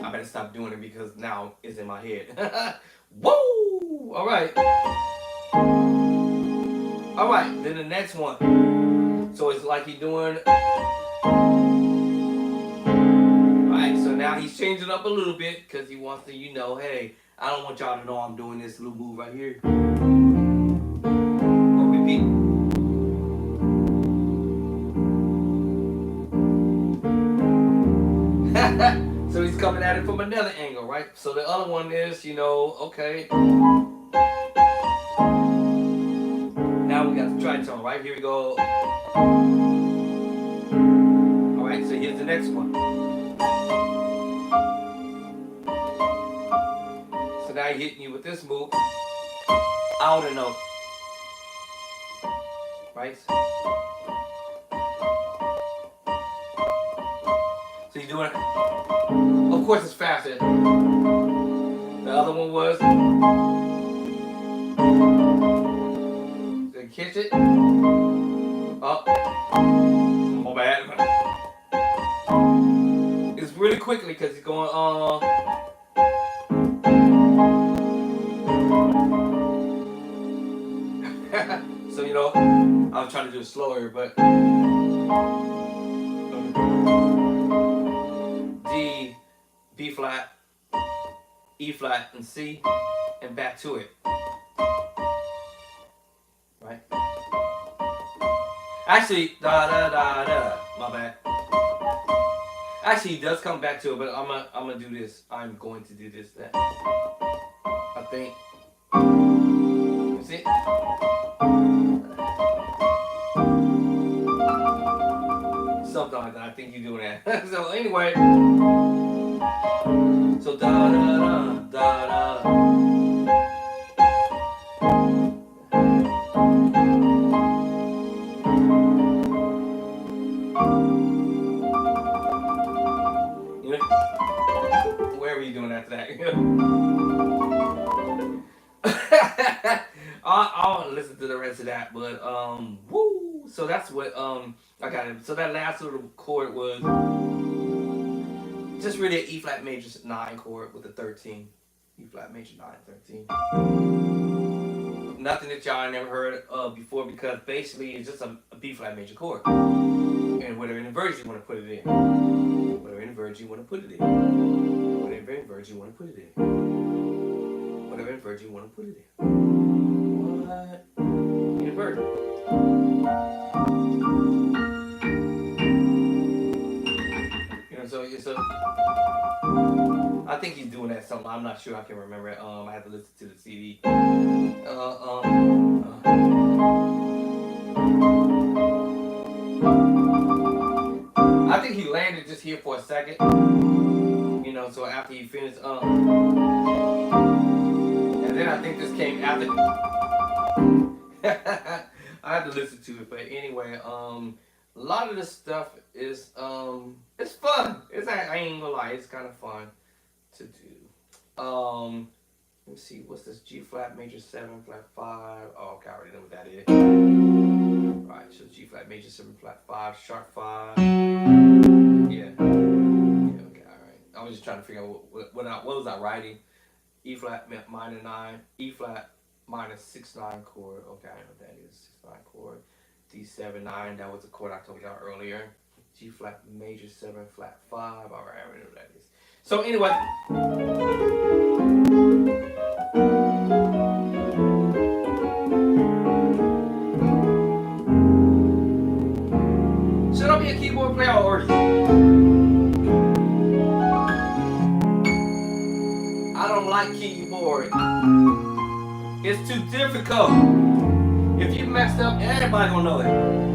S1: I better stop doing it because now it's in my head. Woo! Alright. Alright, then the next one. So it's like he's doing. Alright, so now he's changing up a little bit because he wants to, hey, I don't want y'all to know I'm doing this little move right here. Or repeat. So he's coming at it from another angle, right? So the other one is, okay. Now we got the tritone, right? Here we go. Alright, so here's the next one. So now he's hitting you with this move. Outer note. Right? So you're doing it. Of course it's faster. The other one was. So catch it. Up. My bad. It's really quickly because he's going So I was trying to do it slower, but D, B flat, E flat, and C, and back to it. Right? Actually, da da da da. My bad. Actually, he does come back to it, but I'm gonna do this. I'm going to do this. Then I think. You see? Something like that. I think you're doing that. So anyway, so da da da da da. You know, where were you doing after that? I'll listen to the rest of that, but woo. So that's what I got it. So that last little chord was just really an E flat major 9 chord with a 13. E flat major 9 13. Nothing that y'all never heard of before because basically it's just a B flat major chord. And whatever inversion you want to put it in. Whatever inversion you want to put it in. Whatever inversion you want to put it in. Whatever inversion you want to put it in. What? Invert. You know, so I think he's doing that something. I'm not sure. I can remember it. I have to listen to the CD. I think he landed just here for a second. You know, so after he finished, and then I think this came after. I have to listen to it, but anyway, a lot of this stuff is it's fun. I ain't gonna lie, it's kind of fun to do. Let me see, what's this? G flat major 7 flat 5. Oh, okay, I already know what that is. Alright, so G flat major 7 flat 5, sharp 5. Yeah. Yeah, okay, alright. I was just trying to figure out what was I writing? E flat minor 9, E flat minor 6 9 chord. Okay, I know what that is. 6 9 chord. D7 9, that was the chord I told y'all earlier. G flat major 7 flat 5. Alright, I already know what that is. So anyway. Should I be a keyboard player or I don't like keyboard. It's too difficult. If you messed up, everybody gonna know it.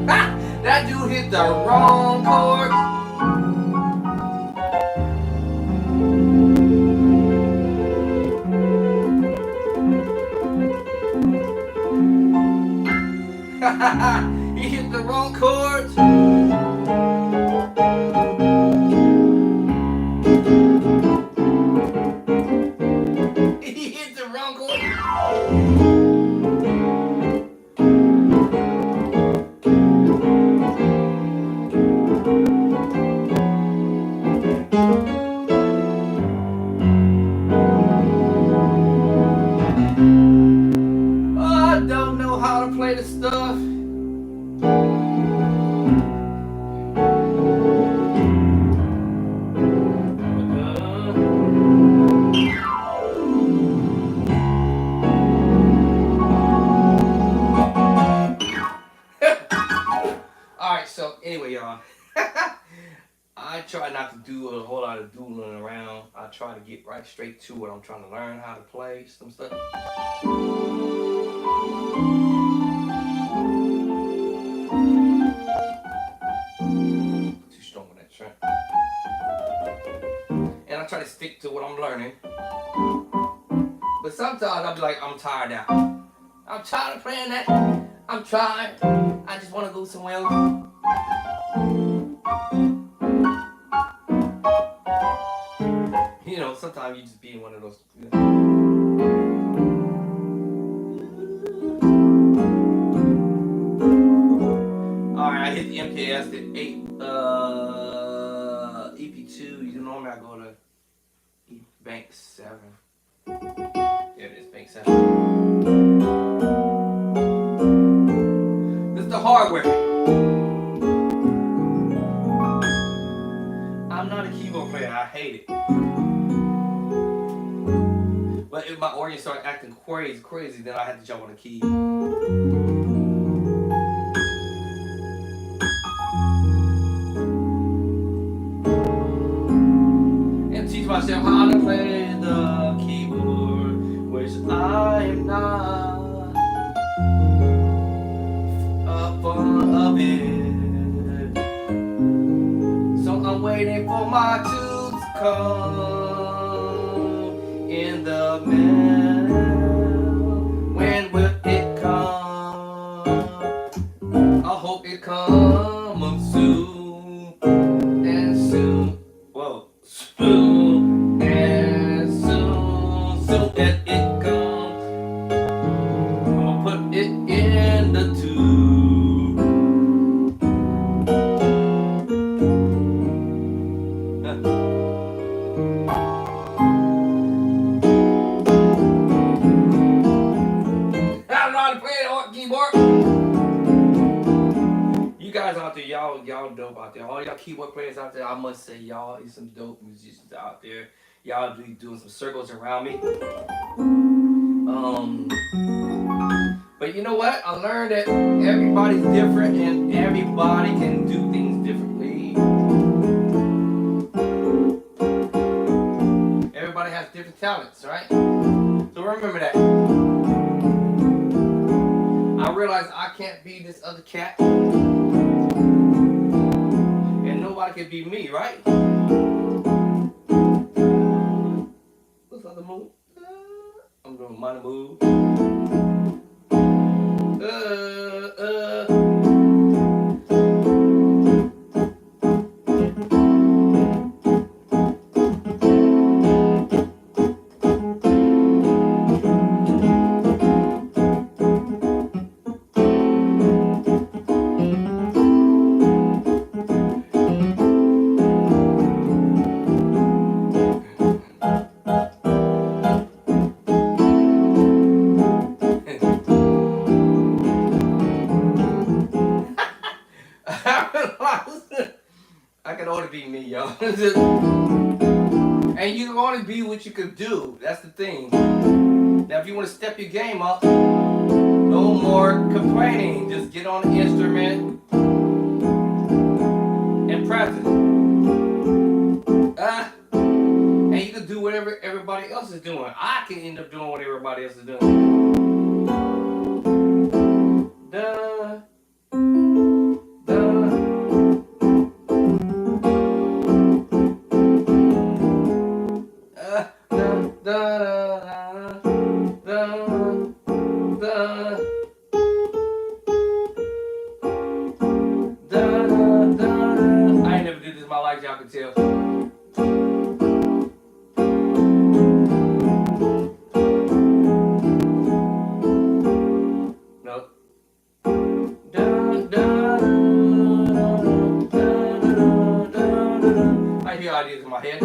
S1: Ha! That dude hit the wrong chord. He hit the wrong chords. He hit the wrong chord. I don't know how to play the stuff. Alright, so anyway, y'all. I try not to do a whole lot of doodling around. I try to get right straight to what I'm trying to learn how to play some stuff. Too strong on that track. And I try to stick to what I'm learning. But sometimes I'll be like, I'm tired now. I'm tired of playing that. I'm tired. I just want to go somewhere else. You know, sometimes you just be in one of those. You know. Alright, I hit the MKS, the 8 EP2. You normally I go to bank 7. There it is, bank 7. This is the hardware. I'm not a keyboard player, I hate it. But if my organ started acting crazy, then I had to jump on the key. myself how to play the keyboard, which I am not fond of it. So I'm waiting for my tube to come in the mail. When will it come? I hope it comes soon and soon. Whoa, soon and soon. Soon as it comes, I'ma put it in the tube. I don't know how to play the keyboard. You guys out there, y'all dope out there. All y'all keyboard players out there, I must say y'all is some dope musicians out there. Y'all be doing some circles around me. But you know what? I learned that everybody's different and everybody can do things differently. Everybody has different talents, right? So remember that. I realize I can't be this other cat. And nobody can be me, right? What's the other move? I'm doing minor move. I can only be me, y'all. And you can only be what you can do. That's the thing. Now, if you want to step your game up, no more complaining. Just get on the instrument and practice. And you can do whatever everybody else is doing. I can end up doing what everybody else is doing. Duh. I ain't never did this in my life, y'all can tell. No. I hear ideas in my head.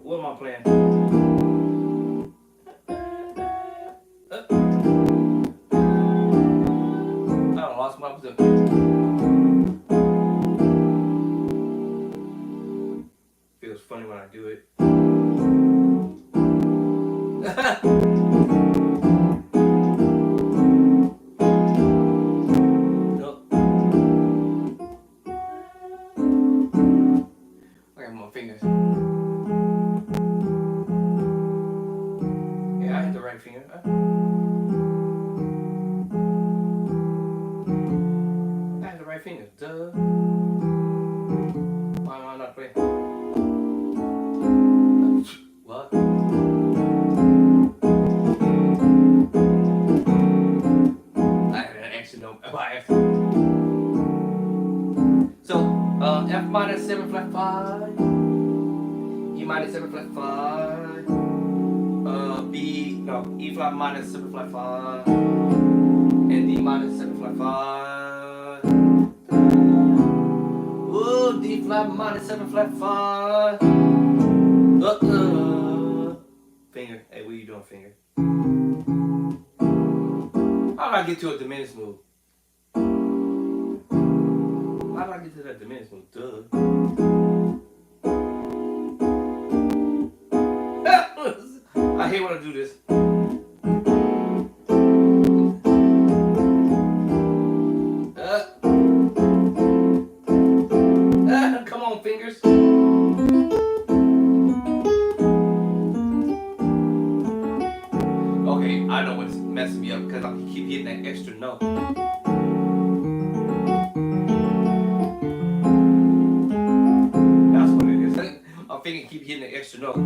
S1: What am I playing? I lost my position. Feels funny when I do it. Nope. I got my fingers. Yeah, I hit the right finger. I hit the right finger. Duh. Why am I not playing? What? I had an accident by accident. So, F minor 7 flat 5, E minor 7 flat 5, E flat minor 7 flat 5, and D minor 7 flat 5. Whoa, D flat minor 7 flat 5. Finger. Hey, what are you doing, finger? How do I get to a diminished move? How do I get to that diminished move? Duh. I hate when I do this. hitting the extra note.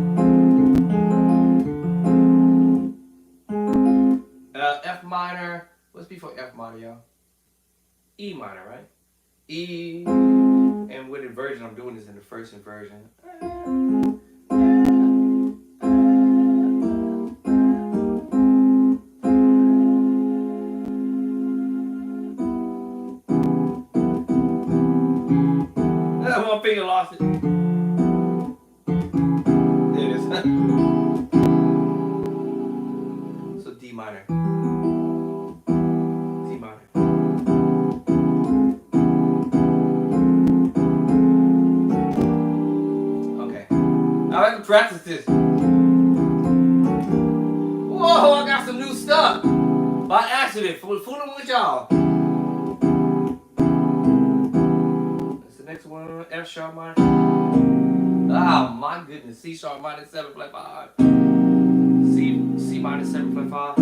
S1: F minor. What's before F minor, y'all? E minor, right? E. And with inversion, I'm doing this in the first inversion. One finger lost it. There it is. So D minor. D minor. Okay. I like to practice this. Whoa, I got some new stuff. By accident, fooling with y'all. That's the next one. F sharp minor. Oh my goodness. C sharp minor 7 flat 5. C minor 7 flat 5.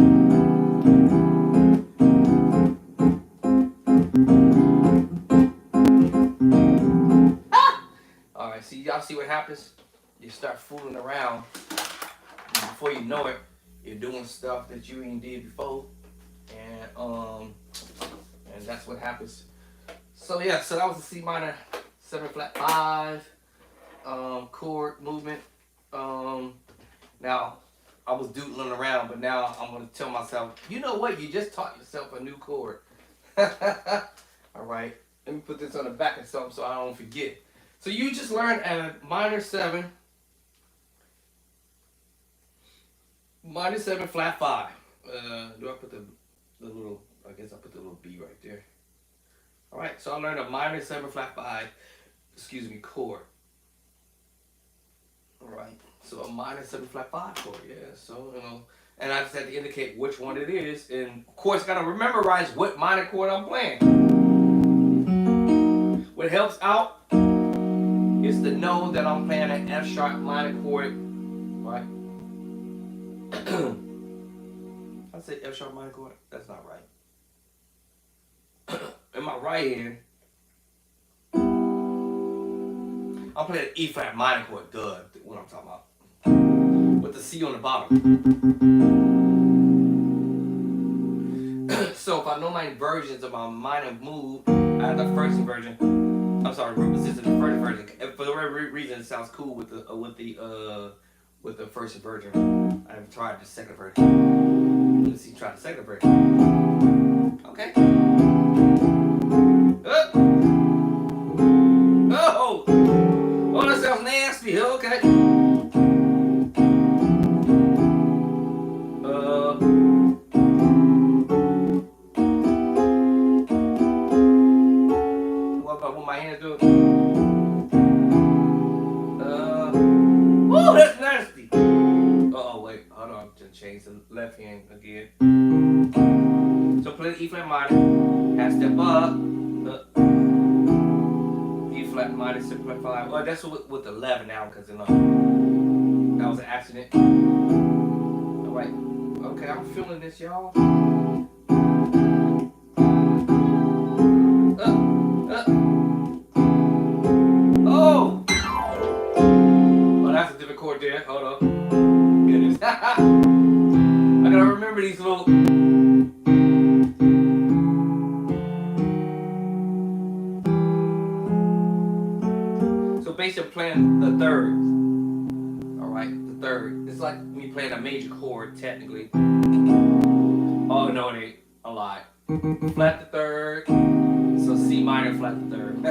S1: Alright, see y'all see what happens? You start fooling around. And before you know it, you're doing stuff that you ain't did before. And that's what happens. So yeah, so that was the C minor 7 flat 5 chord movement. Now I was doodling around, but now I'm gonna tell myself, you know what? You just taught yourself a new chord. All right, let me put this on the back of something so I don't forget. So you just learned a minor 7 flat 5. Do I put the little? I guess I put the little B right there. All right, so I learned a minor 7 flat 5. Excuse me, chord. All right, so a minor 7 flat 5 chord. Yeah, so and I just had to indicate which one it is, and of course, gotta memorize what minor chord I'm playing. What helps out is to know that I'm playing an F sharp minor chord, right? I say F sharp minor chord. That's not right. In my right hand, I'm playing an E flat minor chord. Duh, what I'm talking about. With the C on the bottom. So if I know my inversions of my minor move, I have the first inversion. I'm sorry, root position, the first inversion. For whatever reason, it sounds cool with the first inversion. I haven't tried the second version. Let's see, try the second version. Okay. Oh, that sounds nasty. Okay. What about what my hands do? Oh, that's nasty. Oh wait, hold on. Just change the left hand again. So play the E flat minor, half step up, E flat minor, 7 flat 5. Well, that's with 11 now because that was an accident. All right, okay, I'm feeling this, y'all. Oh, that's a different chord there. Hold on. Goodness. I gotta remember these little. So basically, playing the third. All right, the third. It's like me playing a major chord, technically. Oh no, it ain't. A lie. Flat the third. So C minor, flat the third.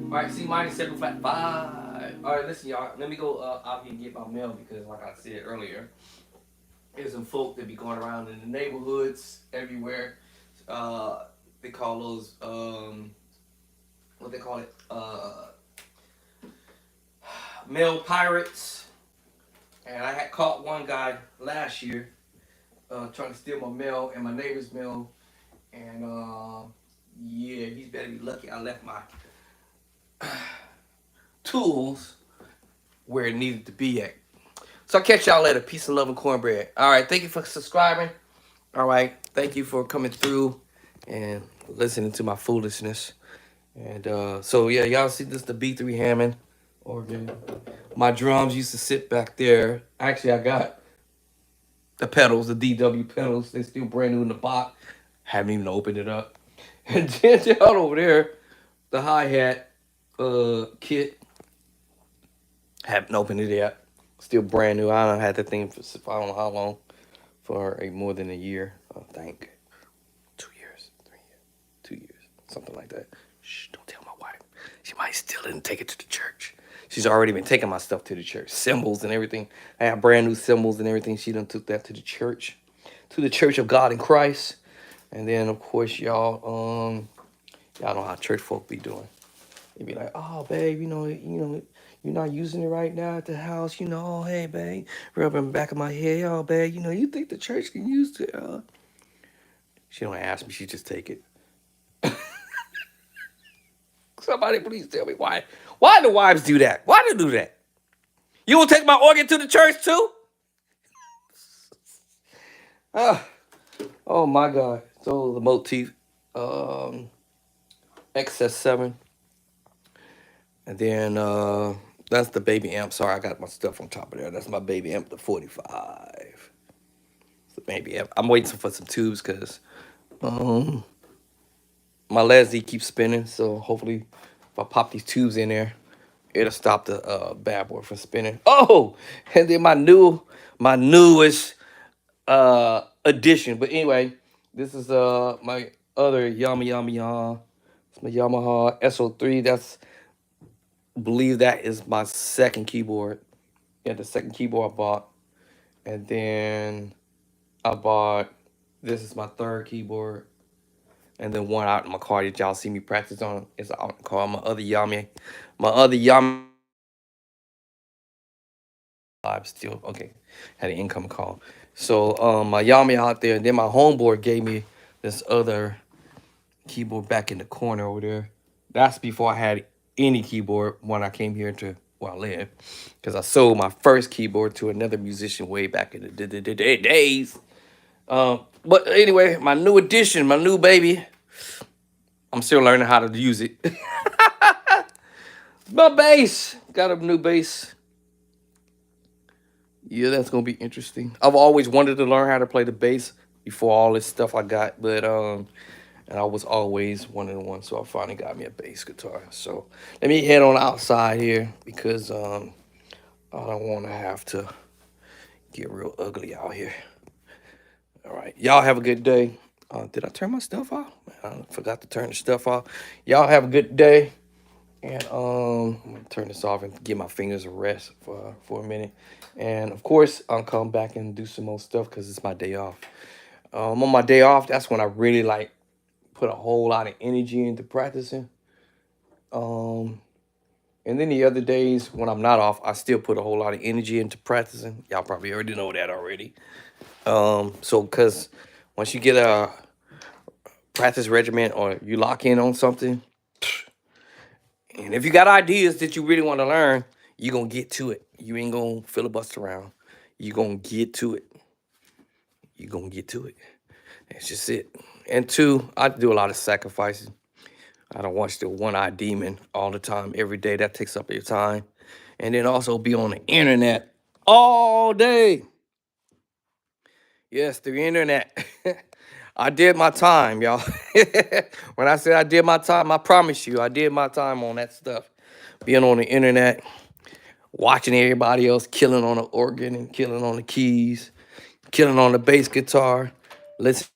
S1: All right, C minor, 7 flat 5. All right, listen, y'all. Let me go out here and get my mail because, like I said earlier, there's some folk that be going around in the neighborhoods everywhere. They call those what they call it, mail pirates. And I had caught one guy last year trying to steal my mail and my neighbor's mail. And yeah, he's better be lucky I left my tools where it needed to be at. So I'll catch y'all later. Peace and love and cornbread. All right, thank you for subscribing. All right, thank you for coming through and listening to my foolishness. And so yeah, y'all see this the B3 Hammond organ. My drums used to sit back there. Actually, I got the pedals, the DW pedals. They still brand new in the box. Haven't even opened it up. And then down over there, the hi hat kit. Haven't opened it yet. Still brand new. I don't had that thing for I don't know how long. For more than a year, I think. 2 years, 3 years, 2 years, something like that. Shh, don't tell my wife. She might steal it and take it to the church. She's already been taking my stuff to the church, cymbals and everything. I have brand new cymbals and everything. She done took that to the Church of God in Christ. And then of course y'all know how church folk be doing. They be like, oh babe, you're not using it right now at the house. Oh hey babe, rubbing the back of my head, oh babe, you think the church can use it? She don't ask me, she just take it. Somebody please tell me why. Why do wives do that? Why do they do that? You will take my organ to the church too? Ah, oh my God. So the motif, um, XS7, and then that's the baby amp. Sorry, I got my stuff on top of there. That's my baby amp, the 45. It's the baby amp. I'm waiting for some tubes because um, my Leslie keeps spinning. So hopefully, if I pop these tubes in there, it'll stop the bad boy from spinning. Oh, and then my newest addition. But anyway, this is my other Yamaha. It's my Yamaha SO3. That's believe that is my second keyboard. Yeah, the second keyboard I bought, and then I bought. This is my third keyboard, and then one out in my car that y'all see me practice on is out in the car. My other Yami live still okay. Had an income call, so my Yami out there, and then my homeboy gave me this other keyboard back in the corner over there. That's before I had any keyboard when I came here to where I live, because I sold my first keyboard to another musician way back in the days. But anyway, my new addition, my new baby. I'm still learning how to use it. My bass. Got a new bass. Yeah, that's gonna be interesting. I've always wanted to learn how to play the bass before all this stuff I got, but and I was always wanting one, so I finally got me a bass guitar. So let me head on outside here because I don't want to have to get real ugly out here. All right, y'all have a good day. Did I turn my stuff off? I forgot to turn the stuff off. Y'all have a good day. And I'm gonna turn this off and give my fingers a rest for a minute. And of course, I'll come back and do some more stuff because it's my day off. On my day off, that's when I really like put a whole lot of energy into practicing. Um, and then the other days when I'm not off, I still put a whole lot of energy into practicing. Y'all probably already know that already. So because once you get a practice regiment or you lock in on something, and if you got ideas that you really want to learn, you're going to get to it. You ain't going to filibuster around. You're going to get to it. You're going to get to it. That's just it. And two, I do a lot of sacrificing. I don't watch the one-eyed demon all the time, every day. That takes up your time. And then also be on the internet all day. Yes, the internet. I did my time, y'all. When I said I did my time, I promise you, I did my time on that stuff. Being on the internet, watching everybody else killing on the organ and killing on the keys, killing on the bass guitar. Listen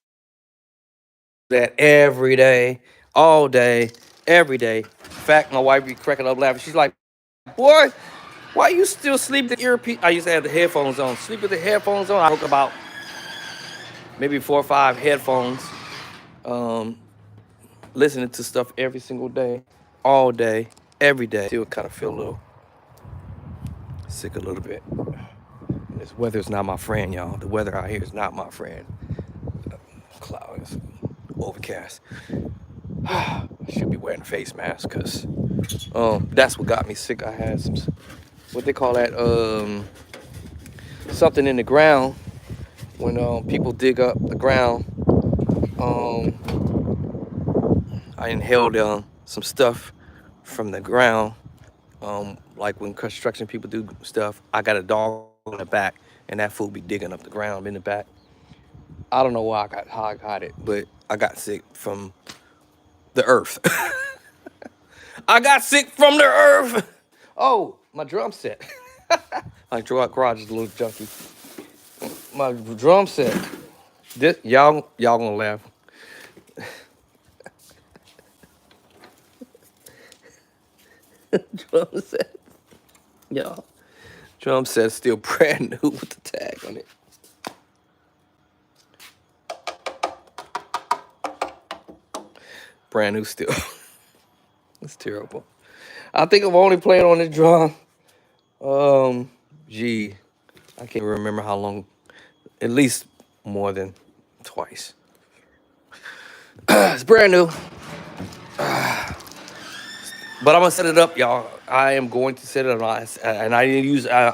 S1: to that every day, all day, every day. In fact, my wife be cracking up laughing. She's like, boy, why you still sleep with the earpiece? I used to have the headphones on. Sleep with the headphones on. I broke about maybe 4 or 5 headphones, um, listening to stuff every single day, all day, every day. Still kind of feel a little sick a little bit. This weather's not my friend, y'all. The weather out here is not my friend. Clouds, overcast. I should be wearing a face mask because that's what got me sick. I had some, what they call that, something in the ground. When people dig up the ground, I inhaled some stuff from the ground. Like when construction people do stuff, I got a dog in the back, and that fool be digging up the ground in the back. I don't know how I got it, but I got sick from the earth. I got sick from the earth. Oh, my drum set. Like garage is a little junky. My drum set. This y'all gonna laugh. Drum set, y'all. Drum set still brand new with the tag on it. Brand new still. It's terrible. I think I'm only playing on the drum. Gee, I can't remember how long. At least more than twice. It's brand new, but I'm gonna set it up, y'all. I am going to set it up, and I didn't use I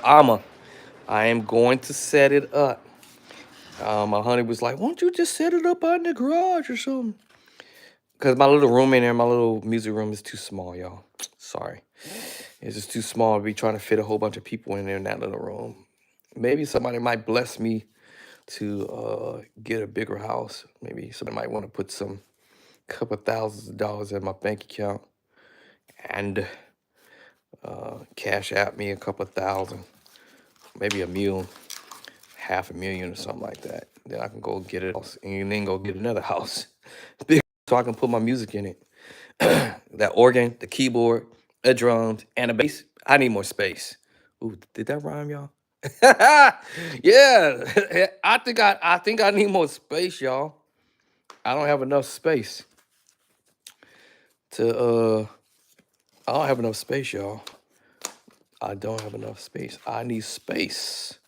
S1: am going to set it up. My honey was like, "Why don't you just set it up out in the garage or something?" Because my little room in there, my little music room is too small, y'all. Sorry. It's just too small to be trying to fit a whole bunch of people in there in that little room. Maybe somebody might bless me to get a bigger house. Maybe somebody might want to put some couple thousands of dollars in my bank account and cash out me a couple thousand, maybe half a million or something like that. Then I can go get it and then go get another house. Big so I can put my music in it. That organ, the keyboard, the drums, and the bass. I need more space. Ooh, did that rhyme, y'all? Yeah, I think I need more space, y'all. I don't have enough space to I don't have enough space, y'all. I don't have enough space. I need space.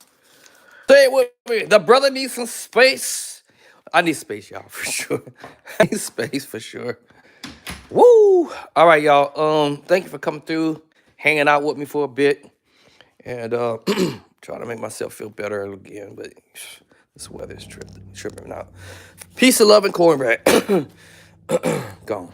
S1: Say it with me. The brother needs some space. I need space, y'all, for sure. I need space for sure. Woo! All right, y'all. Thank you for coming through, hanging out with me for a bit, and trying to make myself feel better again. But this weather's tripping out. Peace of love and cornbread. Gone.